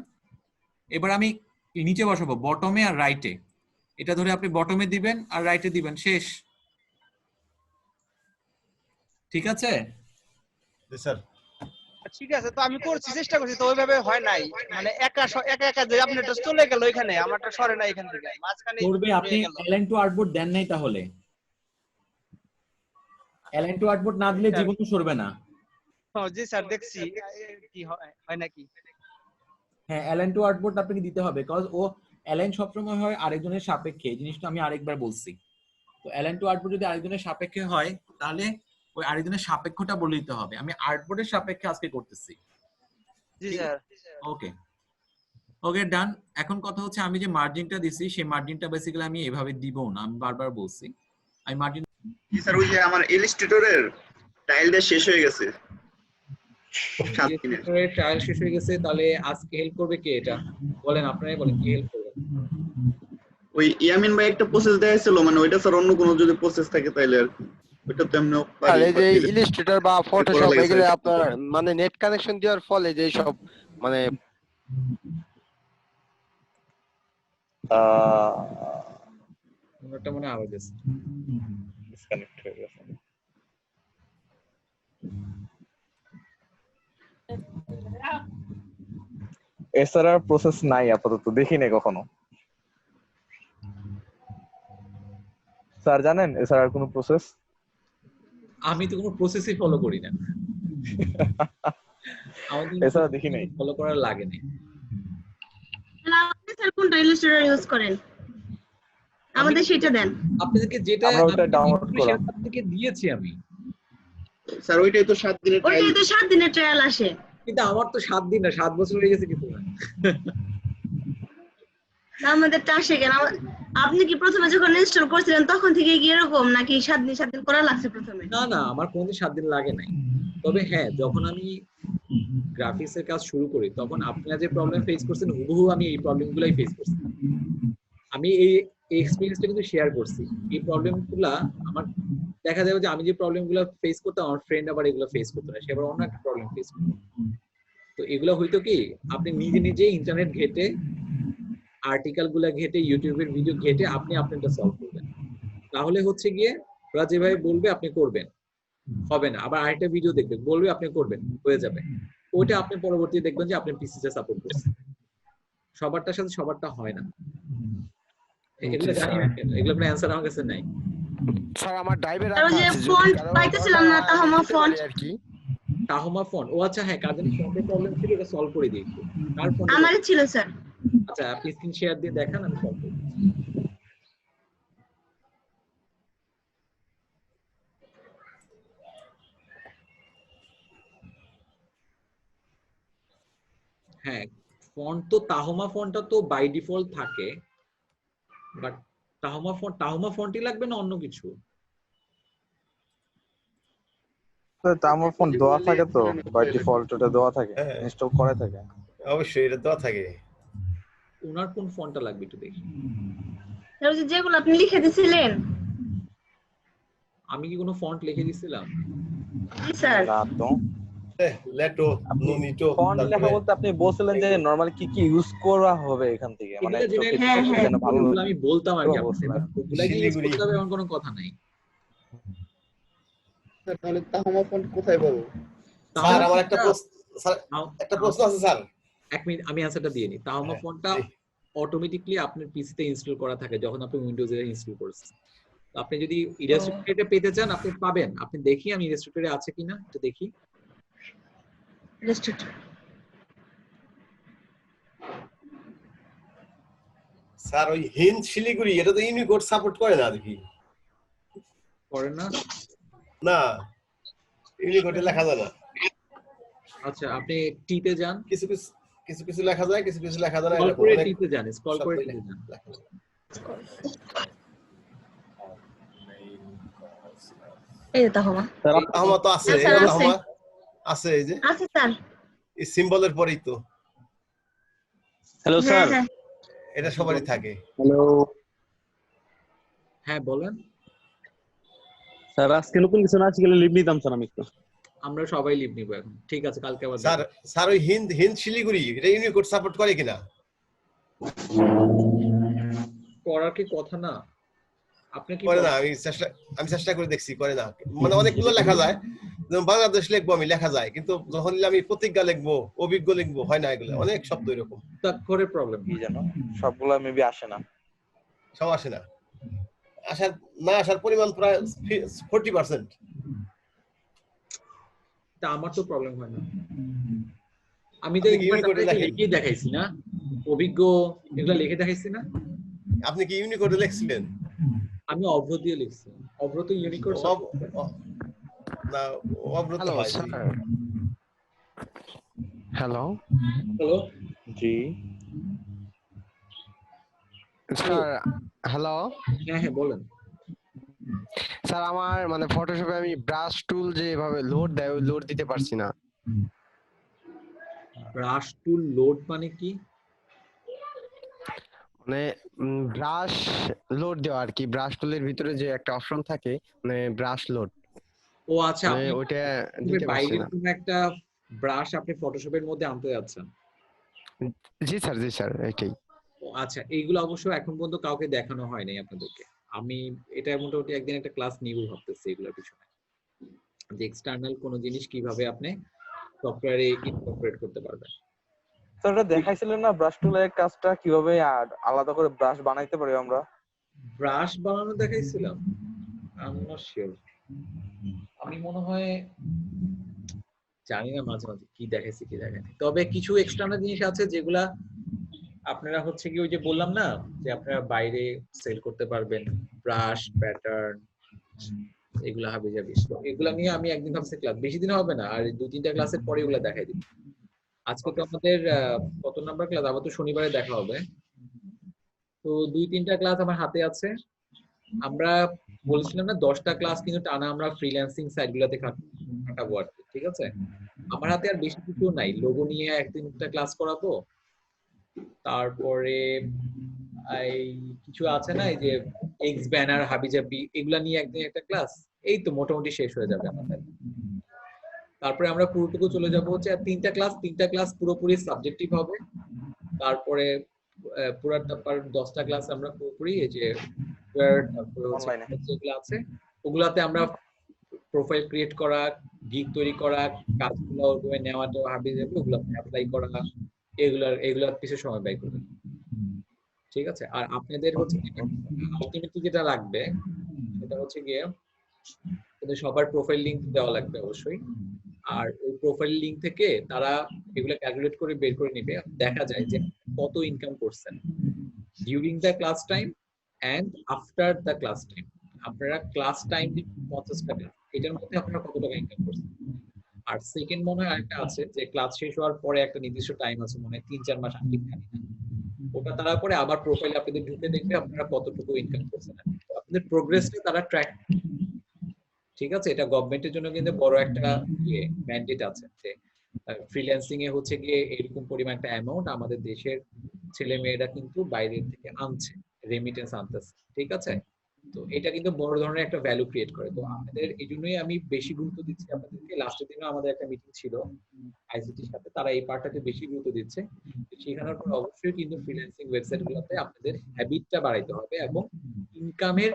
এবার আমি নিচে বসাবো বটমে আর রাইটে। এটা ধরে আপনি বটমে দিবেন আর রাইটে দিবেন, শেষ। ঠিক আছে? জি স্যার। ঠিক আছে, তো আমি করছি, চেষ্টা করছি, তো ওইভাবে হয় নাই, মানে একা একা যে আপনারটা চলে গেল এখানে, আমারটা সরে না এখান থেকে মাঝখানে করবে। আপনি অ্যালাইন টু আর্টবোর্ড দেন নাই, তাহলে অ্যালাইন টু আর্টবোর্ড না দিলে জীবনে সরবে না। জি স্যার দেখছি কি হয় নাকি। হ্যাঁ অ্যালাইন টু আর্টবোর্ড আপনাকে দিতে হবে, কারণ ও অ্যালাইন সবসময় হয় আরেকজনের সাপেক্ষে। এই জিনিসটা আমি আরেকবার বলছি। তো অ্যালাইন টু আর্টবোর্ড যদি আরেকজনের সাপেক্ষে হয়, তাহলে ওই আরেকজনের সাপেক্ষটা বলে দিতে হবে। আমি আর্টবোর্ডের সাপেক্ষে আজকে করতেছি। জি স্যার। ওকে ওকে ডান। এখন কথা হচ্ছে আমি যে মার্জিনটা দিছি সেই মার্জিনটা বেসিক্যালি আমি এভাবে দিব না, আমি বারবার বলছি। আমি মার্জিন স্যার ওই যে আমার ইলাস্ট্রেটরের টাইলটা শেষ হয়ে গেছে। ট্রায়াল শেষ হয়ে গেছে, তাহলে আজকে হেল্প করবে কে? এটা বলেন, আপনারাই বলেন কি হেল্প করবে। ওই ইয়ামিন ভাই একটা প্রসেস দেখাইছিল, মানে ওইটা স্যার অন্য কোনো যদি প্রসেস থাকে তাইলে আর কি ওটা তো এমনিও আর পারি এই যে ইলাস্ট্রেটর বা করা ফটোশপ লাগে এগুলো স্যার। আপনার মানে নেট কানেকশন দেওয়ার ফলে যে সব মানে ওটা মনে আওয়াজ আছে ডিসকানেক্ট হয়ে গেছে। এছাড়া প্রসেস নাই আপাতত, দেখি নাই কখনো। স্যার জানেন এছাড়া আর কোনো প্রসেস? আমি তো কোনো প্রসেসই ফলো করি না। আমাদের এছাড়া দেখি নাই। ফলো করার লাগে না। আপনি স্যার কোনটা ইলাস্ট্রেটর ইউজ করেন? আমাদের সেটা দেন। আপনাদেরকে যেটা আমরা ওটা ডাউনলোড করা আপনাদেরকে দিয়েছি আমি। স্যার ওইটাই তো 7 দিনের ট্রায়াল। ওইটাই তো 7 দিনের ট্রায়াল আসে। কিন্তু আমার তো 7 দিন না 7 বছর হয়ে গেছে কিন্তু না। আমাদেরটা আসে কেন? আপনি কি প্রথমে যখন ইনস্টল করছিলেন তখন থেকে কি এরকম নাকি 7 দিন করা লাগছে প্রথমে? না না আমার কোনদিন 7 দিন লাগে নাই। তবে হ্যাঁ যখন আমি গ্রাফিক্সের কাজ শুরু করি তখন আপনারা যে প্রবলেম ফেস করছেন হুবহু আমি এই প্রবলেমগুলাই ফেস করছি। আমি এই এক্সপেরিয়েন্সটা কিন্তু শেয়ার করছি। এই প্রবলেমগুলা আমার দেখা যাবে যে আমি যে প্রবলেমগুলো ফেস করতাম আমার ফ্রেন্ড আবার এগুলো ফেস করতো না, সে আবার অন্য একটা প্রবলেম ফেস করতো। তো এগুলো হয়তো কি আপনি নিজে নিজে ইন্টারনেট ঘেটে আর্টিকেল গুলা ঘেটে ইউটিউবের ভিডিও ঘেটে আপনি আপনারটা সলভ করবেন। তাহলে হচ্ছে গিয়ে ওরা যেভাবে বলবে আপনি করবেন, হবে না। আবার আরেকটা ভিডিও দেখবেন বলবে আপনি করবেন, হয়ে যাবে। ওইটা আপনি পরবর্তীতে দেখবেন যে আপনি পিসিতে সাপোর্ট করছেন। সবারটার সাথে সবারটা হয় না। এগুলো জানি না কেন, এগুলো কোনো অ্যানসার আমার কাছে নাই। স্যার আমার ড্রাইভে আর ওই যে ফন্ট পাইতেছিলাম না তাহমা ফন্ট আর কি তাহমা ফন্ট। ও আচ্ছা হ্যাঁ কার জানি ফন্টের প্রবলেম ছিল, এটা সলভ করে দিয়েছি। কার ফন্ট? আমারই ছিল স্যার। আচ্ছা আপনি স্ক্রিন শেয়ার দিয়ে দেখান আমি সলভ করব। হ্যাঁ ফন্ট তো তাহমা ফন্টটা তো বাই ডিফল্ট থাকে, বাট তাহমা ফন্টই লাগবে না অন্য কিছু? তো আমার ফোন দেওয়া থাকে তো বাই ডিফল্ট ওটা দেওয়া থাকে, ইনস্টল করা থাকে। অবশ্যই এটা দেওয়া থাকে। ওনার কোন ফন্টটা লাগবে একটু দেখি। স্যার যে যেগুলো আপনি লিখে দিয়েছিলেন। আমি কি কোনো ফন্ট লিখে দিয়েছিলাম? জি স্যার। না তো লেটো নুনিটো ফন্ট লেখা বলতে আপনি বলছিলেন যে নরমালি কি কি ইউজ করা হবে এখান থেকে, মানে আমি বলতাম আর কি ওগুলা কি ইউজ করতে হবে এমন কোনো কথা নাই। তাহলে তাহমা ফন্ট কোথায় পাবো? স্যার আমার একটা প্রশ্ন আছে স্যার। এক মিনিট আমি অ্যানসারটা দিয়ে নিই। তাহমা ফন্টটা অটোমেটিক্যালি আপনার পিসিতে ইনস্টল করা থাকে যখন আপনি উইন্ডোজে ইনস্টল করছেন। আপনি যদি ইলাস্ট্রেটরে পেতে চান আপনি পাবেন। আপনি দেখি আমি ইলাস্ট্রেটরে আছে কিনা একটু দেখি। ইলাস্ট্রেটর স্যার ওই হিন্দ শিলিগুড়ি এটা তো ইউনিকোড সাপোর্ট করে না দেখি। করে না? না ইউনিকোডে লেখা যায় না। আচ্ছা আপনি টিতে যান। কিছু কিছু লেখা যায়, কিছু কিছু লেখা যায় না। স্ক্রল করে টিতে যান, স্ক্রল করে টিতে যান। এই তাহমা। তাহমা তো আছে, তাহমা আছে এই যে আছে স্যার। এই সিম্বলের পরেই তো। Hello sir. এটা সবারই থাকে। হ্যালো হ্যাঁ বলেন স্যার। আজকে নতুন কিছু না আছে গেলে লিভ নিতাম স্যার আমি একটু। আমরা সবাই লিভ নিব এখন। ঠিক আছে কালকে আবার স্যার ওই হিন্দ শিলিগুড়ি এটা ইউনিকোড সাপোর্ট করে কিনা? করার কি কথা না? আপনি কি করে না? আমি চেষ্টা করে দেখছি, করে না। মানে অনেকগুলো লেখা যায়, যেমন বাংলাদেশ লিখবো আমি লেখা যায়, কিন্তু যখন আমি প্রতিজ্ঞা লিখবো অভিজ্ঞ লিখবো হয় না। এগুলো অনেক শব্দ এরকম করে প্রবলেম কি জানো সবগুলো মেবি আসে না, সব আসে না। আসার পরিমাণ প্রায় 40%। তা আমার তো প্রবলেম হয় না। আমি তো লিখে দেখাইছি না, অভিজ্ঞ এগুলো লিখে দেখাইছি না। আপনি কি ইউনিকোডে লিখছিলেন? আমি অভ্র দিয়ে লিখছি। অভ্র তো ইউনিকোড না, অভ্র তো হয়। হ্যালো হ্যালো জি স্যার। হ্যালো হ্যাঁ হ্যাঁ বলেন স্যার। আমার মানে ফটোশপে আমি ব্রাশ টুল যেভাবে লোড দেয় ওই লোড দিতে পারছি না। ব্রাশ টুল লোড মানে কি? মানে ব্রাশ লোড দেওয়া আর কি। ব্রাশ টুলের ভিতরে যে একটা অপশন থাকে মানে ব্রাশ লোড, ও আচ্ছা, মানে আপনি ওইটা ফটোশপের দিতে পারছি বাইরের না। কোনো একটা ব্রাশ আপনি ফটোশপের মধ্যে আনতে যাচ্ছেন? জি স্যার এটাই। ও আচ্ছা, এইগুলো অবশ্য এখন পর্যন্ত কাউকে দেখানো হয় নাই আপনাদেরকে। আমি এটা মোটামুটি একদিন একটা ক্লাস নিব ভাবতেছি এগুলোর পিছনে, যে এক্সটার্নাল কোনো জিনিস কিভাবে আপনি সফটওয়্যারে ইনকর্পোরেট করতে পারবেন। স্যার ওটা দেখাইছিলেন না ব্রাশ টুলের কাজটা কিভাবে আলাদা করে ব্রাশ বানাইতে পারি আমরা? ব্রাশ বানানো দেখাইছিলাম, আই এম নট শিওর। আমি মনে হয় জানি না মাঝে মাঝে কি দেখাইছি কি দেখাইনি, তবে কিছু এক্সটার্নাল জিনিস আছে যেগুলা আপনারা হচ্ছে কি ওই যে বললাম না যে আপনারা বাইরে সেল করতে পারবেন, ব্রাশ প্যাটার্ন এগুলা হবে যাবে। তো এগুলা নিয়ে আমি একদিন ভাবছি ক্লাস, বেশি দিন হবে না, আর 2-3টা ক্লাসের পরে এগুলা দেখাই দিব। আজকে তো আমাদের কত নাম্বার ক্লাস? আবার তো শনিবারে দেখা হবে। তো 2-3টা ক্লাস আমার হাতে আছে। আমরা বলছিলাম না 10টা ক্লাস কিন্তু টানা আমরা ফ্রিল্যান্সিং সাইটগুলোতে কাটাবো আর কি, ঠিক আছে? আমার হাতে আর বেশি কিছু নাই, লোগো নিয়ে একদিনটা ক্লাস করাবো, তারপরে এই কিছু আছে না এই যে এক্স ব্যানার হাবিজাবি এগুলা নিয়ে একদিন একটা ক্লাস, এই তো মোটামুটি শেষ হয়ে যাবে আমাদের। তারপরে আমরা পুরোটুকু চলে যাব হচ্ছে আর 3টা ক্লাস পুরোপুরি সাবজেক্টিভ হবে। তারপরে পুরো 10টা ক্লাস আমরা পুরোপুরি এই যে যেগুলো আছে ওগুলাতে আমরা প্রোফাইল ক্রিয়েট করা, গিগ তৈরি করা, কাজগুলো ওভাবে নেওয়াটা হাবিজাবি ওগুলো অ্যাপ্লাই করা, এগুলার পিছনে সময় ব্যয় করবে, ঠিক আছে? আর আপনাদের হচ্ছে আলটিমেটলি যেটা লাগবে সেটা হচ্ছে গিয়ে সবার প্রোফাইল লিংক দেওয়া লাগবে অবশ্যই। আর ওই প্রোফাইল লিংক থেকে তারা এগুলো ক্যালকুলেট করে বের করে নেবে, দেখা যায় যে কত ইনকাম করছেন during the class time and after the class time. আপনারা ক্লাস টাইম 50 টাকা, এটার মধ্যে আপনারা কত টাকা ইনকাম করছেন। আর সেকেন্ড মনে হয় আরেকটা আছে যে ক্লাস শেষ হওয়ার পরে একটা নির্দিষ্ট টাইম আছে, মনে হয় 3-4 মাস আমি জানি না, ওটা তারা করে আবার প্রোফাইল আপনাদের ঢুকে দেখবে আপনারা কতটুকু ইনকাম করছেন, আপনাদের প্রোগ্রেসটা তারা ট্র্যাক, ঠিক আছে? এটা গভর্নমেন্টের জন্য কিন্তু বড় একটা ম্যান্ডেট আছে যে ফ্রিল্যান্সিং এ হচ্ছে গিয়ে এরকম পরিমাণ একটা অ্যামাউন্ট আমাদের দেশের ছেলে মেয়েরা কিন্তু বাইরের থেকে আনছে, রেমিটেন্স আনতেছে, ঠিক আছে? তো এটা কিন্তু বড় ধরনের একটা ভ্যালু ক্রিয়েট করে। তো আপনাদের এই জন্যই আমি বেশি গুরুত্ব দিচ্ছি আপনাদেরকে। লাস্টের দিনও আমাদের একটা মিটিং ছিল আইসিটির সাথে, তারা এই পার্টটাতে বেশি গুরুত্ব দিচ্ছে। সেখানের পর অবশ্যই কিন্তু ফ্রিল্যান্সিং ওয়েবসাইটগুলোতে আপনাদের হ্যাবিটটা বাড়াইতে হবে এবং ইনকামের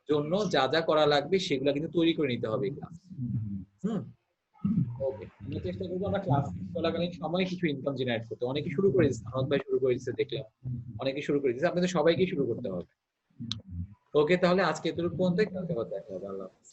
জন্য যা যা করা লাগবে সেগুলো কিন্তু তৈরি করে নিতে হবে ক্লাস। ওকে, আমরা চেষ্টা করবো আমরা ক্লাস চলাকালীন সময় কিছু ইনকাম জেনারেট করতে। অনেকে শুরু করে দিচ্ছে, আনন্দ ভাই শুরু করে দিচ্ছে দেখলাম, অনেকে শুরু করে দিচ্ছে, আপনাদের সবাইকে শুরু করতে হবে। ওকে, তাহলে আজকে এতটুকু পর্যন্ত, কালকে আবার দেখা হবে। আল্লাহ হাফেজ।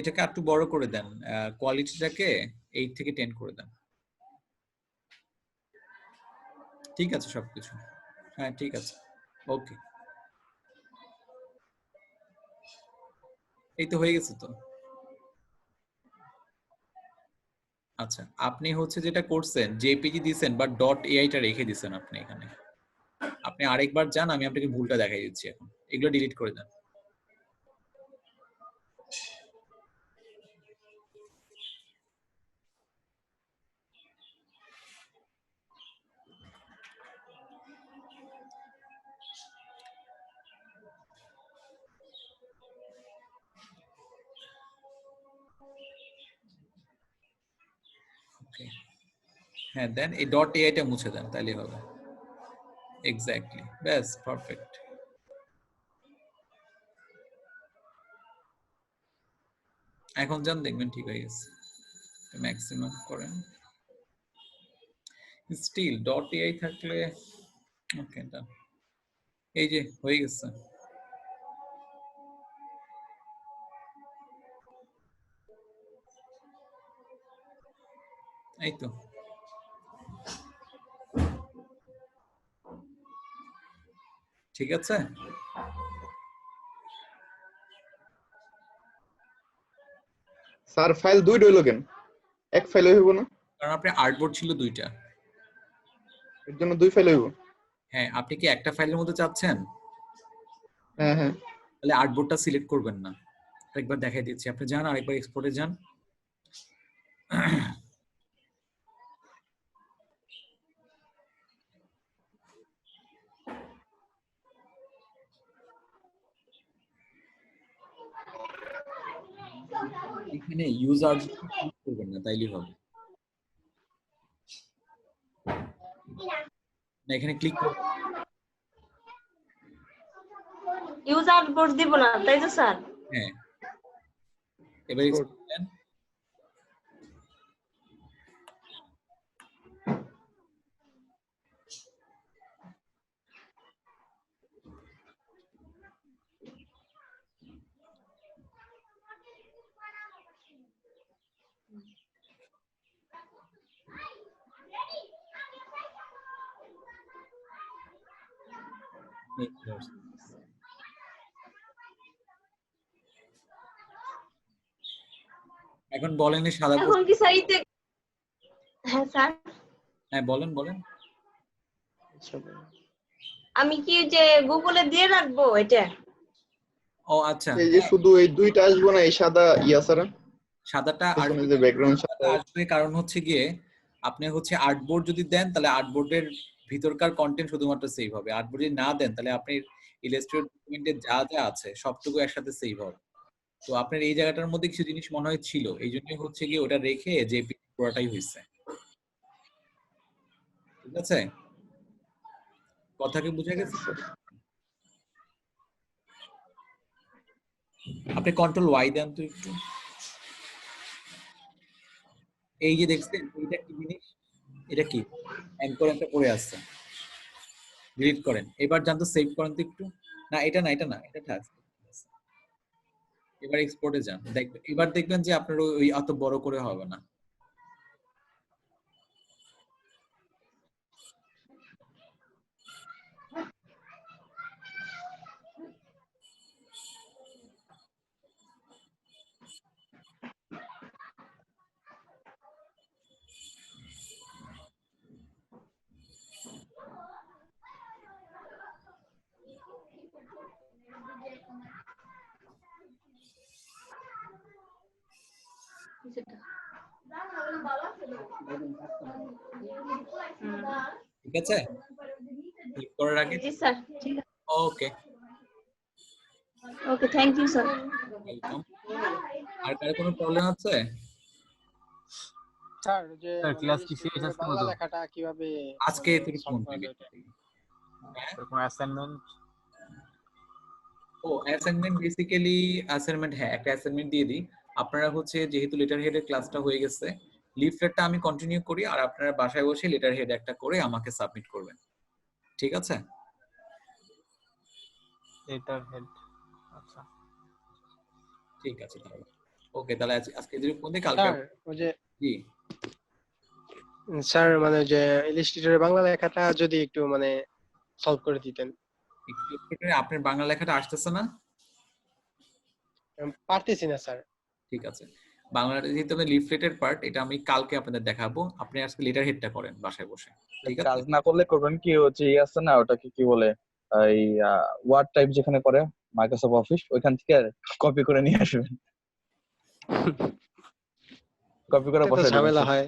এটাকে একটু বড় করে দেন, কোয়ালিটিটাকে 8 থেকে 10 করে দেন। ঠিক আছে সবকিছু? হ্যাঁ ঠিক আছে, ওকে। এই তো হয়ে গেছে তো। আচ্ছা, আপনি হচ্ছে যেটা করছেন জেপিজি দিছেন বা .ai টা রেখে দিছেন আপনি এখানে। আপনি আরেকবার যান, আমি আপনাকে ভুলটা দেখাই দিচ্ছি এখন। এগুলো ডিলিট করে দেন। হ্যাঁ দেন, এই .ai টা মুছে দেন, তাহলেই হবে। এক্স্যাক্টলি, ব্যাস পারফেক্ট। এখন যান, দেখবেন ঠিক হয়ে গেছে। ম্যাক্সিমাম করেন, স্টিল .ai থাকলে ওকে ডান। এই যে হয়ে গেছে। এই তো ঠিক আছে। স্যার ফাইল দুইটা হইলো কেন? এক ফাইল হইব না? কারণ আপনার আর্টবোর্ড ছিল দুইটা। এর জন্য দুই ফাইল হইব? হ্যাঁ, আপনি কি একটা ফাইলের মধ্যে চাচ্ছেন? হ্যাঁ হ্যাঁ। তাহলে আর্টবোর্ডটা সিলেক্ট করবেন না। আরেকবার দেখাই দিচ্ছি, আপনি যান আরেকবার এক্সপোর্টে যান। এখানে ইউজার করবেন না, তাইলেই হবে। না, এখানে ক্লিক করবেন। ইউজার বোর্ড দিব না তাই তো স্যার? হ্যাঁ, এবার এক্সপোর্ট দেন। এখন বলেন এই সাদা এখন কি স্যার ইতে? হ্যাঁ স্যার, হ্যাঁ বলেন বলেন। আমি কি যে গুগলে দিয়ে রাখবো এটা? ও আচ্ছা, এই যে শুধু এই দুইটা আসবো না, এই সাদা ইয়া ছাড়া? সাদাটা আর যে ব্যাকগ্রাউন্ড সাদা আসবে, কারণ হচ্ছে গিয়ে আপনি হচ্ছে আর্টবোর্ড যদি দেন তাহলে আর্টবোর্ডের ভিতরকার কন্টেন্ট শুধুমাত্র সেভ হবে। আর্টবোর্ড যদি না দেন তাহলে আপনি ইলাস্ট্রেটর ডকুমেন্টে যা যা আছে সবটুকু একসাথে সেভ হবে। তো আপনার এই জায়গাটার মধ্যে কিছু জিনিস মনে হয় ছিল, এই জন্যই হচ্ছে গিয়ে ওটা রেখে যে পুরোটাই হয়েছে। ঠিক আছে, কথা কি বুঝা গেছে? আপনি কন্ট্রোল ওয়াই দেন তো একটু। এই যে দেখছেন এইটা কি জিনিস, এটা কি অ্যাঙ্কর একটা পড়ে আসছে, ডিলিট করেন। এবার জানতো সেভ করেন তো একটু। না এটা না, এটা না, এটা থাক। এবার এক্সপোর্টে যান, দেখবেন এবার দেখবেন যে আপনার ওই এত বড় করে হবে না। ঠিক আছে, ক্লিক করার আগে। জি স্যার, ঠিক আছে। ওকে ওকে, থ্যাংক ইউ স্যার। ওয়েলকাম। আর কার কোনো প্রবলেম আছে? স্যার যে ক্লাস কি শেষ আজকে বাংলা মতো? লেখাটা কিভাবে আজকে থেকে ফোন দিবি। কোনো অ্যাসাইনমেন্ট? ও অ্যাসাইনমেন্ট, বেসিক্যালি অ্যাসাইনমেন্ট, হ্যাঁ একটা অ্যাসাইনমেন্ট দিয়ে দিই। আপনারা হচ্ছে যেহেতু লেটার হেডের ক্লাসটা হয়ে গেছে, লিফলেটটা আমি কন্টিনিউ করি আর আপনারা বাসায় বসে লেটার হেড একটা করে আমাকে সাবমিট করবেন। ঠিক আছে? লেটার হেড, আচ্ছা ঠিক আছে তাহলে। ওকে, তাহলে আজকে যদি ফোন দিই, কালকে স্যার ওই যে জি স্যার মানে যে ইলাস্ট্রেটরের বাংলা লেখাটা যদি একটু মানে সলভ করে দিতেন। আপনার বাংলা লেখাটা আসতেছে না? পারতেছি না স্যার। ঠিক আছে, বাংলাটা যেহেতু আমি লিফলেটের পার্ট, এটা আমি কালকে আপনাদের দেখাবো। আপনি আজকে লেটার হেডটা করেন বাসায় বসে। ঠিক আছে, কাজ না করলে করবেন কি হচ্ছে ই আছে না, ওটাকে কি বলে, এই ওয়ার্ড টাইপ যেখানে করে মাইক্রোসফট অফিস, ওইখান থেকে কপি করে নিয়ে আসবেন। কপি করে বসাই ঝামেলা হয়।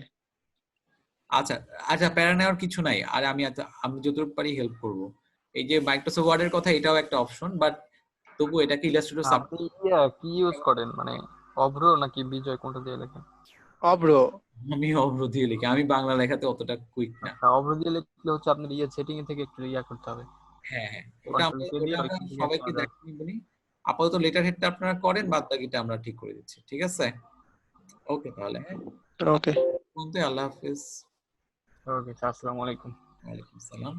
আচ্ছা আচ্ছা, প্যারা নেওয়ার কিছু নাই। আর আমি যতটুকু পারি হেল্প করব। এই যে মাইক্রোসফট ওয়ার্ডের কথা, এটাও একটা অপশন, বাট তবু এটাকে ইলাস্ট্রেটর আপনি কি ইউজ করেন, মানে অভ্র নাকি বিজয়, কোনটা দিয়ে লেখেন? অভ্র। আমি অভ্র দিয়ে লিখি, আমি বাংলা লেখাতে অতটা কুইক না। অভ্র দিয়ে লিখলে হচ্ছে আপনার সেটিং থেকে একটু করতে হবে। হ্যাঁ হ্যাঁ, ওটা আমরা সবাইকে দেখাই বলি। আপাতত লেটার হেডটা আপনারা করেন, বাদ বাকিটা আমরা ঠিক করে দিচ্ছি। ঠিক আছে, ওকে তাহলে। ওকে, আল্লাহ হাফেজ। ওকে, আসসালামু আলাইকুম। ওয়ালাইকুম আসসালাম।